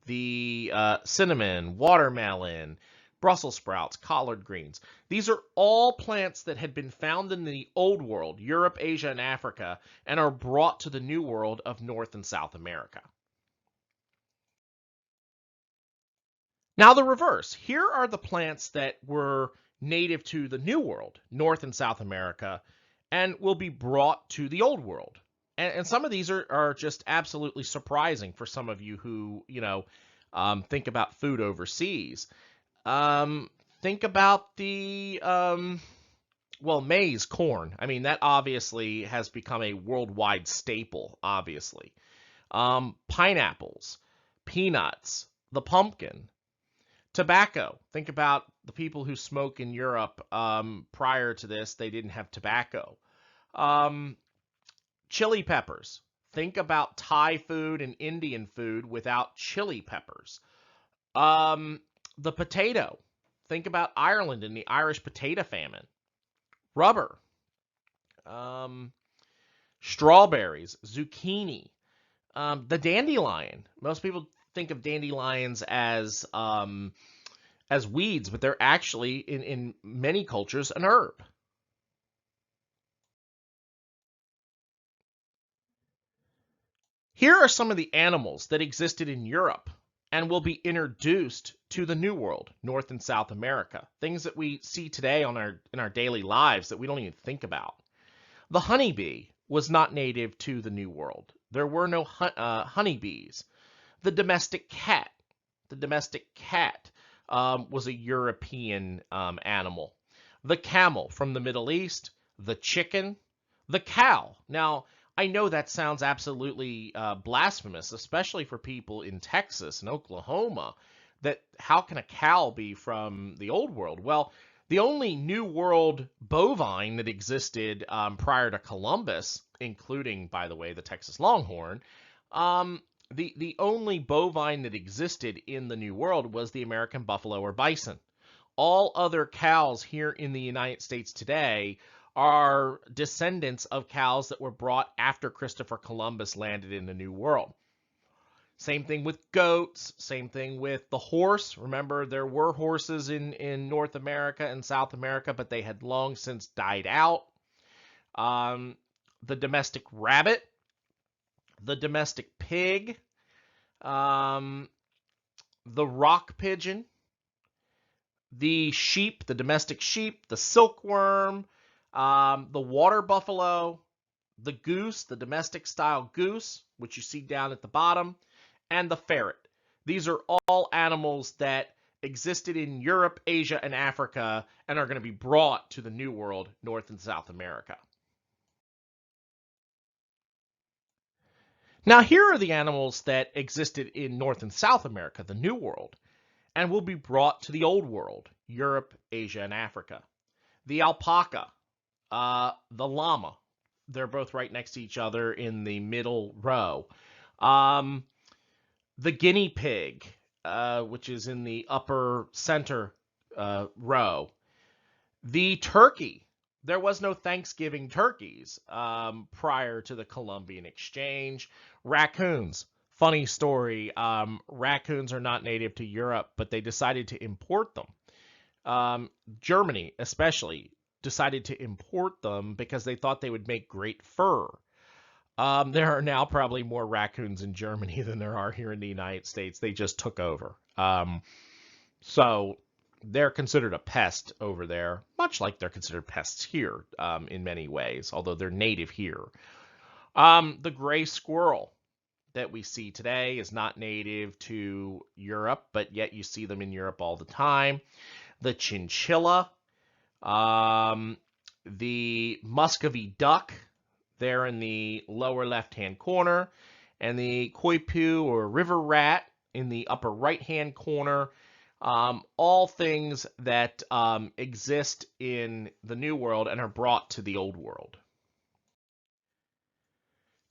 A: the cinnamon, watermelon, Brussels sprouts, collard greens. These are all plants that had been found in the Old World, Europe, Asia, and Africa, and are brought to the New World of North and South America. Now the reverse. Here are the plants that were native to the New World, North and South America, and will be brought to the Old World. And some of these are just absolutely surprising for some of you who, think about food overseas. Think about the well, maize, corn. I mean, that obviously has become a worldwide staple, obviously. Pineapples, peanuts, the pumpkin, tobacco. Think about the people who smoke in Europe. Prior to this, they didn't have tobacco. Um, Chili peppers. Think about Thai food and Indian food without chili peppers. Um, the potato. Think about Ireland and the Irish potato famine. Rubber. Um, Strawberries, zucchini, the dandelion. Most people think of dandelions as weeds, but they're actually in many cultures an herb. Here are some of the animals that existed in Europe and will be introduced to the New World, North and South America. Things that we see today in our daily lives that we don't even think about. The honeybee was not native to the New World. There were no honeybees. The domestic cat. The domestic cat was a European animal. The camel from the Middle East. The chicken. The cow. Now, I know that sounds absolutely blasphemous, especially for people in Texas and Oklahoma, that how can a cow be from the old world? Well, the only New World bovine that existed prior to Columbus, including, by the way, the Texas Longhorn, the only bovine that existed in the New World was the American buffalo or bison. All other cows here in the United States today are descendants of cows that were brought after Christopher Columbus landed in the New World. Same thing with goats, same thing with the horse. Remember, there were horses in North America and South America, but they had long since died out. The domestic rabbit, the domestic pig, the rock pigeon, the sheep, the domestic sheep, the silkworm, the water buffalo, the goose, the domestic style goose, which you see down at the bottom, and the ferret. These are all animals that existed in Europe, Asia, and Africa and are going to be brought to the New World, North and South America. Now, here are the animals that existed in North and South America, the New World, and will be brought to the Old World, Europe, Asia, and Africa. The alpaca, the llama, they're both right next to each other in the middle row. The guinea pig, which is in the upper center row. The turkey. There was no Thanksgiving turkeys prior to the Columbian Exchange. Raccoons. Funny story. Raccoons are not native to Europe, but they decided to import them. Germany, especially, decided to import them because they thought they would make great fur. There are now probably more raccoons in Germany than there are here in the United States. They just took over. So they're considered a pest over there, much like they're considered pests here in many ways, although they're native here. The gray squirrel that we see today is not native to Europe, but yet you see them in Europe all the time. The chinchilla, the Muscovy duck, there in the lower left-hand corner, and the coypu or river rat in the upper right-hand corner. All things that exist in the New World and are brought to the Old World.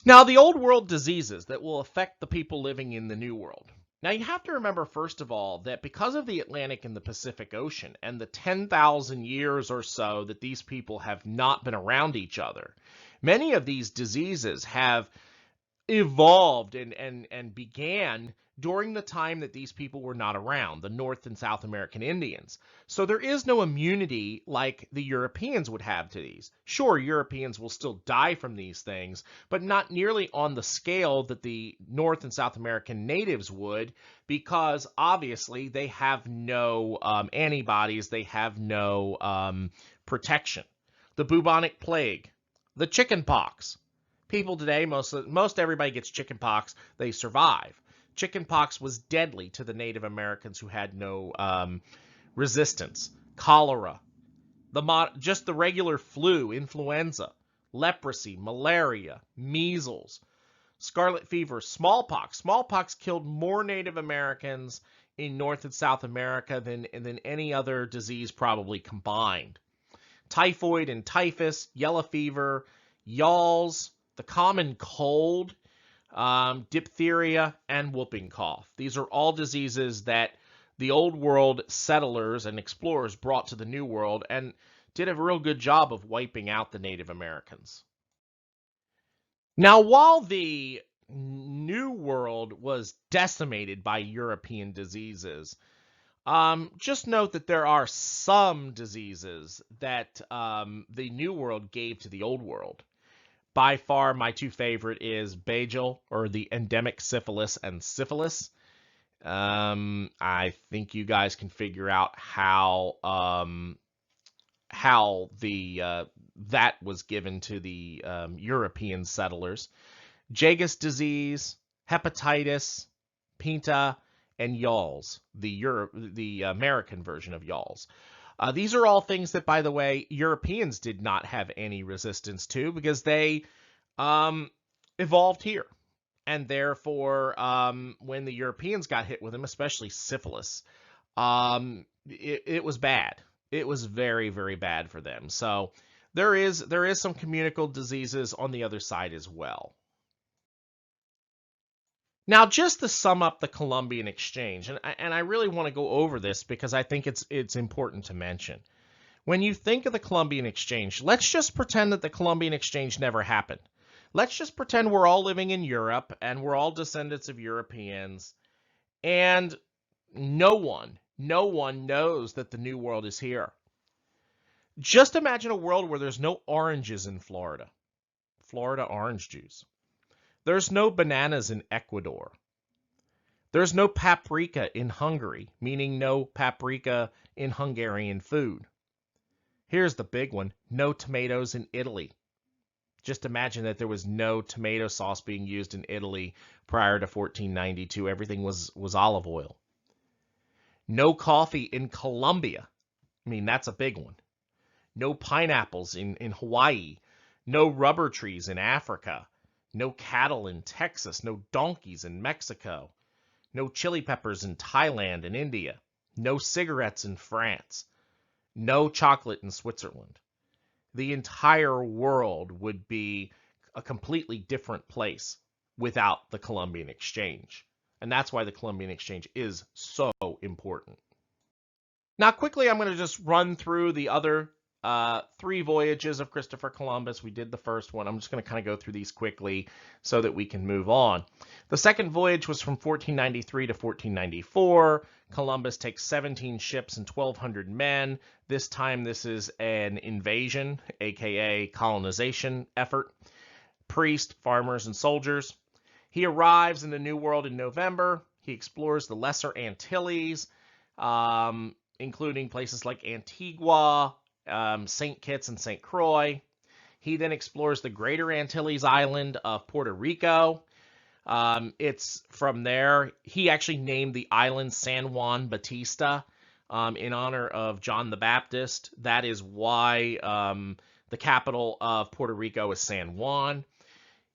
A: Now, the Old World diseases that will affect the people living in the New World. Now, you have to remember, first of all, that because of the Atlantic and the Pacific Ocean and the 10,000 years or so that these people have not been around each other, many of these diseases have evolved and began during the time that these people were not around, the North and South American Indians. So there is no immunity like the Europeans would have to these. Sure, Europeans will still die from these things, but not nearly on the scale that the North and South American natives would, because obviously they have no antibodies, they have no protection. The bubonic plague, the chicken pox. People today, most everybody gets chicken pox, they survive. Chickenpox was deadly to the Native Americans who had no resistance, cholera, just the regular flu, influenza, leprosy, malaria, measles, scarlet fever, smallpox. Smallpox killed more Native Americans in North and South America than any other disease probably combined. Typhoid and typhus, yellow fever, yawls, the common cold, diphtheria, and whooping cough. These are all diseases that the Old World settlers and explorers brought to the New World and did a real good job of wiping out the Native Americans. Now, while the New World was decimated by European diseases, just note that there are some diseases that the New World gave to the Old World. By far, my two favorite is Bajil, or the endemic syphilis, and syphilis. I think you guys can figure out how that was given to the European settlers. Jagus disease, hepatitis, Pinta, and yawls, the American version of yawls. These are all things that, by the way, Europeans did not have any resistance to because they evolved here. And therefore, when the Europeans got hit with them, especially syphilis, it was bad. It was very, very bad for them. So there is some communicable diseases on the other side as well. Now, just to sum up the Columbian Exchange, and I really want to go over this because I think it's important to mention. When you think of the Columbian Exchange, let's just pretend that the Columbian Exchange never happened. Let's just pretend we're all living in Europe and we're all descendants of Europeans, and no one knows that the New World is here. Just imagine a world where there's no oranges in Florida. Florida orange juice. There's no bananas in Ecuador. There's no paprika in Hungary, meaning no paprika in Hungarian food. Here's the big one, no tomatoes in Italy. Just imagine that there was no tomato sauce being used in Italy prior to 1492. Everything was olive oil. No coffee in Colombia. I mean, that's a big one. No pineapples in Hawaii. No rubber trees in Africa. No cattle in Texas. No donkeys in Mexico. No chili peppers in Thailand and India. No cigarettes in France. No chocolate in Switzerland. The entire world would be a completely different place without the Columbian Exchange. And that's why the Columbian Exchange is so important. Now, quickly, I'm going to just run through the other 3 voyages of Christopher Columbus. We did the first one. I'm just going to kind of go through these quickly so that we can move on. The second voyage was from 1493 to 1494. Columbus takes 17 ships and 1,200 men. This time, this is an invasion, aka colonization effort. Priests, farmers, and soldiers. He arrives in the New World in November. He explores the Lesser Antilles, including places like Antigua, St. Kitts, and St. Croix. He then explores the Greater Antilles island of Puerto Rico. It's from there. He actually named the island San Juan Bautista in honor of John the Baptist. That is why the capital of Puerto Rico is San Juan.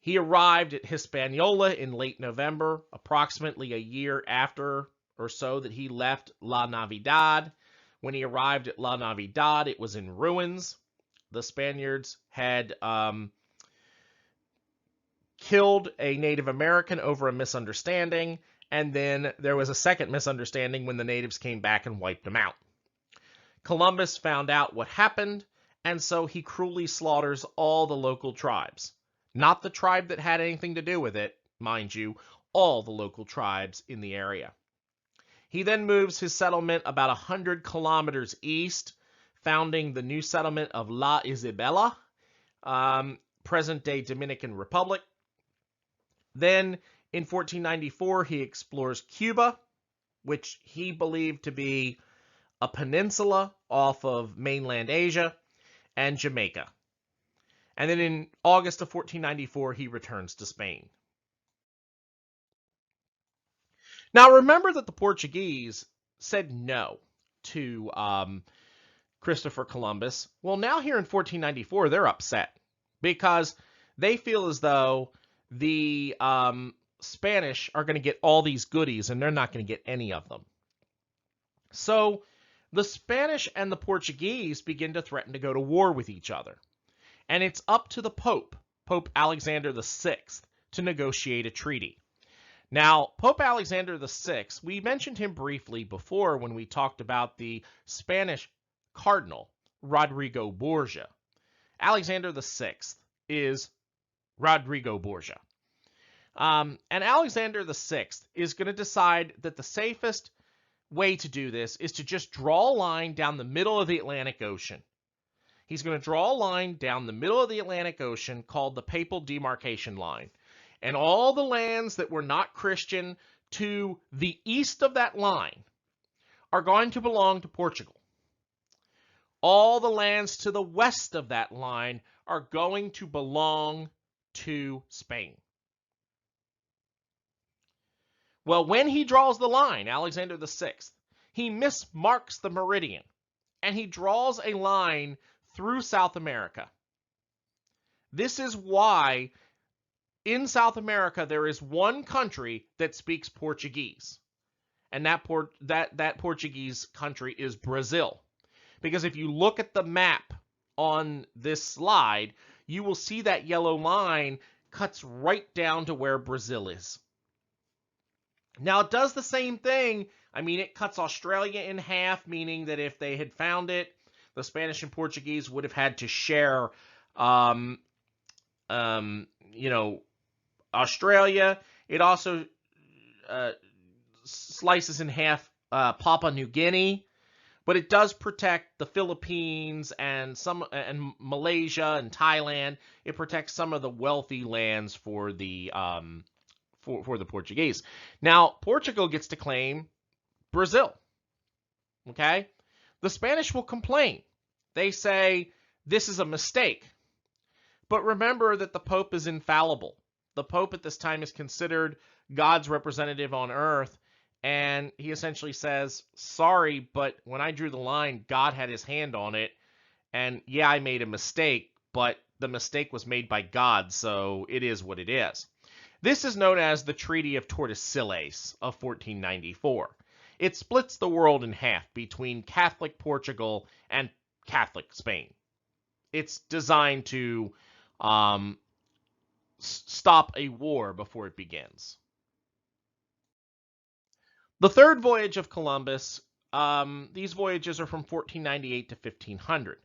A: He arrived at Hispaniola in late November, approximately a year after or so that he left La Navidad. When he arrived at La Navidad, it was in ruins. The Spaniards had killed a Native American over a misunderstanding, and then there was a second misunderstanding when the natives came back and wiped them out. Columbus found out what happened, and so he cruelly slaughters all the local tribes. Not the tribe that had anything to do with it, mind you, all the local tribes in the area. He then moves his settlement about 100 kilometers east, founding the new settlement of La Isabela, present-day Dominican Republic. Then, in 1494, he explores Cuba, which he believed to be a peninsula off of mainland Asia, and Jamaica. And then in August of 1494, he returns to Spain. Now remember that the Portuguese said no. to Christopher Columbus. Well, now here in 1494, they're upset because they feel as though the Spanish are going to get all these goodies and they're not going to get any of them. So the Spanish and the Portuguese begin to threaten to go to war with each other. And it's up to the Pope, Pope Alexander VI, to negotiate a treaty. Now, Pope Alexander VI, we mentioned him briefly before when we talked about the Spanish Cardinal, Rodrigo Borgia. Alexander VI is Rodrigo Borgia. And Alexander VI is going to decide that the safest way to do this is to just draw a line down the middle of the Atlantic Ocean. He's going to draw a line down the middle of the Atlantic Ocean called the Papal Demarcation Line. And all the lands that were not Christian to the east of that line are going to belong to Portugal. All the lands to the west of that line are going to belong to Spain. Well, when he draws the line, Alexander VI, he mismarks the meridian, and he draws a line through South America. This is why in South America there is one country that speaks Portuguese, and that Portuguese country is Brazil. Because if you look at the map on this slide, you will see that yellow line cuts right down to where Brazil is. Now, it does the same thing. I mean, it cuts Australia in half, meaning that if they had found it, the Spanish and Portuguese would have had to share, Australia. It also slices in half Papua New Guinea, but it does protect the Philippines and Malaysia and Thailand. It protects some of the wealthy lands for the for the Portuguese. Now, Portugal gets to claim Brazil. Okay? The Spanish will complain. They say this is a mistake. But remember that the Pope is infallible. The Pope at this time is considered God's representative on earth, and he essentially says, sorry, but when I drew the line, God had his hand on it, and yeah, I made a mistake, but the mistake was made by God, so it is what it is. This is known as the Treaty of Tordesillas of 1494. It splits the world in half between Catholic Portugal and Catholic Spain. It's designed to stop a war before it begins. The third voyage of Columbus, these voyages are from 1498 to 1500.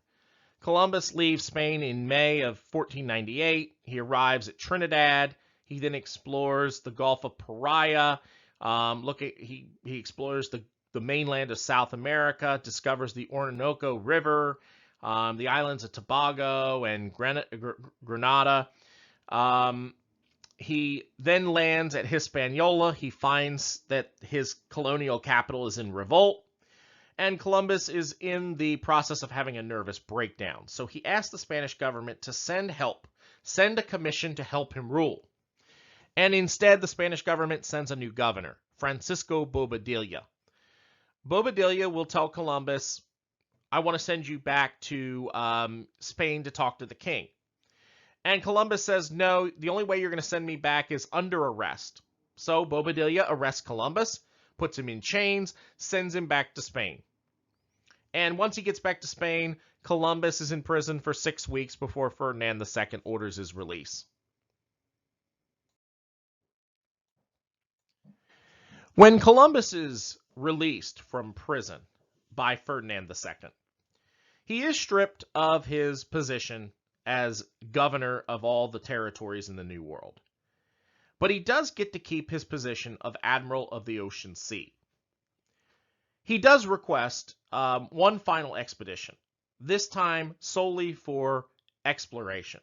A: Columbus leaves Spain in May of 1498. He arrives at Trinidad. He then explores the Gulf of Paria. He explores the mainland of South America, discovers the Orinoco River, the islands of Tobago and Grenada. He then lands at Hispaniola. He finds that his colonial capital is in revolt, and Columbus is in the process of having a nervous breakdown. So he asked the Spanish government to send help, send a commission to help him rule. And instead, the Spanish government sends a new governor, Francisco Bobadilla. Bobadilla will tell Columbus, I want to send you back to Spain to talk to the king. And Columbus says, no, the only way you're going to send me back is under arrest. So Bobadilla arrests Columbus, puts him in chains, sends him back to Spain. And once he gets back to Spain, Columbus is in prison for 6 weeks before Ferdinand II orders his release. When Columbus is released from prison by Ferdinand II, he is stripped of his position as governor of all the territories in the New World. But he does get to keep his position of Admiral of the Ocean Sea. He does request one final expedition, this time solely for exploration.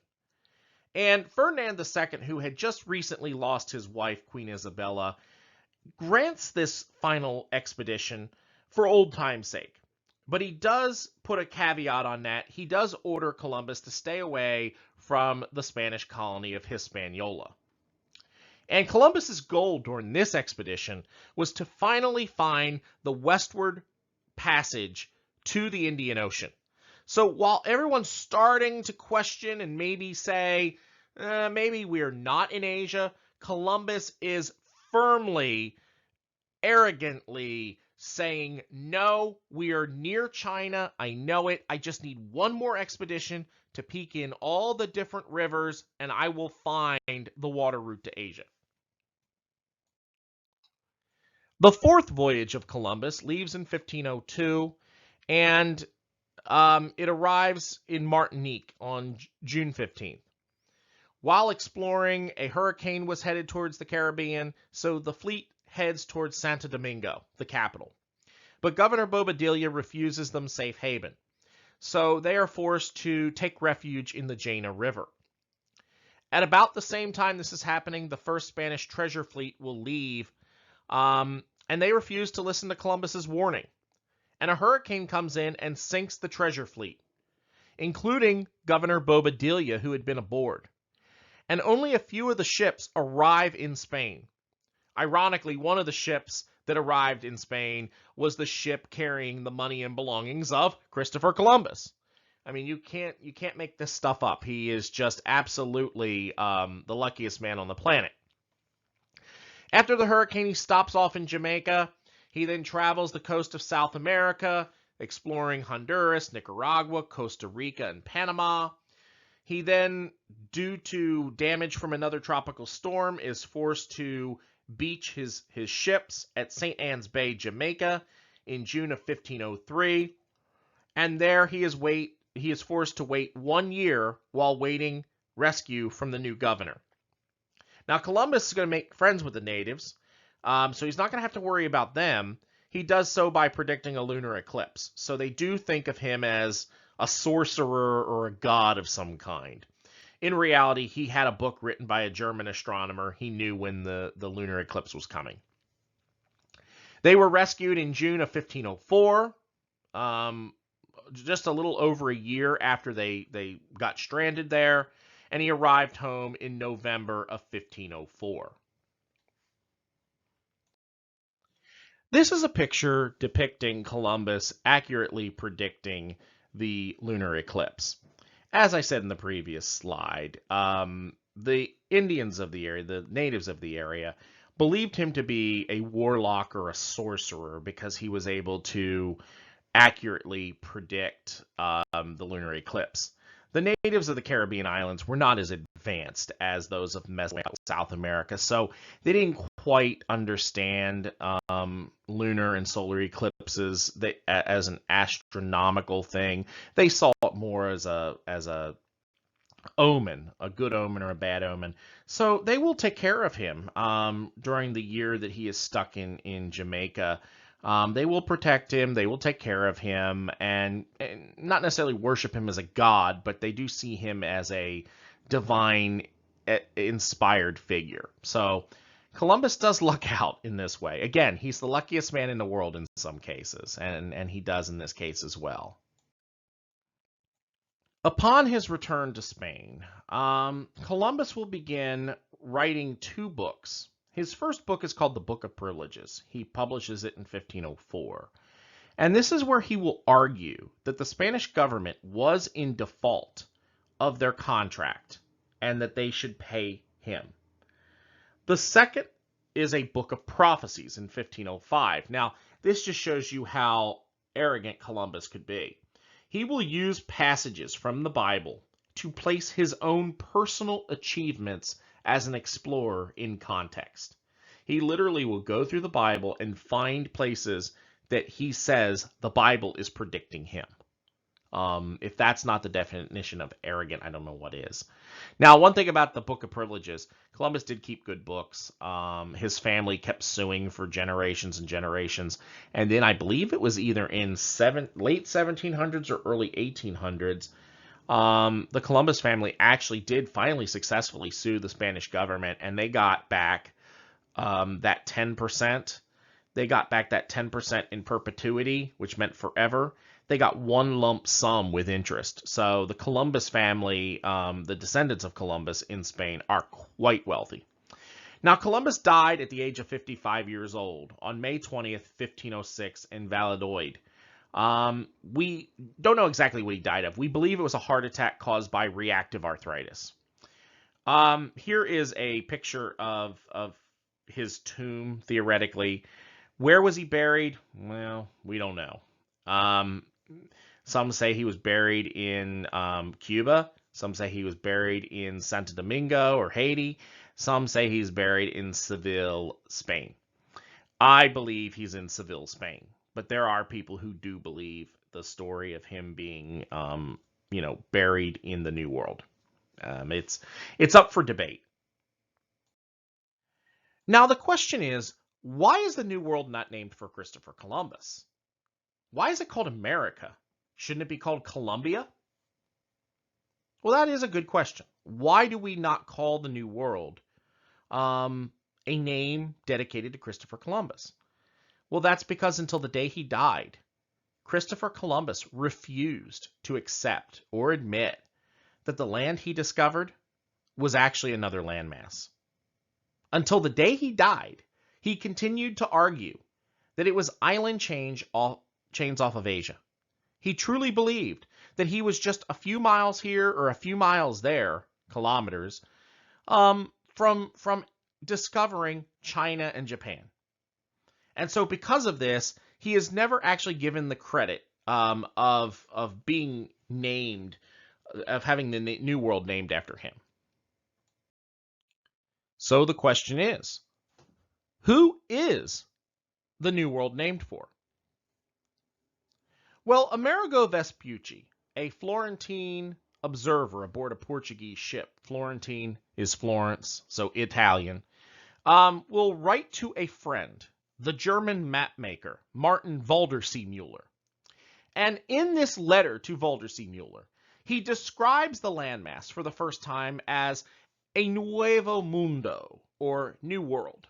A: And Ferdinand II, who had just recently lost his wife, Queen Isabella, grants this final expedition for old time's sake. But he does put a caveat on that. He does order Columbus to stay away from the Spanish colony of Hispaniola. And Columbus's goal during this expedition was to finally find the westward passage to the Indian Ocean. So while everyone's starting to question and maybe say, maybe we're not in Asia, Columbus is firmly, arrogantly saying, no, we are near China. I know it. I just need one more expedition to peek in all the different rivers, and I will find the water route to Asia. The fourth voyage of Columbus leaves in 1502, and it arrives in Martinique on June 15th. While exploring, a hurricane was headed towards the Caribbean, so the fleet heads towards Santo Domingo, the capital. But Governor Bobadilla refuses them safe haven, so they are forced to take refuge in the Jena River. At about the same time this is happening, the first Spanish treasure fleet will leave, and they refuse to listen to Columbus's warning. And a hurricane comes in and sinks the treasure fleet, including Governor Bobadilla, who had been aboard. And only a few of the ships arrive in Spain. Ironically, one of the ships that arrived in Spain was the ship carrying the money and belongings of Christopher Columbus. I mean, you can't make this stuff up. He is just absolutely the luckiest man on the planet. After the hurricane, he stops off in Jamaica. He then travels the coast of South America, exploring Honduras, Nicaragua, Costa Rica, and Panama. He then, due to damage from another tropical storm, is forced to beach his ships at St. Anne's Bay, Jamaica, in June of 1503. And there he is forced to wait 1 year while waiting rescue from the new governor. Now, Columbus is going to make friends with the natives, so he's not going to have to worry about them. He does so by predicting a lunar eclipse. So they do think of him as a sorcerer or a god of some kind. In reality, he had a book written by a German astronomer. He knew when the lunar eclipse was coming. They were rescued in June of 1504, just a little over a year after they got stranded there, and he arrived home in November of 1504. This is a picture depicting Columbus accurately predicting the lunar eclipse. As I said in the previous slide, the Indians of the area, the natives of the area, believed him to be a warlock or a sorcerer because he was able to accurately predict the lunar eclipse. The natives of the Caribbean islands were not as advanced as those of Mesoamerica, South America, so they didn't quite understand lunar and solar eclipses as an astronomical thing. They saw it more as a omen, a good omen or a bad omen. So they will take care of him during the year that he is stuck in Jamaica. They will protect him, they will take care of him, and not necessarily worship him as a god, but they do see him as a divine inspired figure. So Columbus does luck out in this way. Again, he's the luckiest man in the world in some cases, and he does in this case as well. Upon his return to Spain, Columbus will begin writing 2 books. His first book is called The Book of Privileges. He publishes it in 1504. And this is where he will argue that the Spanish government was in default of their contract and that they should pay him. The second is a Book of Prophecies in 1505. Now, this just shows you how arrogant Columbus could be. He will use passages from the Bible to place his own personal achievements as an explorer in context. He literally will go through the Bible and find places that he says the Bible is predicting him. If that's not the definition of arrogant, I don't know what is. Now, one thing about the Book of Privileges, Columbus did keep good books. His family kept suing for generations and generations. And then I believe it was either in late 1700s or early 1800s, the Columbus family actually did finally successfully sue the Spanish government, and they got back that 10%. They got back that 10% in perpetuity, which meant forever. They got one lump sum with interest. So the Columbus family, the descendants of Columbus in Spain, are quite wealthy. Now, Columbus died at the age of 55 years old on May 20th, 1506 in Valladolid. We don't know exactly what he died of. We believe it was a heart attack caused by reactive arthritis. Here is a picture of his tomb, theoretically. Where was he buried? Well, we don't know. Some say he was buried in Cuba. Some say he was buried in Santo Domingo or Haiti. Some say he's buried in Seville, Spain. I believe he's in Seville, Spain. But there are people who do believe the story of him being, buried in the New World. It's up for debate. Now the question is, why is the New World not named for Christopher Columbus? Why is it called America? Shouldn't it be called Columbia? Well, that is a good question. Why do we not call the New World a name dedicated to Christopher Columbus? Well, that's because until the day he died, Christopher Columbus refused to accept or admit that the land he discovered was actually another landmass. Until the day he died, he continued to argue that it was island chains off of Asia. He truly believed that he was just a few miles here or a few miles there, kilometers, from discovering China and Japan. And so because of this, he is never actually given the credit of being named, of having the New World named after him. So the question is, who is the New World named for? Well, Amerigo Vespucci, a Florentine observer aboard a Portuguese ship, Florentine is Florence, so Italian, will write to a friend, the German mapmaker, Martin Waldersee-Müller. And in this letter to Waldersee-Müller, he describes the landmass for the first time as a Nuevo Mundo, or New World.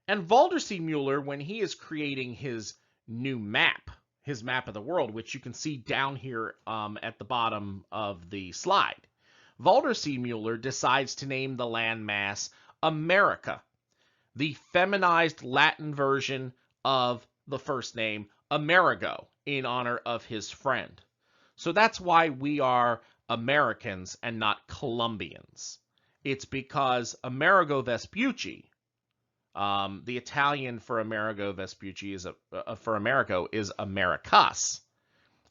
A: And Waldersee-Müller, when he is creating his new map, his map of the world, which you can see down here at the bottom of the slide, Waldersee-Müller decides to name the landmass America, the feminized Latin version of the first name Amerigo, in honor of his friend. So that's why we are Americans and not Colombians. It's because Amerigo Vespucci, the Italian for Amerigo Vespucci for Amerigo is Americus.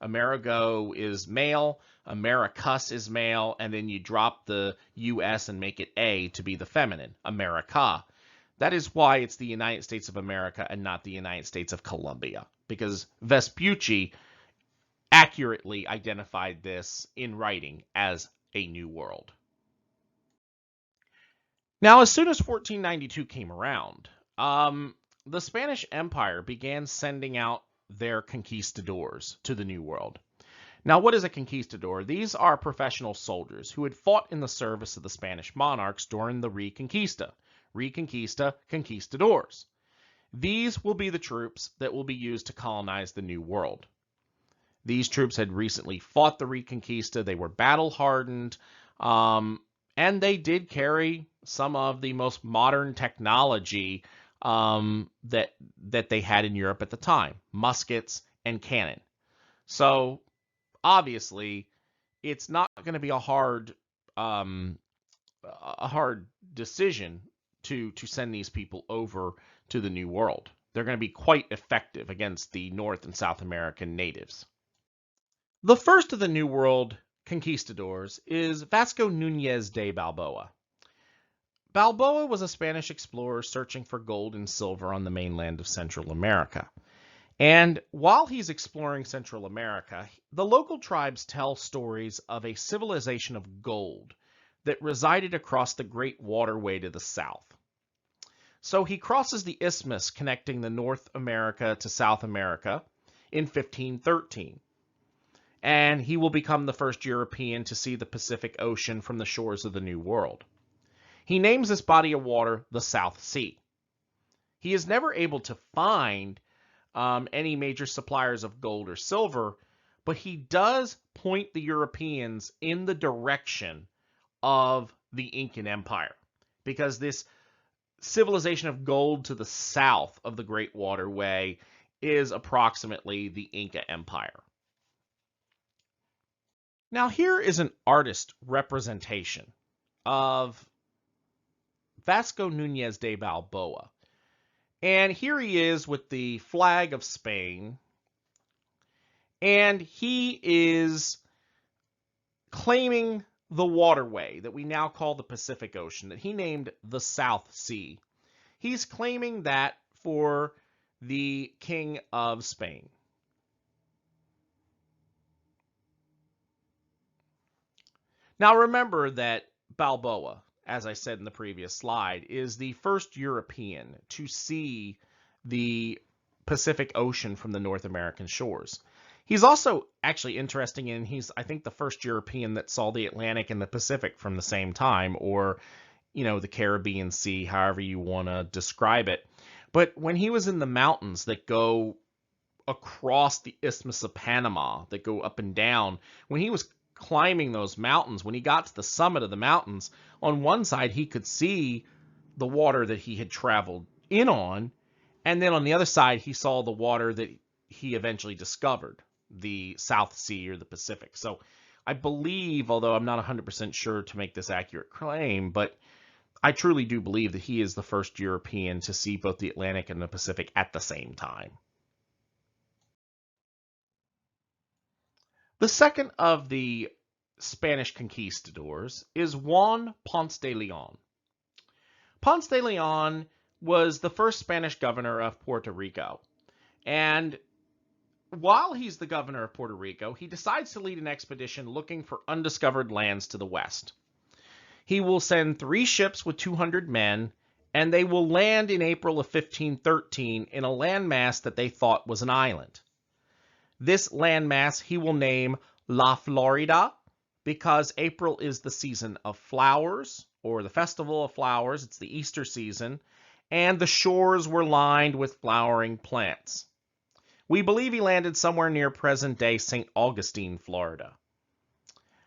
A: Amerigo is male, Americus is male, and then you drop the US and make it A to be the feminine, America. That is why it's the United States of America and not the United States of Colombia, because Vespucci accurately identified this in writing as a new world. Now, as soon as 1492 came around, the Spanish Empire began sending out their conquistadors to the New World. Now, what is a conquistador? These are professional soldiers who had fought in the service of the Spanish monarchs during the Reconquista. Reconquista, conquistadors. These will be the troops that will be used to colonize the New World. These troops had recently fought the Reconquista. They were battle-hardened, and they did carry some of the most modern technology that they had in Europe at the time, muskets and cannon. So obviously, it's not going to be a hard decision to send these people over to the New World. They're going to be quite effective against the North and South American natives. The first of the New World conquistadors is Vasco Núñez de Balboa. Balboa was a Spanish explorer searching for gold and silver on the mainland of Central America. And while he's exploring Central America, the local tribes tell stories of a civilization of gold that resided across the Great Waterway to the south. So he crosses the isthmus connecting the North America to South America in 1513. And he will become the first European to see the Pacific Ocean from the shores of the New World. He names this body of water the South Sea. He is never able to find any major suppliers of gold or silver, but he does point the Europeans in the direction of the Incan Empire, because this civilization of gold to the south of the Great Waterway is approximately the Inca Empire. Now here is an artist representation of Vasco Nunez de Balboa. And here he is with the flag of Spain. And he is claiming the waterway that we now call the Pacific Ocean, that he named the South Sea. He's claiming that for the King of Spain. Now remember that Balboa, as I said in the previous slide, is the first European to see the Pacific Ocean from the North American shores. He's also actually interesting in he's, I think, the first European that saw the Atlantic and the Pacific from the same time, or, you know, the Caribbean Sea, however you want to describe it. But when he was in the mountains that go across the Isthmus of Panama, that go up and down, when he was climbing those mountains, when he got to the summit of the mountains, on one side he could see the water that he had traveled in on, and then on the other side he saw the water that he eventually discovered, the South Sea or the Pacific. So I believe, although I'm not 100% sure to make this accurate claim, but I truly do believe that he is the first European to see both the Atlantic and the Pacific at the same time. The second of the Spanish conquistadors is Juan Ponce de Leon. Ponce de Leon was the first Spanish governor of Puerto Rico. And while he's the governor of Puerto Rico, he decides to lead an expedition looking for undiscovered lands to the west. He will send 3 ships with 200 men, and they will land in April of 1513 in a landmass that they thought was an island. This landmass he will name La Florida, because April is the season of flowers, or the festival of flowers. It's the Easter season, and the shores were lined with flowering plants. We believe he landed somewhere near present-day St. Augustine, Florida.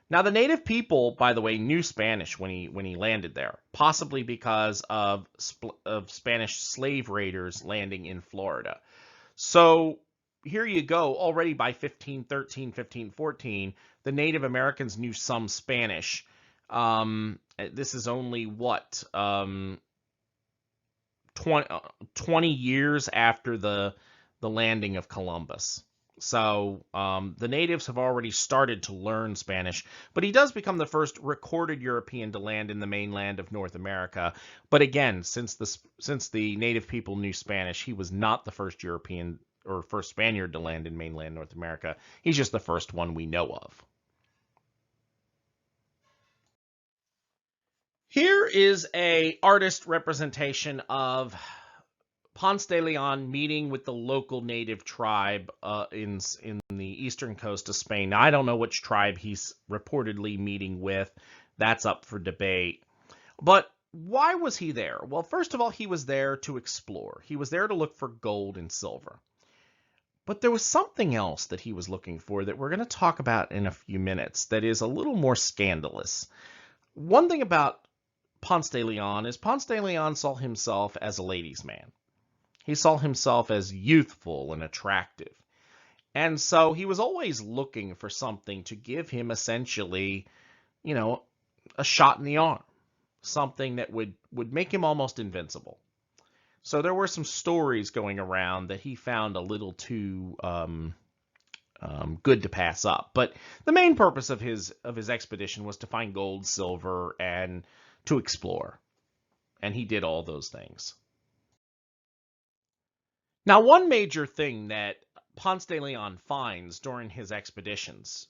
A: Now, the native people, by the way, knew Spanish when he landed there, possibly because of Spanish slave raiders landing in Florida. So here you go. Already by 1513, 1514, the Native Americans knew some Spanish. This is only, 20 years after the landing of Columbus. So the natives have already started to learn Spanish, but he does become the first recorded European to land in the mainland of North America. But again, since the native people knew Spanish, he was not the first European or first Spaniard to land in mainland North America. He's just the first one we know of. Here is a artist representation of Ponce de Leon meeting with the local native tribe in the eastern coast of Spain. Now, I don't know which tribe he's reportedly meeting with. That's up for debate. But why was he there? Well, first of all, he was there to explore. He was there to look for gold and silver. But there was something else that he was looking for that we're going to talk about in a few minutes that is a little more scandalous. One thing about Ponce de Leon is Ponce de Leon saw himself as a ladies' man. He saw himself as youthful and attractive. And so he was always looking for something to give him essentially, a shot in the arm. Something that would make him almost invincible. So there were some stories going around that he found a little too good to pass up. But the main purpose of his expedition was to find gold, silver, and to explore. And he did all those things. Now, one major thing that Ponce de Leon finds during his expeditions,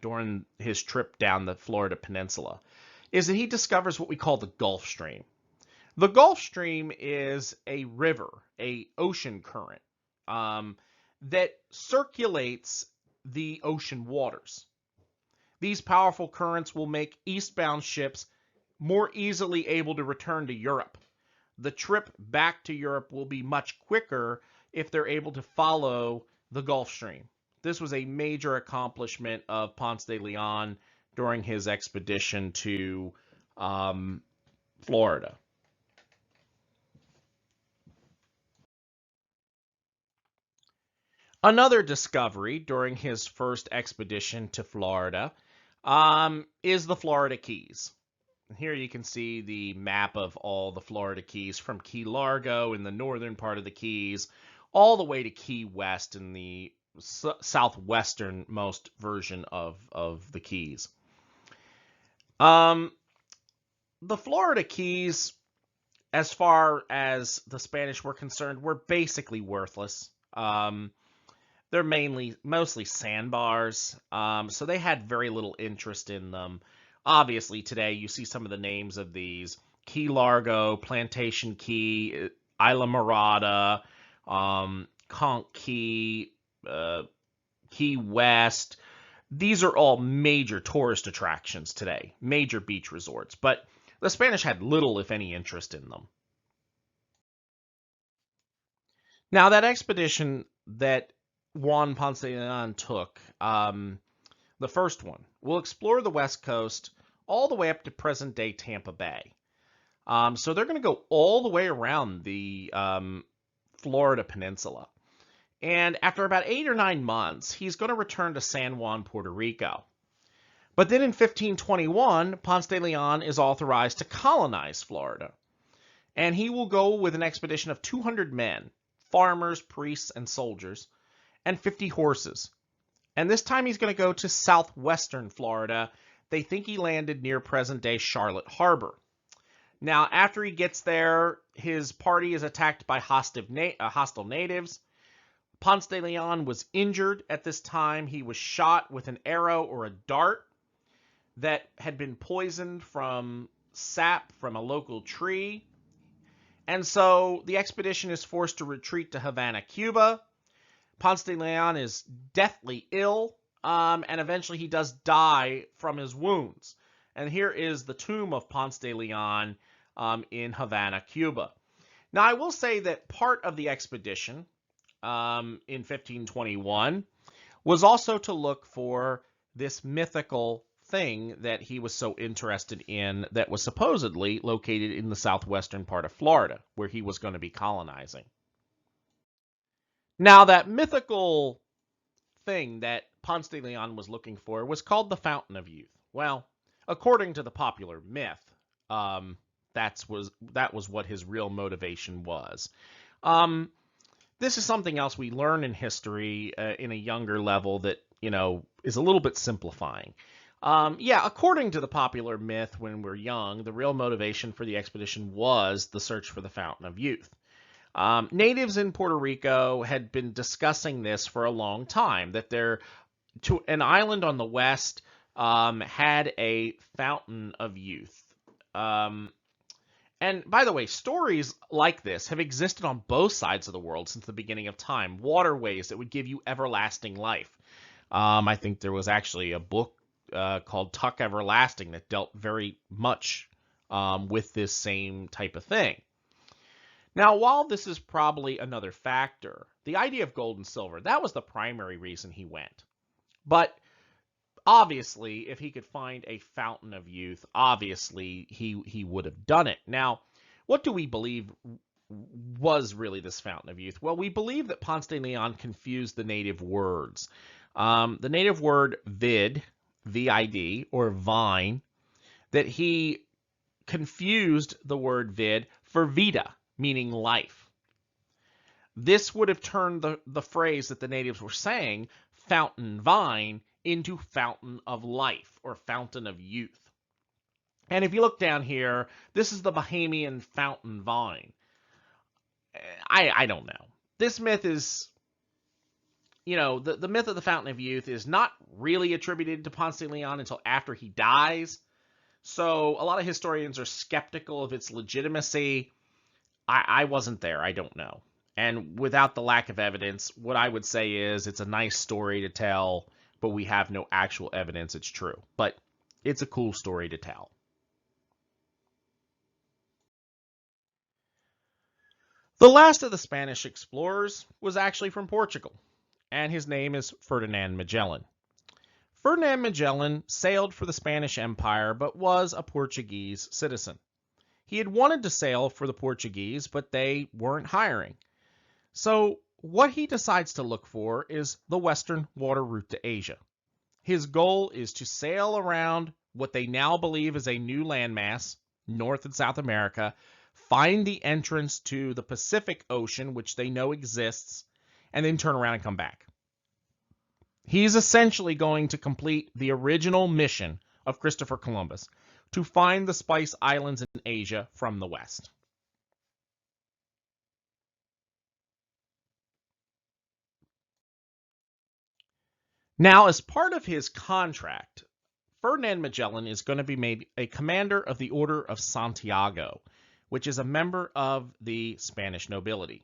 A: during his trip down the Florida Peninsula, is that he discovers what we call the Gulf Stream. The Gulf Stream is a river, an ocean current, that circulates the ocean waters. These powerful currents will make eastbound ships more easily able to return to Europe. The trip back to Europe will be much quicker if they're able to follow the Gulf Stream. This was a major accomplishment of Ponce de Leon during his expedition to Florida. Another discovery during his first expedition to Florida is the Florida Keys. Here you can see the map of all the Florida Keys from Key Largo in the northern part of the Keys, all the way to Key West in the southwesternmost version of the Keys. The Florida Keys, as far as the Spanish were concerned, were basically worthless. They're mostly sandbars, so they had very little interest in them. Obviously, today you see some of the names of these: Key Largo, Plantation Key, Isla Morada, Conch Key, Key West. These are all major tourist attractions today, major beach resorts, but the Spanish had little, if any, interest in them. Now, that expedition that Juan Ponce de Leon took, the first one, will explore the West Coast all the way up to present-day Tampa Bay. So they're going to go all the way around the Florida Peninsula. And after about 8 or 9 months, he's going to return to San Juan, Puerto Rico. But then in 1521, Ponce de Leon is authorized to colonize Florida. And he will go with an expedition of 200 men, farmers, priests, and soldiers, and 50 horses. And this time he's going to go to southwestern Florida. They think he landed near present-day Charlotte Harbor. Now, after he gets there, his party is attacked by hostile natives. Ponce de Leon was injured at this time. He was shot with an arrow or a dart that had been poisoned from sap from a local tree. And so the expedition is forced to retreat to Havana, Cuba. Ponce de Leon is deathly ill, and eventually he does die from his wounds. And here is the tomb of Ponce de Leon in Havana, Cuba. Now, I will say that part of the expedition in 1521 was also to look for this mythical thing that he was so interested in that was supposedly located in the southwestern part of Florida, where he was going to be colonizing. Now, that mythical thing that Ponce de Leon was looking for was called the Fountain of Youth. Well, according to the popular myth, that was what his real motivation was. This is something else we learn in history in a younger level that, is a little bit simplifying. According to the popular myth when we're young, the real motivation for the expedition was the search for the Fountain of Youth. Natives in Puerto Rico had been discussing this for a long time, that an island on the west had a Fountain of Youth. And by the way, stories like this have existed on both sides of the world since the beginning of time. Waterways that would give you everlasting life. I think there was actually a book called Tuck Everlasting that dealt very much with this same type of thing. Now, while this is probably another factor, the idea of gold and silver, that was the primary reason he went. But obviously, if he could find a Fountain of Youth, obviously he would have done it. Now, what do we believe was really this Fountain of Youth? Well, we believe that Ponce de Leon confused the native words. The native word vid, V-I-D, or vine, that he confused the word vid for vita, meaning life. This would have turned the phrase that the natives were saying, fountain vine, into fountain of life or fountain of youth. And if you look down here, this is the Bahamian fountain vine. I don't know. This myth is, the myth of the Fountain of Youth is not really attributed to Ponce de Leon until after he dies. So a lot of historians are skeptical of its legitimacy. I wasn't there. I don't know. And without the lack of evidence, what I would say is it's a nice story to tell, but we have no actual evidence it's true. But it's a cool story to tell. The last of the Spanish explorers was actually from Portugal, and his name is Ferdinand Magellan. Ferdinand Magellan sailed for the Spanish Empire, but was a Portuguese citizen. He had wanted to sail for the Portuguese, but they weren't hiring. So what he decides to look for is the western water route to Asia. His goal is to sail around what they now believe is a new landmass, North and South America, find the entrance to the Pacific Ocean, which they know exists, and then turn around and come back. He's essentially going to complete the original mission of Christopher Columbus, to find the Spice Islands in Asia from the west. Now, as part of his contract, Ferdinand Magellan is going to be made a commander of the Order of Santiago, which is a member of the Spanish nobility.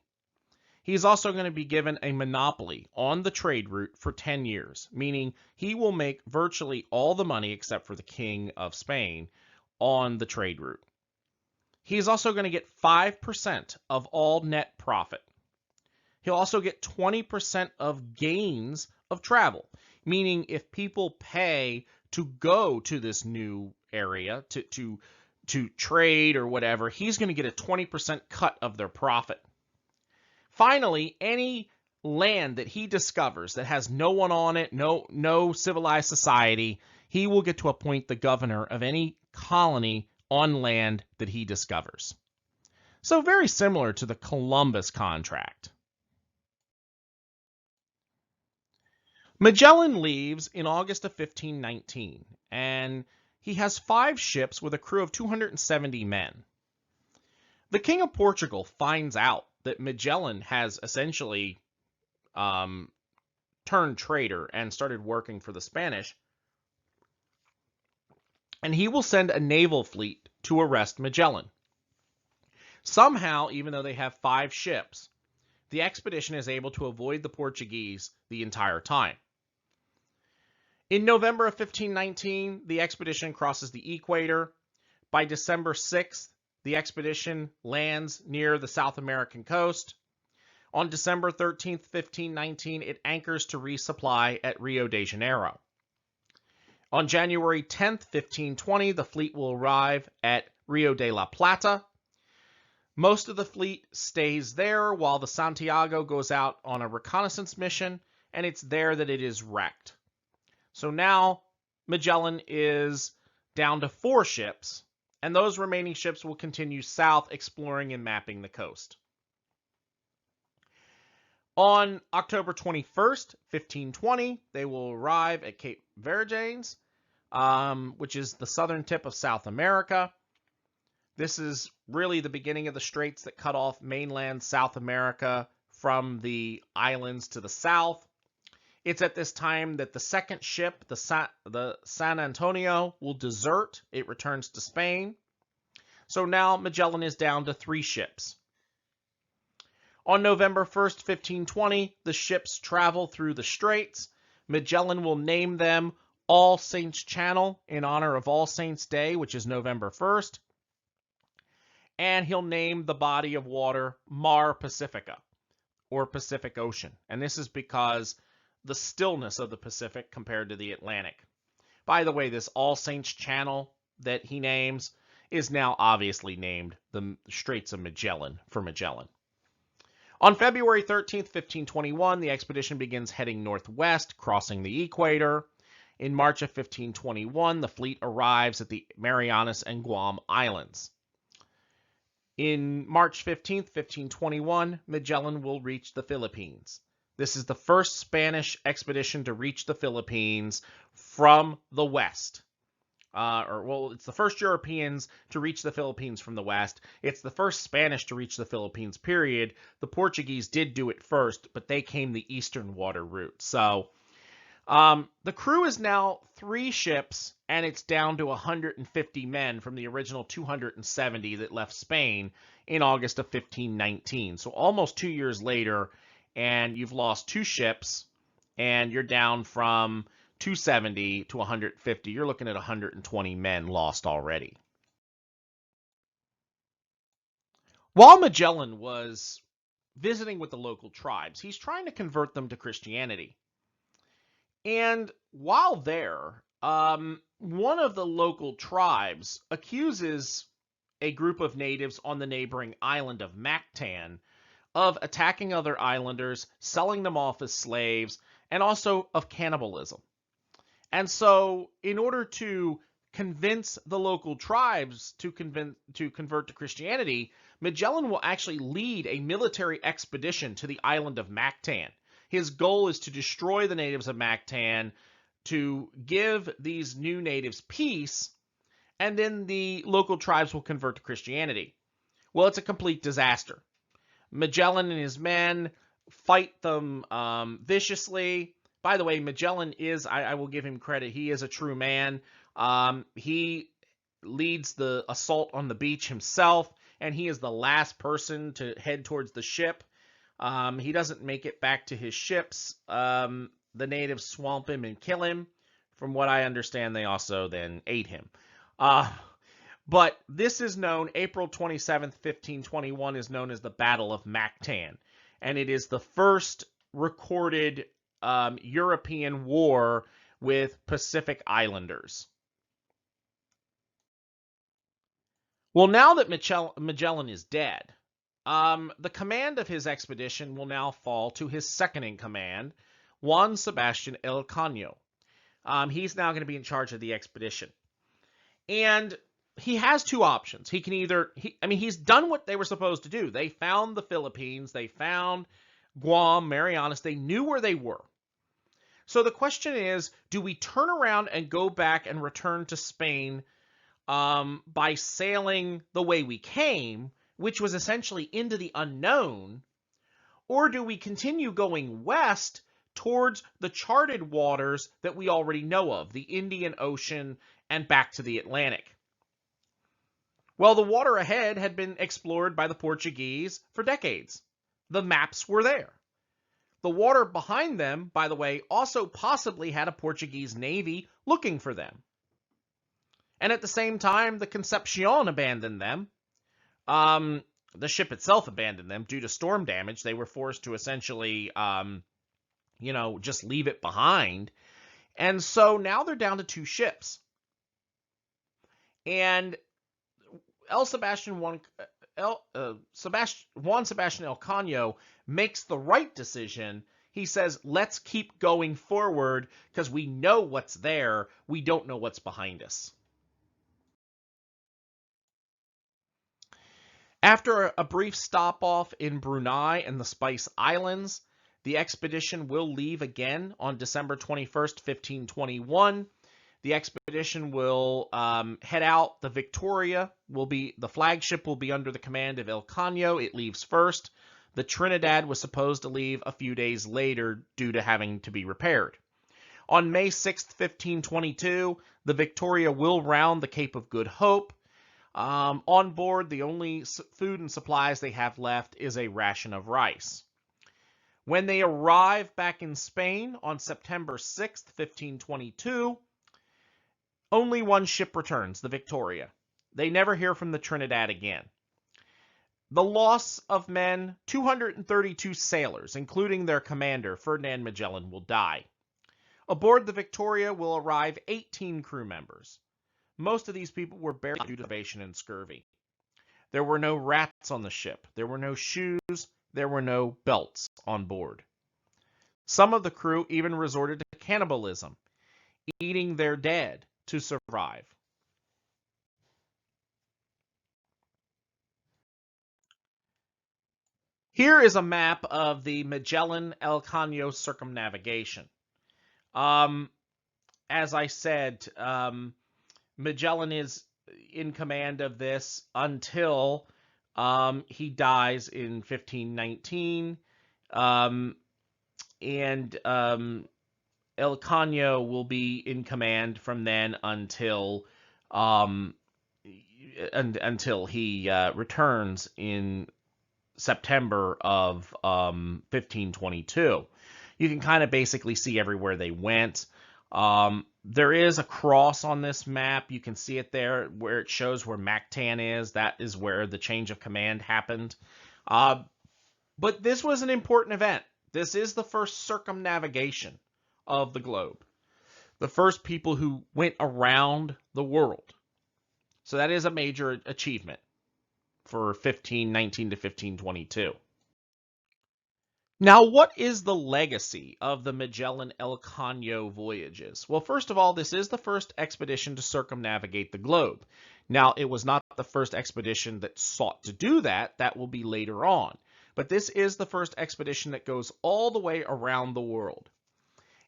A: He's also going to be given a monopoly on the trade route for 10 years, meaning he will make virtually all the money, except for the King of Spain, on the trade route. He's also going to get 5% of all net profit. He'll also get 20% of gains of travel, meaning if people pay to go to this new area to trade or whatever, he's going to get a 20% cut of their profit. Finally, any land that he discovers that has no one on it, no civilized society, he will get to appoint the governor of any colony on land that he discovers. So very similar to the Columbus contract. Magellan leaves in August of 1519, and he has 5 ships with a crew of 270 men. The King of Portugal finds out that Magellan has essentially turned traitor and started working for the Spanish, and he will send a naval fleet to arrest Magellan. Somehow, even though they have 5 ships, the expedition is able to avoid the Portuguese the entire time. In November of 1519, the expedition crosses the equator. By December 6th, the expedition lands near the South American coast. On December 13th, 1519, it anchors to resupply at Rio de Janeiro. On January 10th, 1520, the fleet will arrive at Rio de la Plata. Most of the fleet stays there while the Santiago goes out on a reconnaissance mission, and it's there that it is wrecked. So now Magellan is down to 4 ships, and those remaining ships will continue south, exploring and mapping the coast. On October 21st, 1520, they will arrive at Cape Vergines, which is the southern tip of South America. This is really the beginning of the straits that cut off mainland South America from the islands to the south. It's at this time that the second ship, the San Antonio, will desert. It returns to Spain. So now Magellan is down to 3 ships. On November 1st, 1520, the ships travel through the straits. Magellan will name them All Saints Channel in honor of All Saints Day, which is November 1st. And he'll name the body of water Mar Pacifica, or Pacific Ocean. And this is because the stillness of the Pacific compared to the Atlantic. By the way, this All Saints Channel that he names is now obviously named the Straits of Magellan for Magellan. On February 13th, 1521, the expedition begins heading northwest, crossing the equator. In March of 1521, the fleet arrives at the Marianas and Guam Islands. In March 15th, 1521, Magellan will reach the Philippines. This is the first Spanish expedition to reach the Philippines from the west. It's the first Europeans to reach the Philippines from the west. It's the first Spanish to reach the Philippines, period. The Portuguese did do it first, but they came the eastern water route. So the crew is now 3 ships, and it's down to 150 men from the original 270 that left Spain in August of 1519. So almost 2 years later, and you've lost 2 ships, and you're down from 270 to 150. You're looking at 120 men lost already. While Magellan was visiting with the local tribes, he's trying to convert them to Christianity. And while there, one of the local tribes accuses a group of natives on the neighboring island of Mactan of attacking other islanders, selling them off as slaves, and also of cannibalism. And so, in order to convince the local tribes to convert to Christianity, Magellan will actually lead a military expedition to the island of Mactan. His goal is to destroy the natives of Mactan, to give these new natives peace, and then the local tribes will convert to Christianity. Well, it's a complete disaster. Magellan and his men fight them viciously. By the way, Magellan is, I will give him credit, he is a true man. He leads the assault on the beach himself, and he is the last person to head towards the ship. He doesn't make it back to his ships. The natives swamp him and kill him. From what I understand, they also then ate him. But this is known, April 27th, 1521, is known as the Battle of Mactan. And it is the first recorded European war with Pacific Islanders. Well, now that Magellan is dead, the command of his expedition will now fall to his second in command, Juan Sebastian Elcano. He's now going to be in charge of the expedition. And he has two options. He can either, he's done what they were supposed to do. They found the Philippines, they found Guam, Marianas, they knew where they were. So the question is, do we turn around and go back and return to Spain by sailing the way we came, which was essentially into the unknown, or do we continue going west towards the charted waters that we already know of, the Indian Ocean and back to the Atlantic? Well, the water ahead had been explored by the Portuguese for decades. The maps were there. The water behind them, by the way, also possibly had a Portuguese navy looking for them. And at the same time, the Concepcion abandoned them. The ship itself abandoned them due to storm damage. They were forced to essentially, just leave it behind. And so now they're down to two ships. And Juan Sebastian Elcano makes the right decision. He says, let's keep going forward because we know what's there. We don't know what's behind us. After a brief stop off in Brunei and the Spice Islands, the expedition will leave again on December 21st, 1521. The expedition will head out. The Victoria the flagship will be under the command of Elcano. It leaves first. The Trinidad was supposed to leave a few days later due to having to be repaired. On May 6th, 1522, the Victoria will round the Cape of Good Hope. On board, the only food and supplies they have left is a ration of rice. When they arrive back in Spain on September 6th, 1522, only one ship returns, the Victoria. They never hear from the Trinidad again. The loss of men, 232 sailors, including their commander, Ferdinand Magellan, will die. Aboard the Victoria will arrive 18 crew members. Most of these people were buried due to starvation and scurvy. There were no rats on the ship. There were no shoes. There were no belts on board. Some of the crew even resorted to cannibalism, eating their dead to survive. Here is a map of the Magellan-Elcano circumnavigation. As I said, Magellan is in command of this until he dies in 1519, and Elcano will be in command from then until he returns in September of 1522. You can kind of basically see everywhere they went. There is a cross on this map. You can see it there where it shows where Mactan is. That is where the change of command happened. But this was an important event. This is the first circumnavigation of the globe. The first people who went around the world. So that is a major achievement for 1519 to 1522. Now, what is the legacy of the Magellan-Elcano voyages? Well, first of all, this is the first expedition to circumnavigate the globe. Now, it was not the first expedition that sought to do that. That will be later on. But this is the first expedition that goes all the way around the world.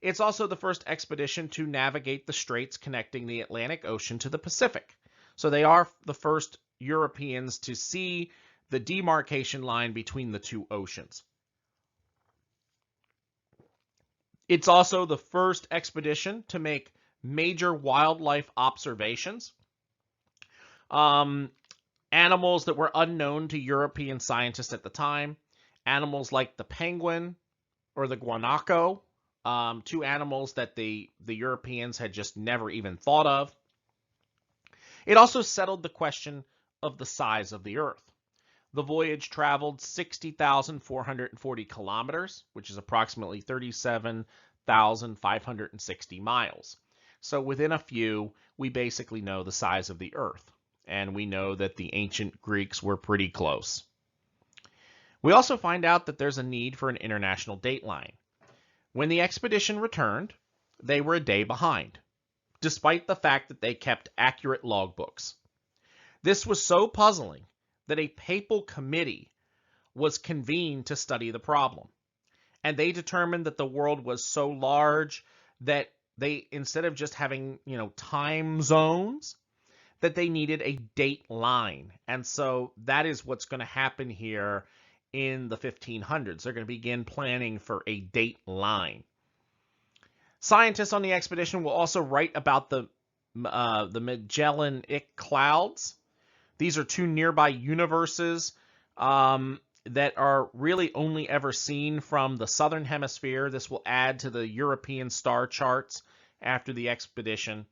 A: It's also the first expedition to navigate the straits connecting the Atlantic Ocean to the Pacific. So they are the first Europeans to see the demarcation line between the two oceans. It's also the first expedition to make major wildlife observations. Animals that were unknown to European scientists at the time. Animals like the penguin or the guanaco, two animals that the Europeans had just never even thought of. It also settled the question of the size of the Earth. The voyage traveled 60,440 kilometers, which is approximately 37,560 miles. So within a few, we basically know the size of the Earth, and we know that the ancient Greeks were pretty close. We also find out that there's a need for an international dateline. When the expedition returned, they were a day behind, despite the fact that they kept accurate logbooks. This was so puzzling that a papal committee was convened to study the problem. And they determined that the world was so large that they, instead of just having, time zones, that they needed a date line. And so that is what's going to happen here in the 1500s. They're going to begin planning for a date line. Scientists on the expedition will also write about the Magellanic Clouds. These are two nearby universes that are really only ever seen from the southern hemisphere. This will add to the European star charts after the expedition.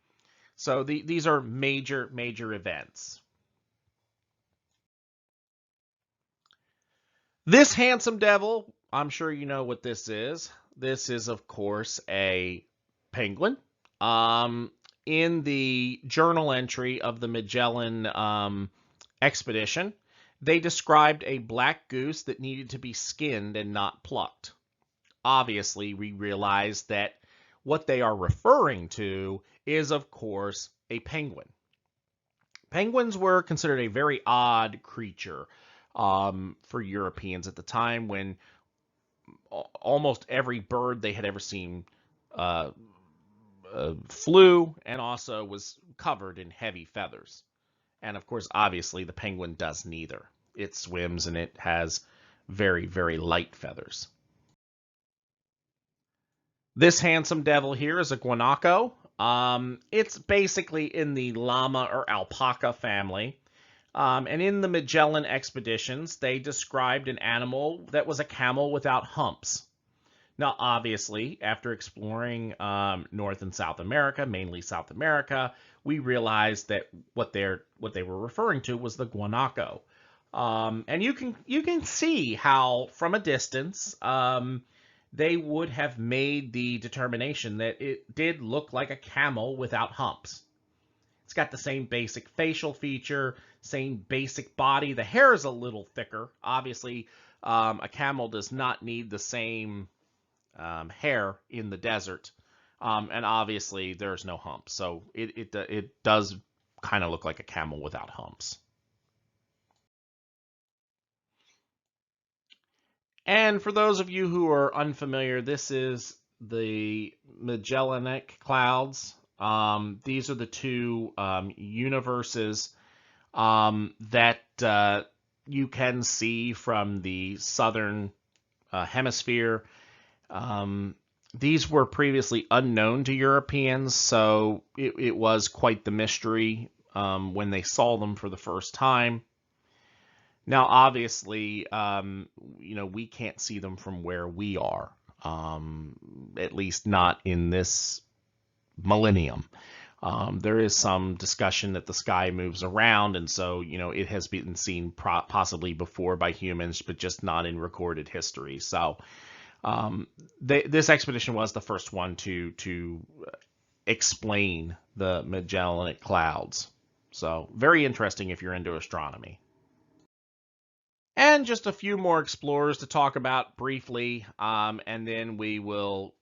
A: So these are major, major events. This handsome devil, I'm sure you know what this is. This is, of course, a penguin. In the journal entry of the Magellan expedition, they described a black goose that needed to be skinned and not plucked. Obviously, we realize that what they are referring to is, of course, a penguin. Penguins were considered a very odd creature for Europeans at the time, when almost every bird they had ever seen flew and also was covered in heavy feathers. And of course, obviously, the penguin does neither. It swims and it has very, very light feathers. This handsome devil here is a guanaco. It's basically in the llama or alpaca family. And in the Magellan expeditions, they described an animal that was a camel without humps. Now, obviously, after exploring North and South America, mainly South America, we realized that what they were referring to was the guanaco. And you can see how, from a distance, they would have made the determination that it did look like a camel without humps. It's got the same basic facial feature, same basic body. The hair is a little thicker. Obviously, a camel does not need the same hair in the desert, and obviously there's no humps, so it does kind of look like a camel without humps. And for those of you who are unfamiliar, this is the Magellanic Clouds. These are the two universes that you can see from the southern hemisphere. These were previously unknown to Europeans, so it was quite the mystery when they saw them for the first time. Now, obviously, we can't see them from where we are, at least not in this millennium. There is some discussion that the sky moves around, and so, it has been seen possibly before by humans, but just not in recorded history. So this expedition was the first one to explain the Magellanic Clouds. So very interesting if you're into astronomy. and just a few more explorers to talk about briefly, and then we will,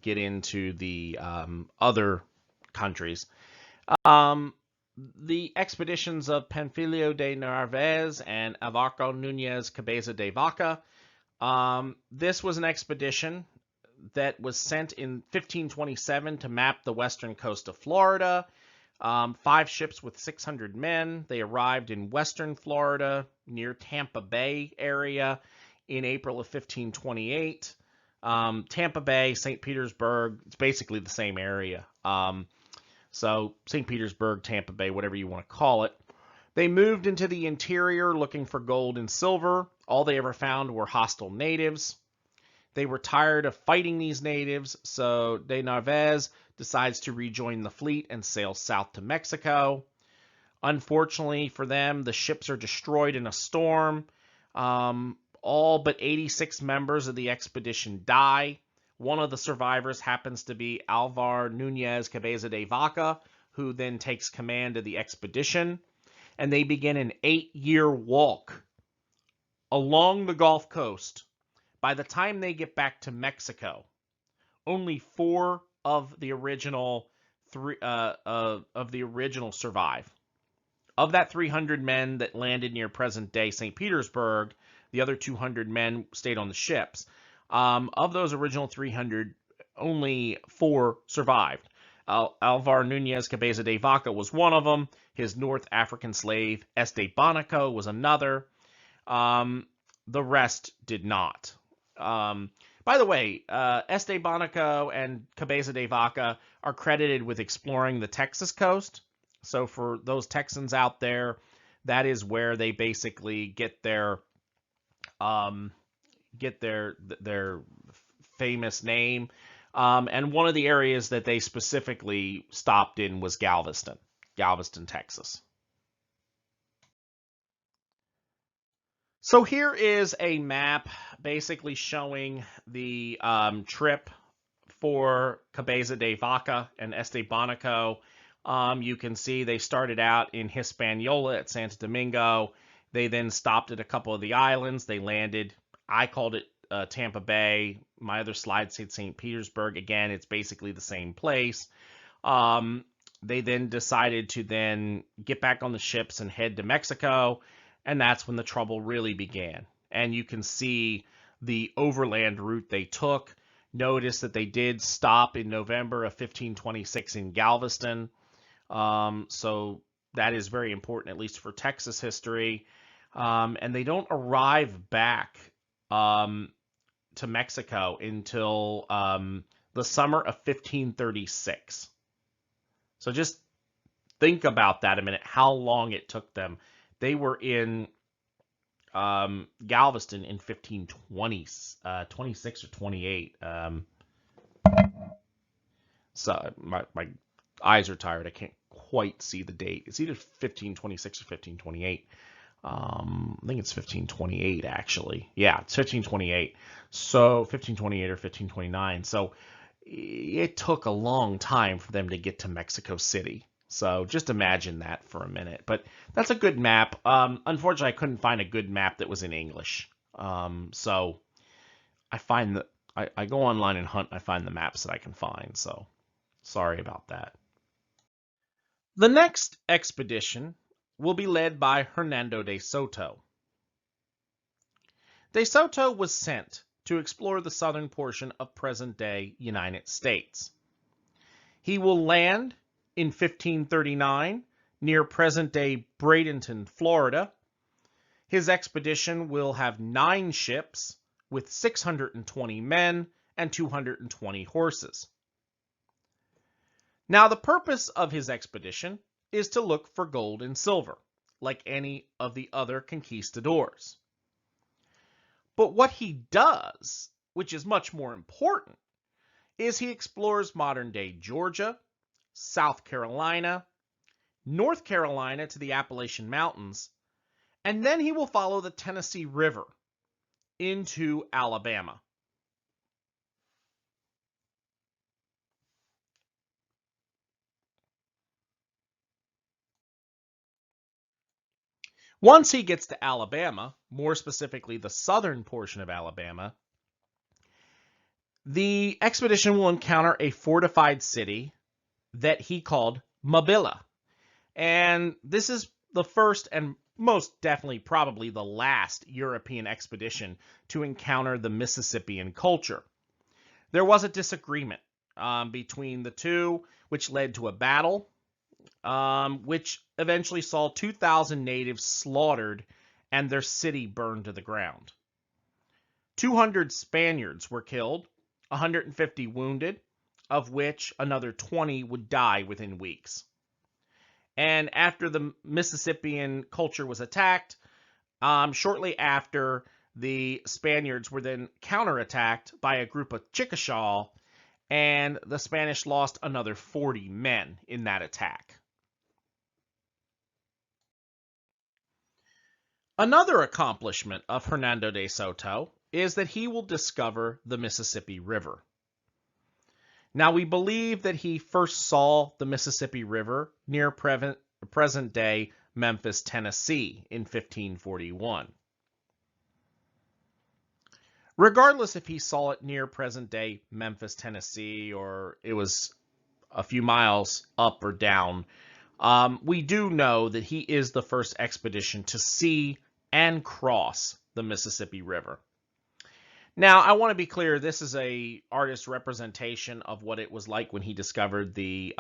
A: get into the other countries. Um, the expeditions of Panfilio de Narvaez and Alvaro Nunez Cabeza de Vaca. This was an expedition that was sent in 1527 to map the western coast of Florida. 5 ships with 600 men. They arrived in western Florida near Tampa Bay area in April of 1528. Tampa Bay, St. Petersburg, it's basically the same area. So St. Petersburg, Tampa Bay, whatever you want to call it. They moved into the interior looking for gold and silver. All they ever found were hostile natives. They were tired of fighting these natives, so De Narvaez decides to rejoin the fleet and sail south to Mexico. Unfortunately for them, the ships are destroyed in a storm. All but 86 members of the expedition die. One of the survivors happens to be Alvar Nunez Cabeza de Vaca, who then takes command of the expedition. And they begin an 8-year walk along the Gulf Coast. By the time they get back to Mexico, only 4 of the original survive. Of that 300 men that landed near present-day St. Petersburg, the other 200 men stayed on the ships. Of those original 300, only 4 survived. Alvar Nunez Cabeza de Vaca was one of them. His North African slave, Estebanico, was another. The rest did not. By the way, Estebanico and Cabeza de Vaca are credited with exploring the Texas coast. So for those Texans out there, that is where they basically get their famous name. And one of the areas that they specifically stopped in was Galveston, Texas. So here is a map basically showing the trip for Cabeza de Vaca and Estebanico. You can see they started out in Hispaniola at Santo Domingo. They then stopped at a couple of the islands. They landed, I called it Tampa Bay. My other slide said St. Petersburg. Again, it's basically the same place. They then decided to then get back on the ships and head to Mexico. And that's when the trouble really began. And you can see the overland route they took. Notice that they did stop in November of 1526 in Galveston. So that is very important, at least for Texas history. And they don't arrive back to Mexico until the summer of 1536. So just think about that a minute, how long it took them. They were in Galveston in 1520, 26 or 28. So my eyes are tired. I can't quite see the date. It's either 1526 or 1528. I think it's 1528 actually. Yeah, it's 1528. So 1528 or 1529. So it took a long time for them to get to Mexico City. So just imagine that for a minute. But that's a good map. Unfortunately, I couldn't find a good map that was in English. So I find that I go online and hunt. I find the maps that I can find. So sorry about that. The next expedition will be led by Hernando de Soto. De Soto was sent to explore the southern portion of present-day United States. He will land in 1539 near present-day Bradenton, Florida. His expedition will have 9 ships with 620 men and 220 horses. Now, the purpose of his expedition is to look for gold and silver, like any of the other conquistadors. But what he does, which is much more important, is he explores modern-day Georgia, South Carolina, North Carolina to the Appalachian Mountains, and then he will follow the Tennessee River into Alabama. Once he gets to Alabama, more specifically the southern portion of Alabama, the expedition will encounter a fortified city that he called Mobila. And this is the first and most definitely probably the last European expedition to encounter the Mississippian culture. There was a disagreement between the two, which led to a battle, which eventually saw 2,000 natives slaughtered and their city burned to the ground. 200 Spaniards were killed, 150 wounded, of which another 20 would die within weeks. And after the Mississippian culture was attacked, shortly after, the Spaniards were then counterattacked by a group of Chickasaw, and the Spanish lost another 40 men in that attack. Another accomplishment of Hernando de Soto is that he will discover the Mississippi River. Now, we believe that he first saw the Mississippi River near present-day Memphis, Tennessee in 1541. Regardless if he saw it near present-day Memphis, Tennessee, or it was a few miles up or down, we do know that he is the first expedition to see and cross the Mississippi River. Now, I want to be clear, this is a artist's representation of what it was like when he discovered the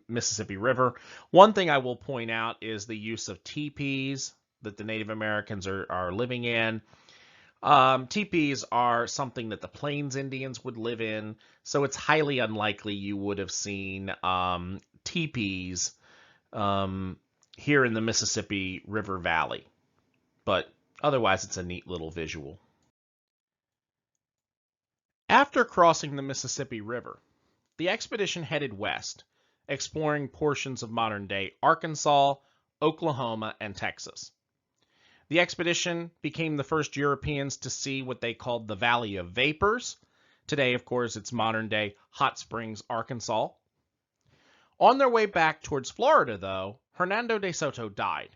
A: Mississippi River. One thing I will point out is the use of teepees that the Native Americans are living in. Teepees are something that the Plains Indians would live in, so it's highly unlikely you would have seen teepees here in the Mississippi River Valley. But otherwise, it's a neat little visual. After crossing the Mississippi River, the expedition headed west, exploring portions of modern-day Arkansas, Oklahoma, and Texas. The expedition became the first Europeans to see what they called the Valley of Vapors. Today, of course, it's modern-day Hot Springs, Arkansas. On their way back towards Florida, though, Hernando de Soto died.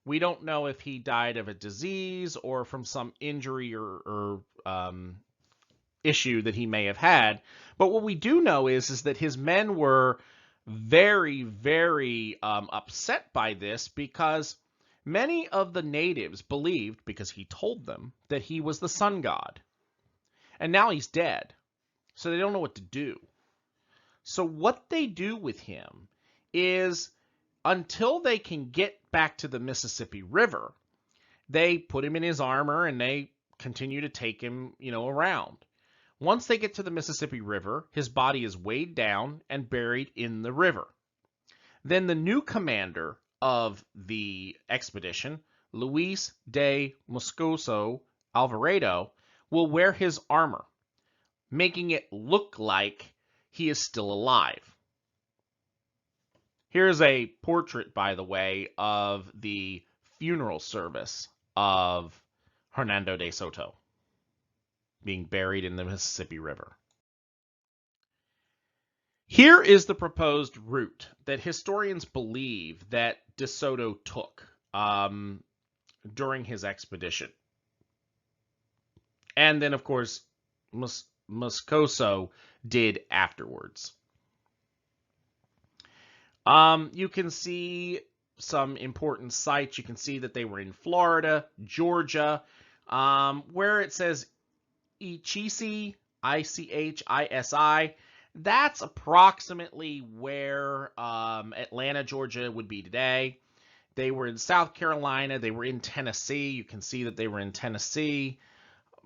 A: We don't know if he died of a disease or from some injury or issue that he may have had. But what we do know is that his men were very, very upset by this, because many of the natives believed, because he told them, that he was the sun god. And now he's dead, so they don't know what to do. So what they do with him is, until they can get back to the Mississippi River, they put him in his armor and they continue to take him, around. Once they get to the Mississippi River, his body is weighed down and buried in the river. Then the new commander of the expedition, Luis de Moscoso Alvarado, will wear his armor, making it look like he is still alive. Here's a portrait, by the way, of the funeral service of Hernando de Soto being buried in the Mississippi River. Here is the proposed route that historians believe that de Soto took during his expedition. And then, of course, Moscoso did afterwards. You can see some important sites. You can see that they were in Florida, Georgia, where it says Ichisi, I-C-H-I-S-I. That's approximately where Atlanta, Georgia would be today. They were in South Carolina. They were in Tennessee. You can see that they were in Tennessee,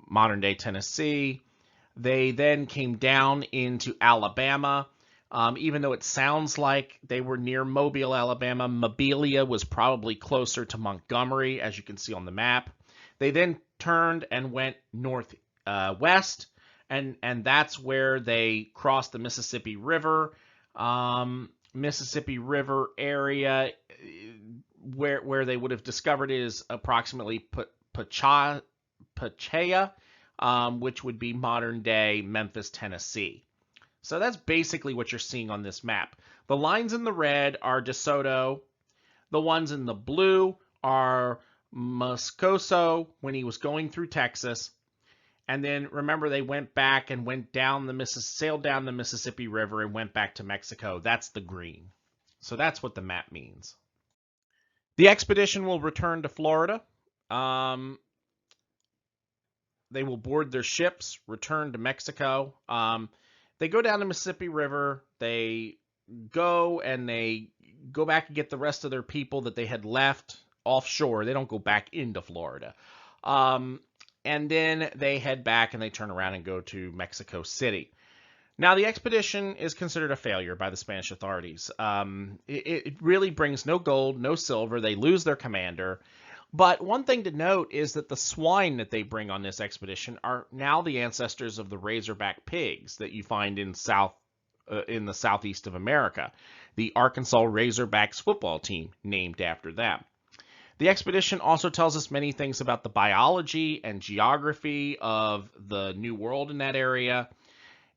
A: modern-day Tennessee. They then came down into Alabama. Even though it sounds like they were near Mobile, Alabama, Mobile was probably closer to Montgomery, as you can see on the map. They then turned and went northwest, and that's where they crossed the Mississippi River. Mississippi River area where they would have discovered it is approximately Pachaya, which would be modern-day Memphis, Tennessee. So that's basically what you're seeing on this map. The lines in the red are de Soto. The ones in the blue are Moscoso when he was going through Texas. And then remember, they went back and sailed down the Mississippi River and went back to Mexico. That's the green. So that's what the map means. The expedition will return to Florida. They will board their ships, return to Mexico. They go down the Mississippi River. They go back and get the rest of their people that they had left offshore. They don't go back into Florida. And then they head back and they turn around and go to Mexico City. Now, the expedition is considered a failure by the Spanish authorities. It really brings no gold, no silver. They lose their commander. But one thing to note is that the swine that they bring on this expedition are now the ancestors of the Razorback pigs that you find in the southeast of America. The Arkansas Razorbacks football team named after them. The expedition also tells us many things about the biology and geography of the New World in that area.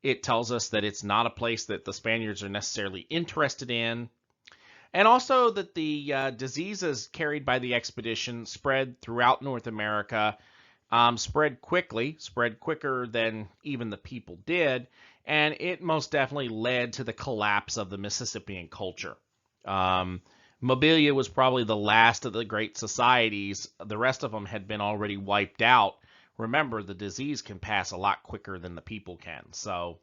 A: It tells us that it's not a place that the Spaniards are necessarily interested in. And also that the diseases carried by the expedition spread throughout North America, spread quicker than even the people did, and it most definitely led to the collapse of the Mississippian culture. Mobilia was probably the last of the great societies. The rest of them had been already wiped out. Remember, the disease can pass a lot quicker than the people can. So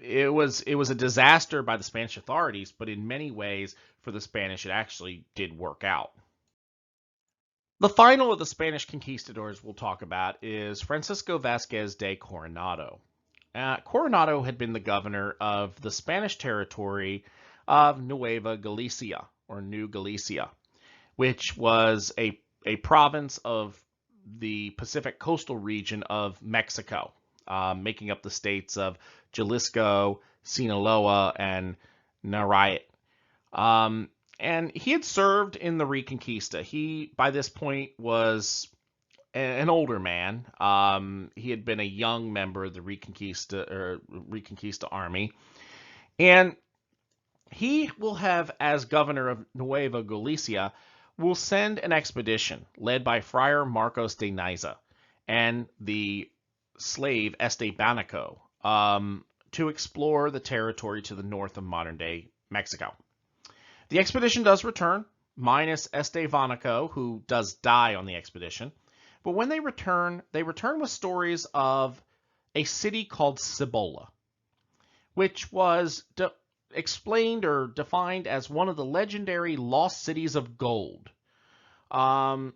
A: it was a disaster by the Spanish authorities, but in many ways, for the Spanish, it actually did work out. The final of the Spanish conquistadors we'll talk about is Francisco Vázquez de Coronado. Coronado had been the governor of the Spanish territory of Nueva Galicia, or New Galicia, which was a province of the Pacific coastal region of Mexico, making up the states of Jalisco, Sinaloa, and Nayarit. And he had served in the Reconquista. He, by this point, was an older man. He had been a young member of the Reconquista army. And he will have, as governor of Nueva Galicia, will send an expedition led by Friar Marcos de Niza and the slave Estebanico to explore the territory to the north of modern-day Mexico. The expedition does return, minus Estebanico, who does die on the expedition. But when they return with stories of a city called Cibola, which was explained or defined as one of the legendary lost cities of gold. And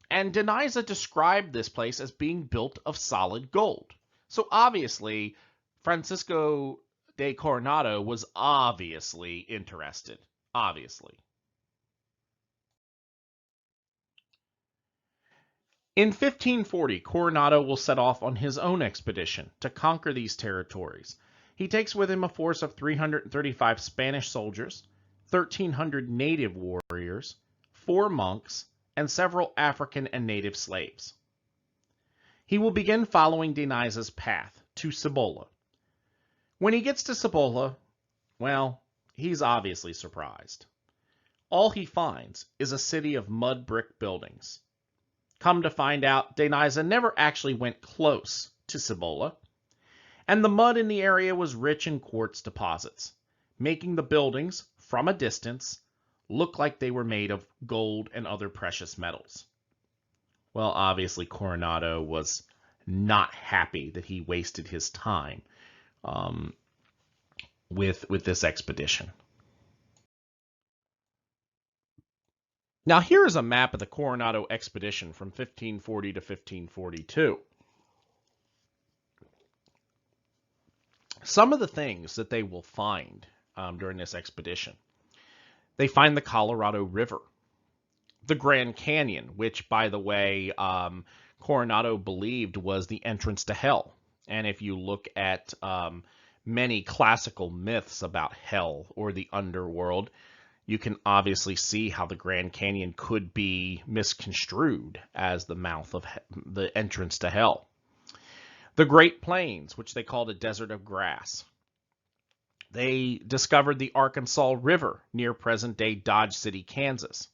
A: de Niza described this place as being built of solid gold. So obviously, Francisco de Coronado was obviously interested. Obviously. In 1540, Coronado will set off on his own expedition to conquer these territories. He takes with him a force of 335 Spanish soldiers, 1,300 native warriors, 4 monks, and several African and native slaves. He will begin following de Niza's path to Cibola. When he gets to Cibola, well, he's obviously surprised. All he finds is a city of mud brick buildings. Come to find out, de Niza never actually went close to Cibola, and the mud in the area was rich in quartz deposits, making the buildings, from a distance, look like they were made of gold and other precious metals. Well, obviously, Coronado was not happy that he wasted his time with this expedition. Now, here is a map of the Coronado expedition from 1540 to 1542. Some of the things that they will find during this expedition. They find the Colorado River, the Grand Canyon, which, by the way, Coronado believed was the entrance to hell. And if you look at many classical myths about hell or the underworld, you can obviously see how the Grand Canyon could be misconstrued as the mouth of the entrance to hell. The Great Plains, which they called a desert of grass. They discovered the Arkansas River near present-day Dodge City, Kansas.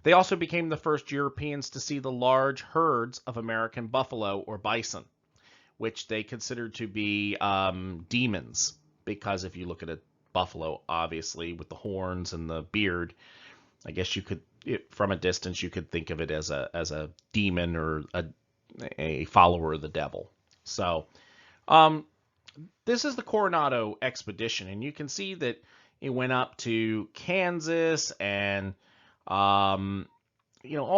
A: They also became the first Europeans to see the large herds of American buffalo or bison, which they considered to be demons, because if you look at a buffalo, obviously, with the horns and the beard, I guess you could, from a distance, you could think of it as a demon or a follower of the devil. So, this is the Coronado expedition, and you can see that it went up to Kansas and all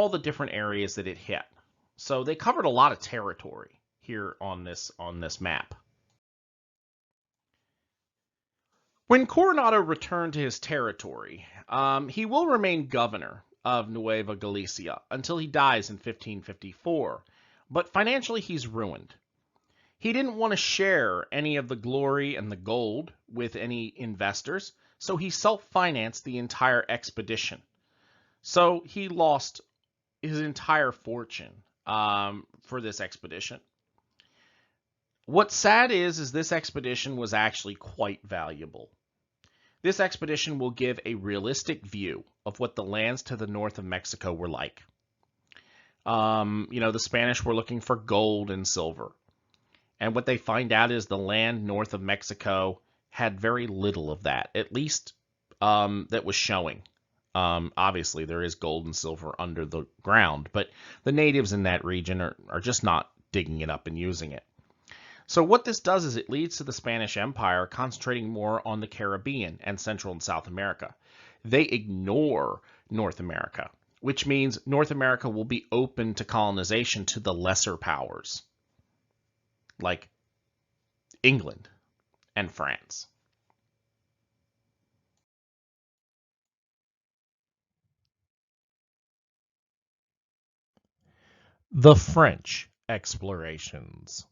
A: the different areas that it hit. So they covered a lot of territory here on this map. When Coronado returned to his territory, he will remain governor of Nueva Galicia until he dies in 1554, but financially he's ruined. He didn't want to share any of the glory and the gold with any investors, so he self-financed the entire expedition. So he lost his entire fortune for this expedition. What's sad is this expedition was actually quite valuable. This expedition will give a realistic view of what the lands to the north of Mexico were like. The Spanish were looking for gold and silver. And what they find out is the land north of Mexico had very little of that, at least that was showing. Obviously, there is gold and silver under the ground, but the natives in that region are just not digging it up and using it. So what this does is it leads to the Spanish Empire concentrating more on the Caribbean and Central and South America. They ignore North America, which means North America will be open to colonization to the lesser powers, like England and France. The French explorations.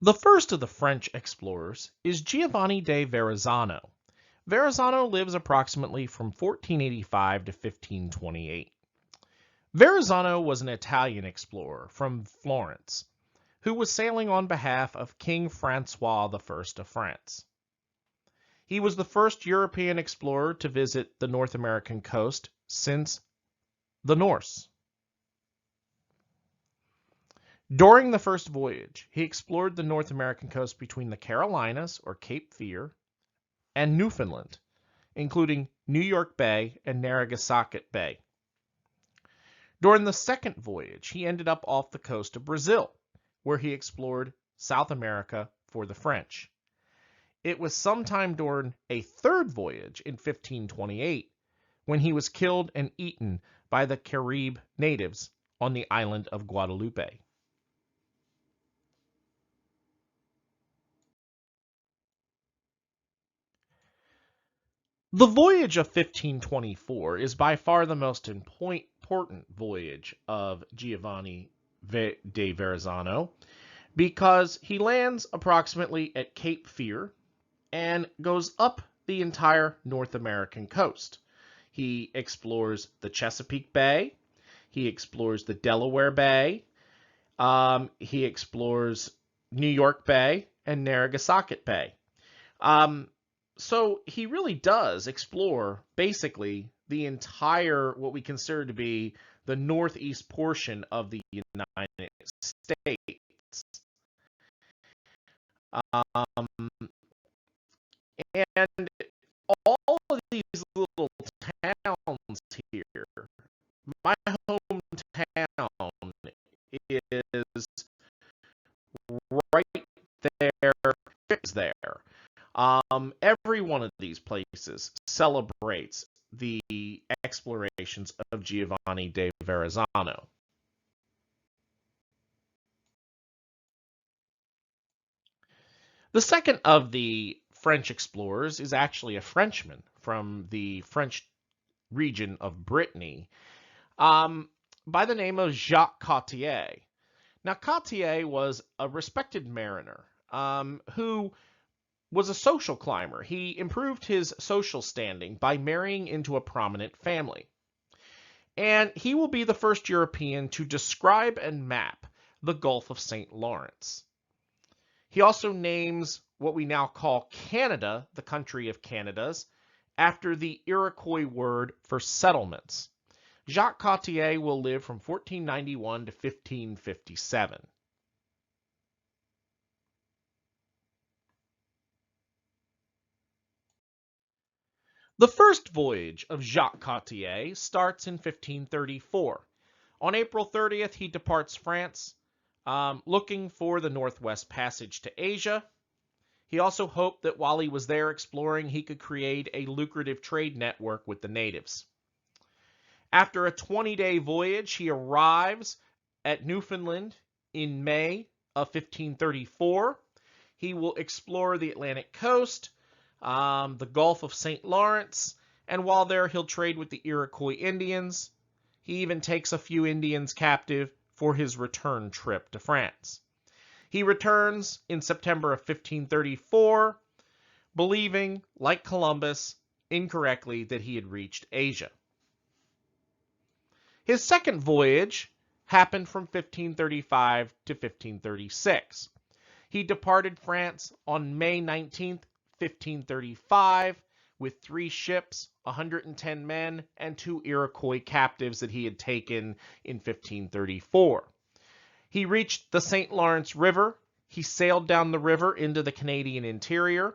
A: The first of the French explorers is Giovanni de Verrazzano. Verrazzano lives approximately from 1485 to 1528. Verrazzano was an Italian explorer from Florence who was sailing on behalf of King Francois I of France. He was the first European explorer to visit the North American coast since the Norse. During the first voyage, he explored the North American coast between the Carolinas, or Cape Fear, and Newfoundland, including New York Bay and Narragansett Bay. During the second voyage, he ended up off the coast of Brazil, where he explored South America for the French. It was sometime during a third voyage in 1528 when he was killed and eaten by the Carib natives on the island of Guadeloupe. The voyage of 1524 is by far the most important voyage of Giovanni de Verrazzano because he lands approximately at Cape Fear and goes up the entire North American coast. He explores the Chesapeake Bay, he explores the Delaware Bay, he explores New York Bay and Narragansett Bay. So he really does explore basically the entire, what we consider to be the northeast portion of the United States. And all of these little towns here, my hometown is right there. Every one of these places celebrates the explorations of Giovanni de Verrazzano. The second of the French explorers is actually a Frenchman from the French region of Brittany by the name of Jacques Cartier. Now, Cartier was a respected mariner who was a social climber. He improved his social standing by marrying into a prominent family. And he will be the first European to describe and map the Gulf of St. Lawrence. He also names what we now call Canada, the country of Canadas, after the Iroquois word for settlements. Jacques Cartier will live from 1491 to 1557. The first voyage of Jacques Cartier starts in 1534. On April 30th, he departs France, looking for the Northwest Passage to Asia. He also hoped that while he was there exploring, he could create a lucrative trade network with the natives. After a 20-day voyage, he arrives at Newfoundland in May of 1534. He will explore the Atlantic coast, the Gulf of St. Lawrence, and while there, he'll trade with the Iroquois Indians. He even takes a few Indians captive for his return trip to France. He returns in September of 1534, believing, like Columbus, incorrectly that he had reached Asia. His second voyage happened from 1535 to 1536. He departed France on May 19, 1535, with 3 ships, 110 men, and 2 Iroquois captives that he had taken in 1534. He reached the St. Lawrence River. He sailed down the river into the Canadian interior.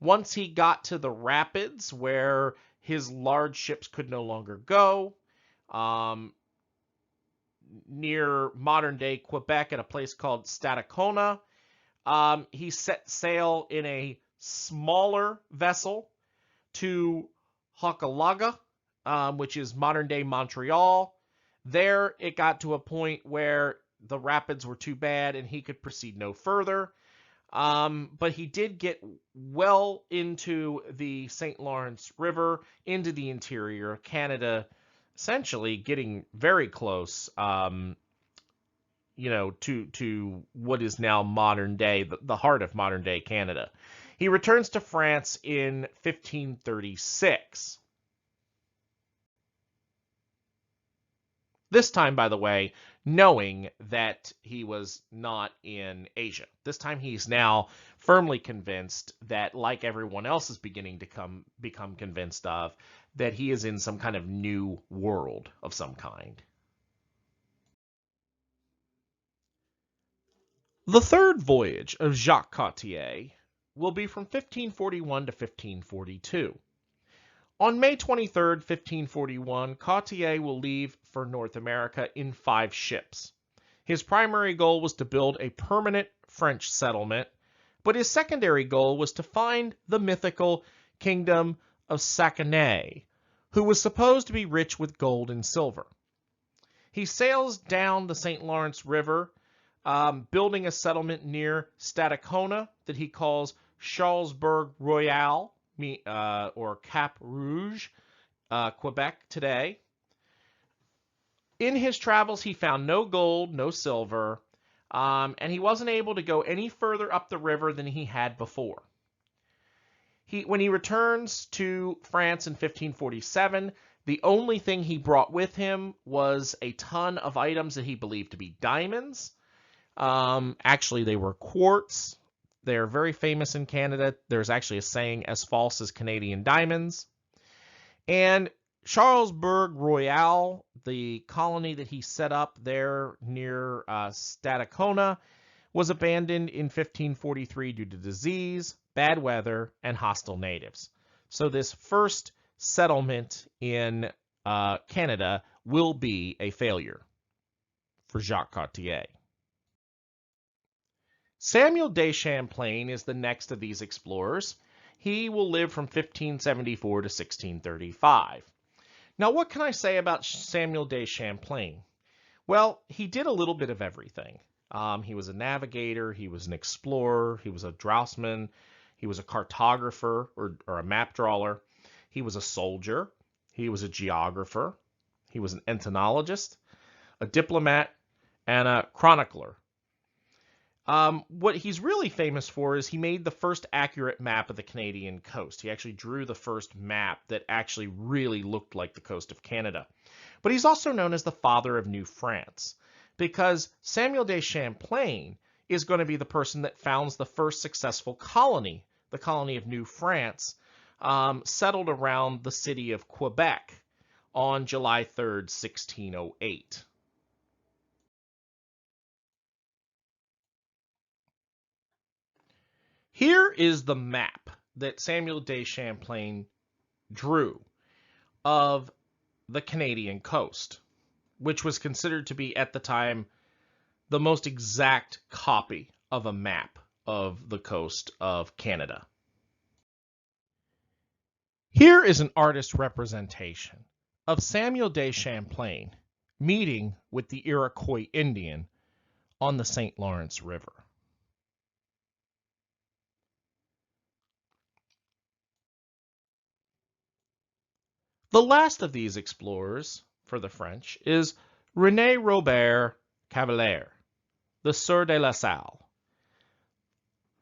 A: Once he got to the rapids where his large ships could no longer go, near modern-day Quebec at a place called Stadacona, he set sail in a smaller vessel to Hochelaga, which is modern-day Montreal. There, it got to a point where the rapids were too bad and he could proceed no further. But he did get well into the St. Lawrence River, into the interior of Canada, essentially getting very close, to what is now modern day, the heart of modern day Canada. He returns to France in 1536. This time, by the way, knowing that he was not in Asia. This time he's now firmly convinced that, like everyone else is beginning to become convinced of, that he is in some kind of new world of some kind. The third voyage of Jacques Cartier will be from 1541 to 1542. On May 23, 1541, Cartier will leave for North America in 5 ships. His primary goal was to build a permanent French settlement, but his secondary goal was to find the mythical kingdom of Saguenay, who was supposed to be rich with gold and silver. He sails down the St. Lawrence River, building a settlement near Stadacona that he calls Charlesbourg Royal, or Cap Rouge, Quebec today. In his travels, he found no gold, no silver, and he wasn't able to go any further up the river than he had before. When he returns to France in 1547, the only thing he brought with him was a ton of items that he believed to be diamonds. Actually, they were quartz. They're very famous in Canada. There's actually a saying, as false as Canadian diamonds. And Charlesbourg Royal, the colony that he set up there near Stadacona, was abandoned in 1543 due to disease, bad weather, and hostile natives. So this first settlement in Canada will be a failure for Jacques Cartier. Samuel de Champlain is the next of these explorers. He will live from 1574 to 1635. Now, what can I say about Samuel de Champlain? Well, he did a little bit of everything. He was a navigator, he was an explorer, he was a draughtsman, he was a cartographer or a map drawer, he was a soldier, he was a geographer, he was an ethnologist, a diplomat, and a chronicler. What he's really famous for is he made the first accurate map of the Canadian coast. He actually drew the first map that actually really looked like the coast of Canada. But he's also known as the father of New France, because Samuel de Champlain is going to be the person that founds the first successful colony, the colony of New France, settled around the city of Quebec on July 3rd, 1608. Here is the map that Samuel de Champlain drew of the Canadian coast, which was considered to be at the time the most exact copy of a map of the coast of Canada. Here is an artist's representation of Samuel de Champlain meeting with the Iroquois Indian on the St. Lawrence River. The last of these explorers for the French is René Robert Cavelier, the Sieur de La Salle.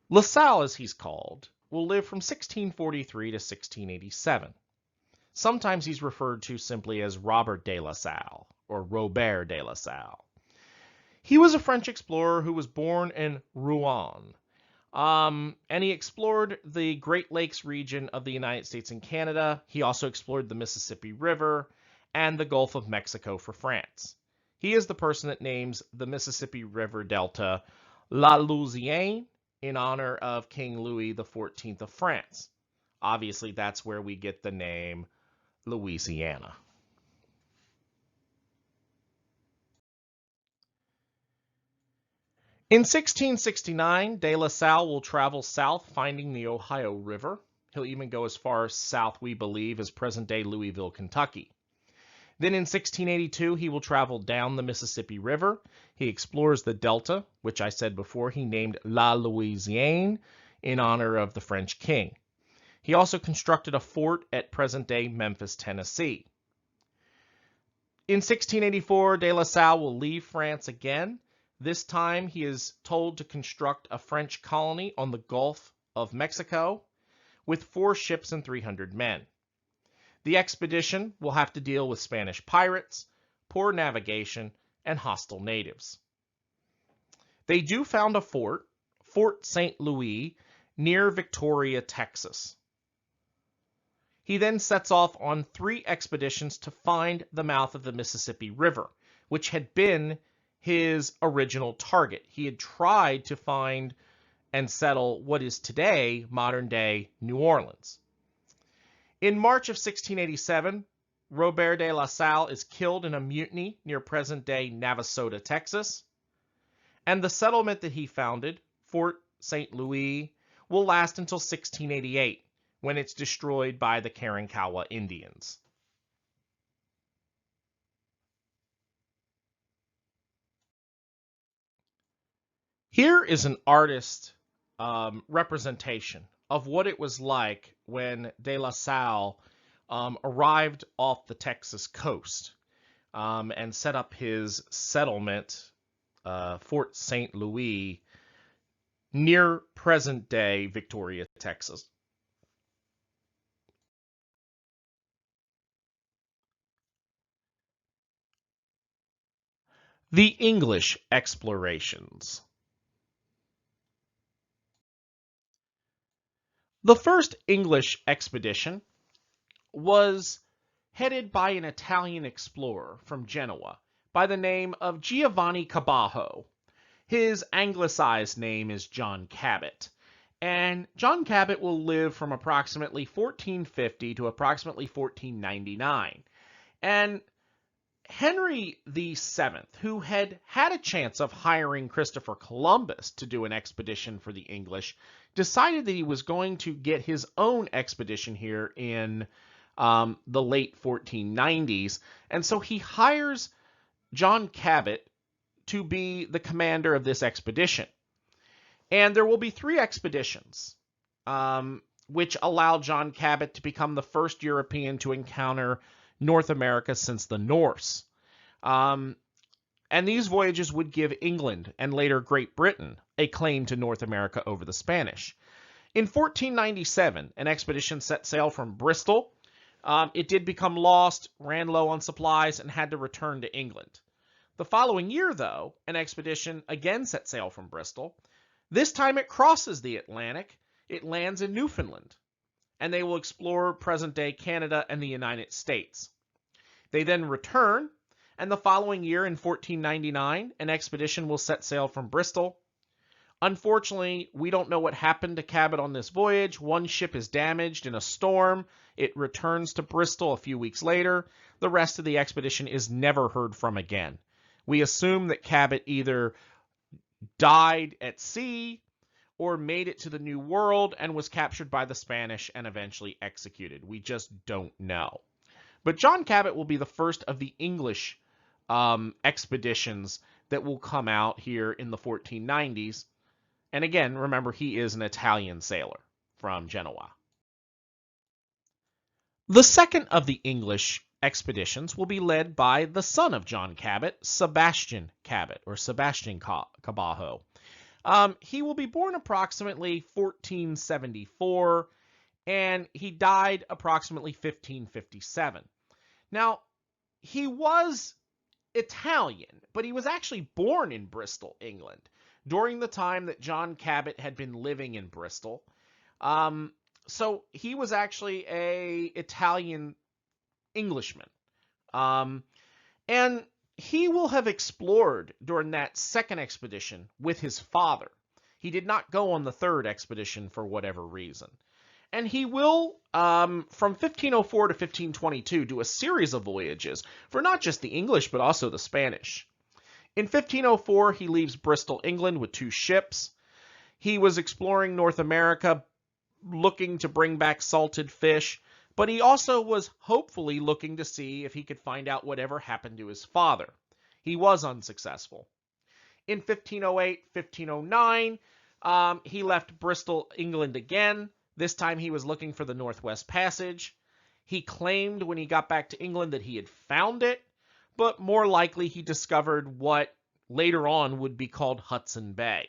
A: La Salle, as he's called, will live from 1643 to 1687. Sometimes he's referred to simply as Robert de La Salle or Robert de La Salle. He was a French explorer who was born in Rouen, and he explored the Great Lakes region of the United States and Canada. He also explored the Mississippi River and the Gulf of Mexico for France. He is the person that names the Mississippi River Delta La Louisiane in honor of King Louis XIV of France. Obviously, that's where we get the name Louisiana. In 1669, De La Salle will travel south, finding the Ohio River. He'll even go as far south, we believe, as present-day Louisville, Kentucky. Then in 1682, he will travel down the Mississippi River. He explores the Delta, which I said before he named La Louisiane in honor of the French king. He also constructed a fort at present-day Memphis, Tennessee. In 1684, De La Salle will leave France again. This time, he is told to construct a French colony on the Gulf of Mexico with 4 ships and 300 men. The expedition will have to deal with Spanish pirates, poor navigation, and hostile natives. They do found a fort, Fort St. Louis, near Victoria, Texas. He then sets off on 3 expeditions to find the mouth of the Mississippi River, which had been his original target. He had tried to find and settle what is today modern-day New Orleans. In March of 1687, Robert de La Salle is killed in a mutiny near present-day Navasota, Texas, and the settlement that he founded, Fort St. Louis, will last until 1688, when it's destroyed by the Karankawa Indians. Here is an artist representation of what it was like when De La Salle arrived off the Texas coast and set up his settlement, Fort St. Louis, near present-day Victoria, Texas. The English explorations. The first English expedition was headed by an Italian explorer from Genoa by the name of Giovanni Cabajo. His anglicized name is John Cabot. And John Cabot will live from approximately 1450 to approximately 1499. And Henry VII, who had had a chance of hiring Christopher Columbus to do an expedition for the English, decided that he was going to get his own expedition here in the late 1490s. And so he hires John Cabot to be the commander of this expedition. And there will be 3 expeditions, which allow John Cabot to become the first European to encounter North America since the Norse. And these voyages would give England and later Great Britain a claim to North America over the Spanish. In 1497, an expedition set sail from Bristol. It did become lost, ran low on supplies, and had to return to England. The following year, though, an expedition again set sail from Bristol. This time it crosses the Atlantic. It lands in Newfoundland, and they will explore present-day Canada and the United States. They then return, and the following year, in 1499, an expedition will set sail from Bristol. Unfortunately, we don't know what happened to Cabot on this voyage. One ship is damaged in a storm. It returns to Bristol a few weeks later. The rest of the expedition is never heard from again. We assume that Cabot either died at sea or made it to the New World and was captured by the Spanish and eventually executed. We just don't know. But John Cabot will be the first of the English expeditions that will come out here in the 1490s. And again, remember, he is an Italian sailor from Genoa. The second of the English expeditions will be led by the son of John Cabot, Sebastian Cabot, or Sebastian Cabajo. He will be born approximately 1474, and he died approximately 1557. Now, he was Italian, but he was actually born in Bristol, England, during the time that John Cabot had been living in Bristol. So he was actually an Italian Englishman. And he will have explored during that second expedition with his father. He did not go on the third expedition for whatever reason. And he will, from 1504 to 1522, do a series of voyages for not just the English, but also the Spanish. In 1504, he leaves Bristol, England, with 2 ships. He was exploring North America, looking to bring back salted fish, but he also was hopefully looking to see if he could find out whatever happened to his father. He was unsuccessful. In 1508, 1509, he left Bristol, England again. This time he was looking for the Northwest Passage. He claimed when he got back to England that he had found it, but more likely he discovered what later on would be called Hudson Bay.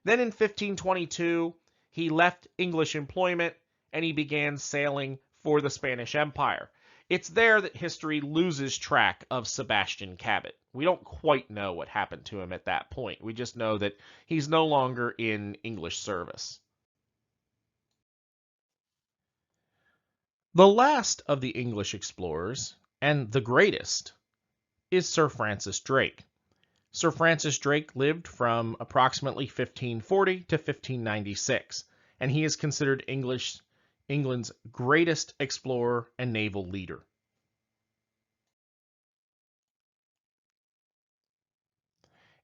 A: Then in 1522, he left English employment and he began sailing for the Spanish Empire. It's there that history loses track of Sebastian Cabot. We don't quite know what happened to him at that point. We just know that he's no longer in English service. The last of the English explorers, and the greatest, is Sir Francis Drake. Sir Francis Drake lived from approximately 1540 to 1596, and he is considered England's greatest explorer and naval leader.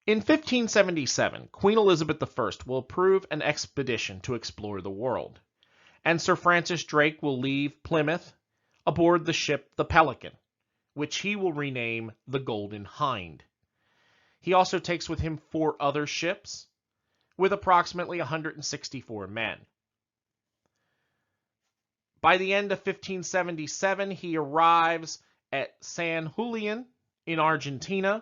A: In 1577, Queen Elizabeth I will approve an expedition to explore the world, and Sir Francis Drake will leave Plymouth aboard the ship the Pelican, which he will rename the Golden Hind. He also takes with him 4 other ships with approximately 164 men. By the end of 1577, he arrives at San Julian in Argentina.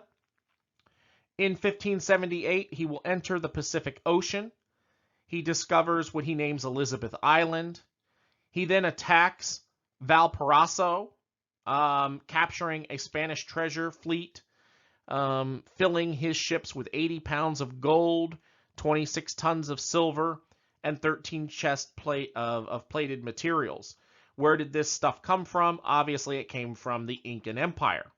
A: In 1578, he will enter the Pacific Ocean. He discovers what he names Elizabeth Island. He then attacks Valparaiso, capturing a Spanish treasure fleet, filling his ships with 80 pounds of gold, 26 tons of silver, and 13 chests of plated materials. Where did this stuff come from? Obviously, it came from the Incan Empire.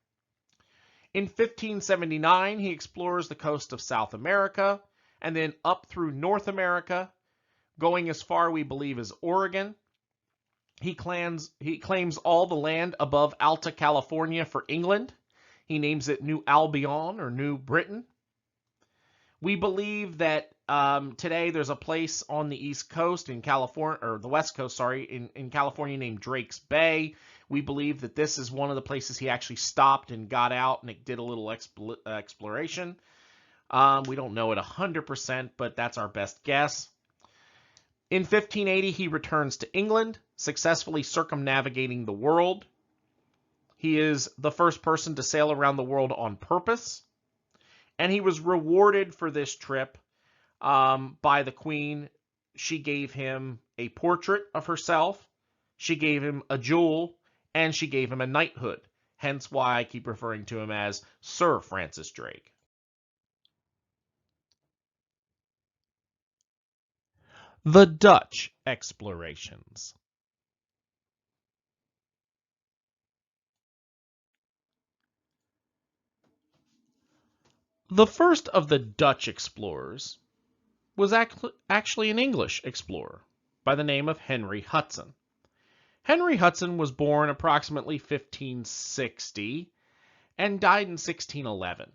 A: In 1579, he explores the coast of South America, and then up through North America, going as far, we believe, as Oregon. He claims all the land above Alta California for England. He names it New Albion or New Britain. We believe that today there's a place on the East Coast in California, or the West Coast, sorry, in California named Drake's Bay. We believe that this is one of the places he actually stopped and got out and it did a little exploration. We don't know it 100%, but that's our best guess. In 1580, he returns to England, successfully circumnavigating the world. He is the first person to sail around the world on purpose, and he was rewarded for this trip by the Queen. She gave him a portrait of herself, she gave him a jewel, and she gave him a knighthood. hence why I keep referring to him as Sir Francis Drake. The Dutch explorations. The first of the Dutch explorers was actually an English explorer by the name of Henry Hudson. Henry Hudson was born approximately 1560 and died in 1611.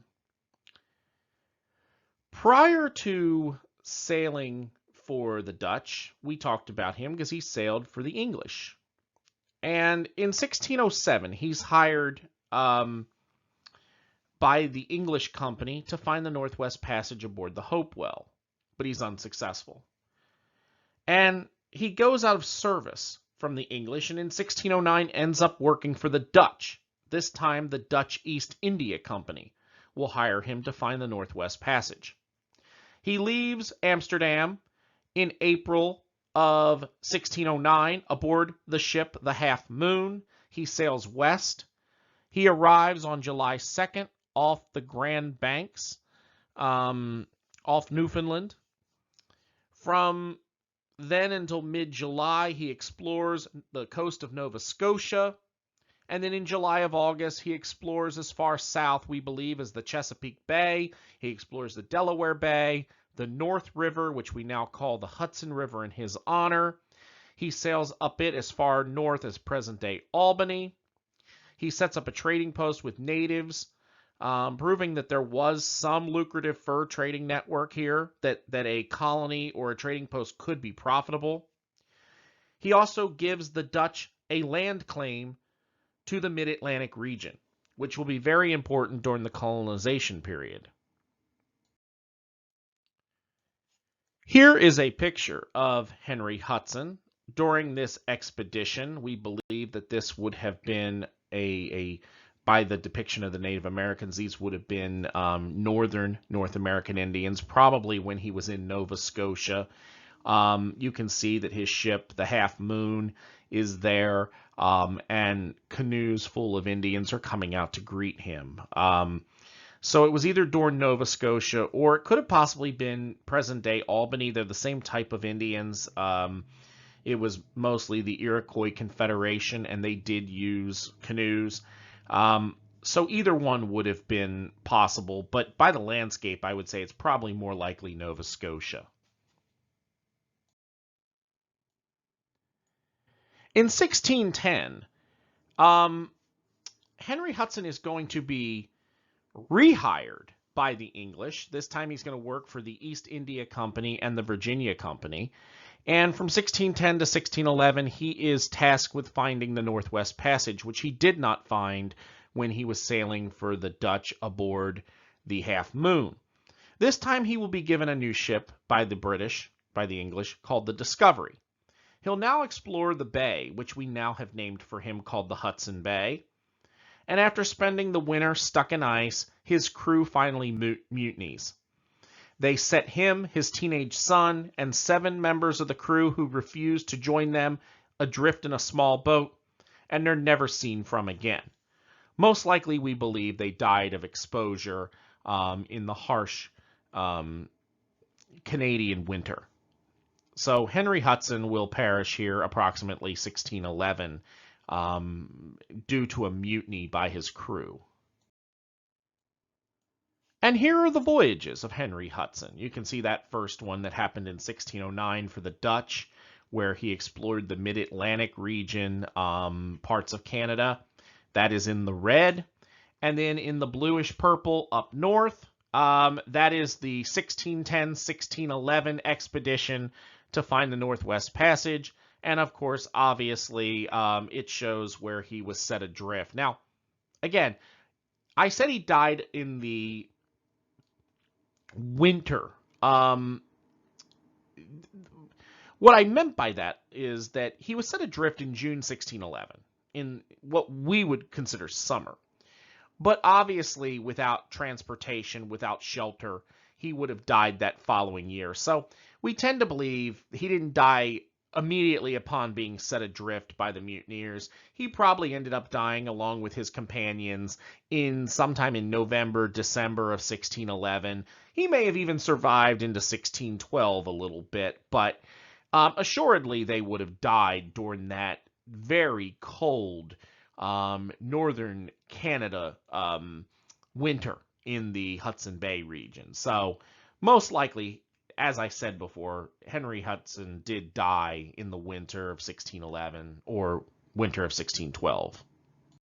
A: Prior to sailing for the Dutch, we talked about him because he sailed for the English. And in 1607, he's hired by the English company to find the Northwest Passage aboard the Hopewell, but he's unsuccessful. And he goes out of service from the English, and in 1609 ends up working for the Dutch. This time, the Dutch East India Company will hire him to find the Northwest Passage. He leaves Amsterdam in April of 1609 aboard the ship the Half Moon. He sails west. He arrives on July 2nd off the Grand Banks, off Newfoundland. From then until mid-July, he explores the coast of Nova Scotia. And then in July of August, he explores as far south, we believe, as the Chesapeake Bay. He explores the Delaware Bay, the North River, which we now call the Hudson River in his honor. He sails up it as far north as present-day Albany. He sets up a trading post with natives, proving that there was some lucrative fur trading network here, that a colony or a trading post could be profitable. He also gives the Dutch a land claim to the Mid-Atlantic region, which will be very important during the colonization period. Here is a picture of Henry Hudson during this expedition. We believe that this would have been by the depiction of the Native Americans, these would have been northern North American Indians, probably when he was in Nova Scotia. You can see that his ship, the Half Moon, is there, and canoes full of Indians are coming out to greet him. So it was either during Nova Scotia, or it could have possibly been present-day Albany. They're the same type of Indians. It was mostly the Iroquois Confederation, and they did use canoes. So either one would have been possible, but by the landscape, I would say it's probably more likely Nova Scotia. In 1610, Henry Hudson is going to be rehired by the English. This time he's going to work for the East India Company and the Virginia Company. And from 1610 to 1611, he is tasked with finding the Northwest Passage, which he did not find when he was sailing for the Dutch aboard the Half Moon. This time he will be given a new ship by the English, called the Discovery. He'll now explore the bay, which we now have named for him, called the Hudson Bay. And after spending the winter stuck in ice, his crew finally mutinies. They set him, his teenage son, and 7 members of the crew who refused to join them adrift in a small boat, and they're never seen from again. Most likely, we believe they died of exposure in the harsh Canadian winter. So Henry Hudson will perish here approximately 1611 due to a mutiny by his crew. And here are the voyages of Henry Hudson. You can see that first one that happened in 1609 for the Dutch, where he explored the Mid-Atlantic region, parts of Canada. That is in the red. And then in the bluish purple up north, that is the 1610-1611 expedition to find the Northwest Passage. And of course, obviously, it shows where he was set adrift. Now, again, I said he died in the winter. What I meant by that is that he was set adrift in June 1611, in what we would consider summer. But obviously, without transportation, without shelter, he would have died that following year. So we tend to believe he didn't die immediately upon being set adrift by the mutineers, he probably ended up dying along with his companions in sometime in November, December of 1611. He may have even survived into 1612 a little bit, but assuredly they would have died during that very cold northern Canada winter in the Hudson Bay region. So most likely, as I said before, Henry Hudson did die in the winter of 1611 or winter of 1612.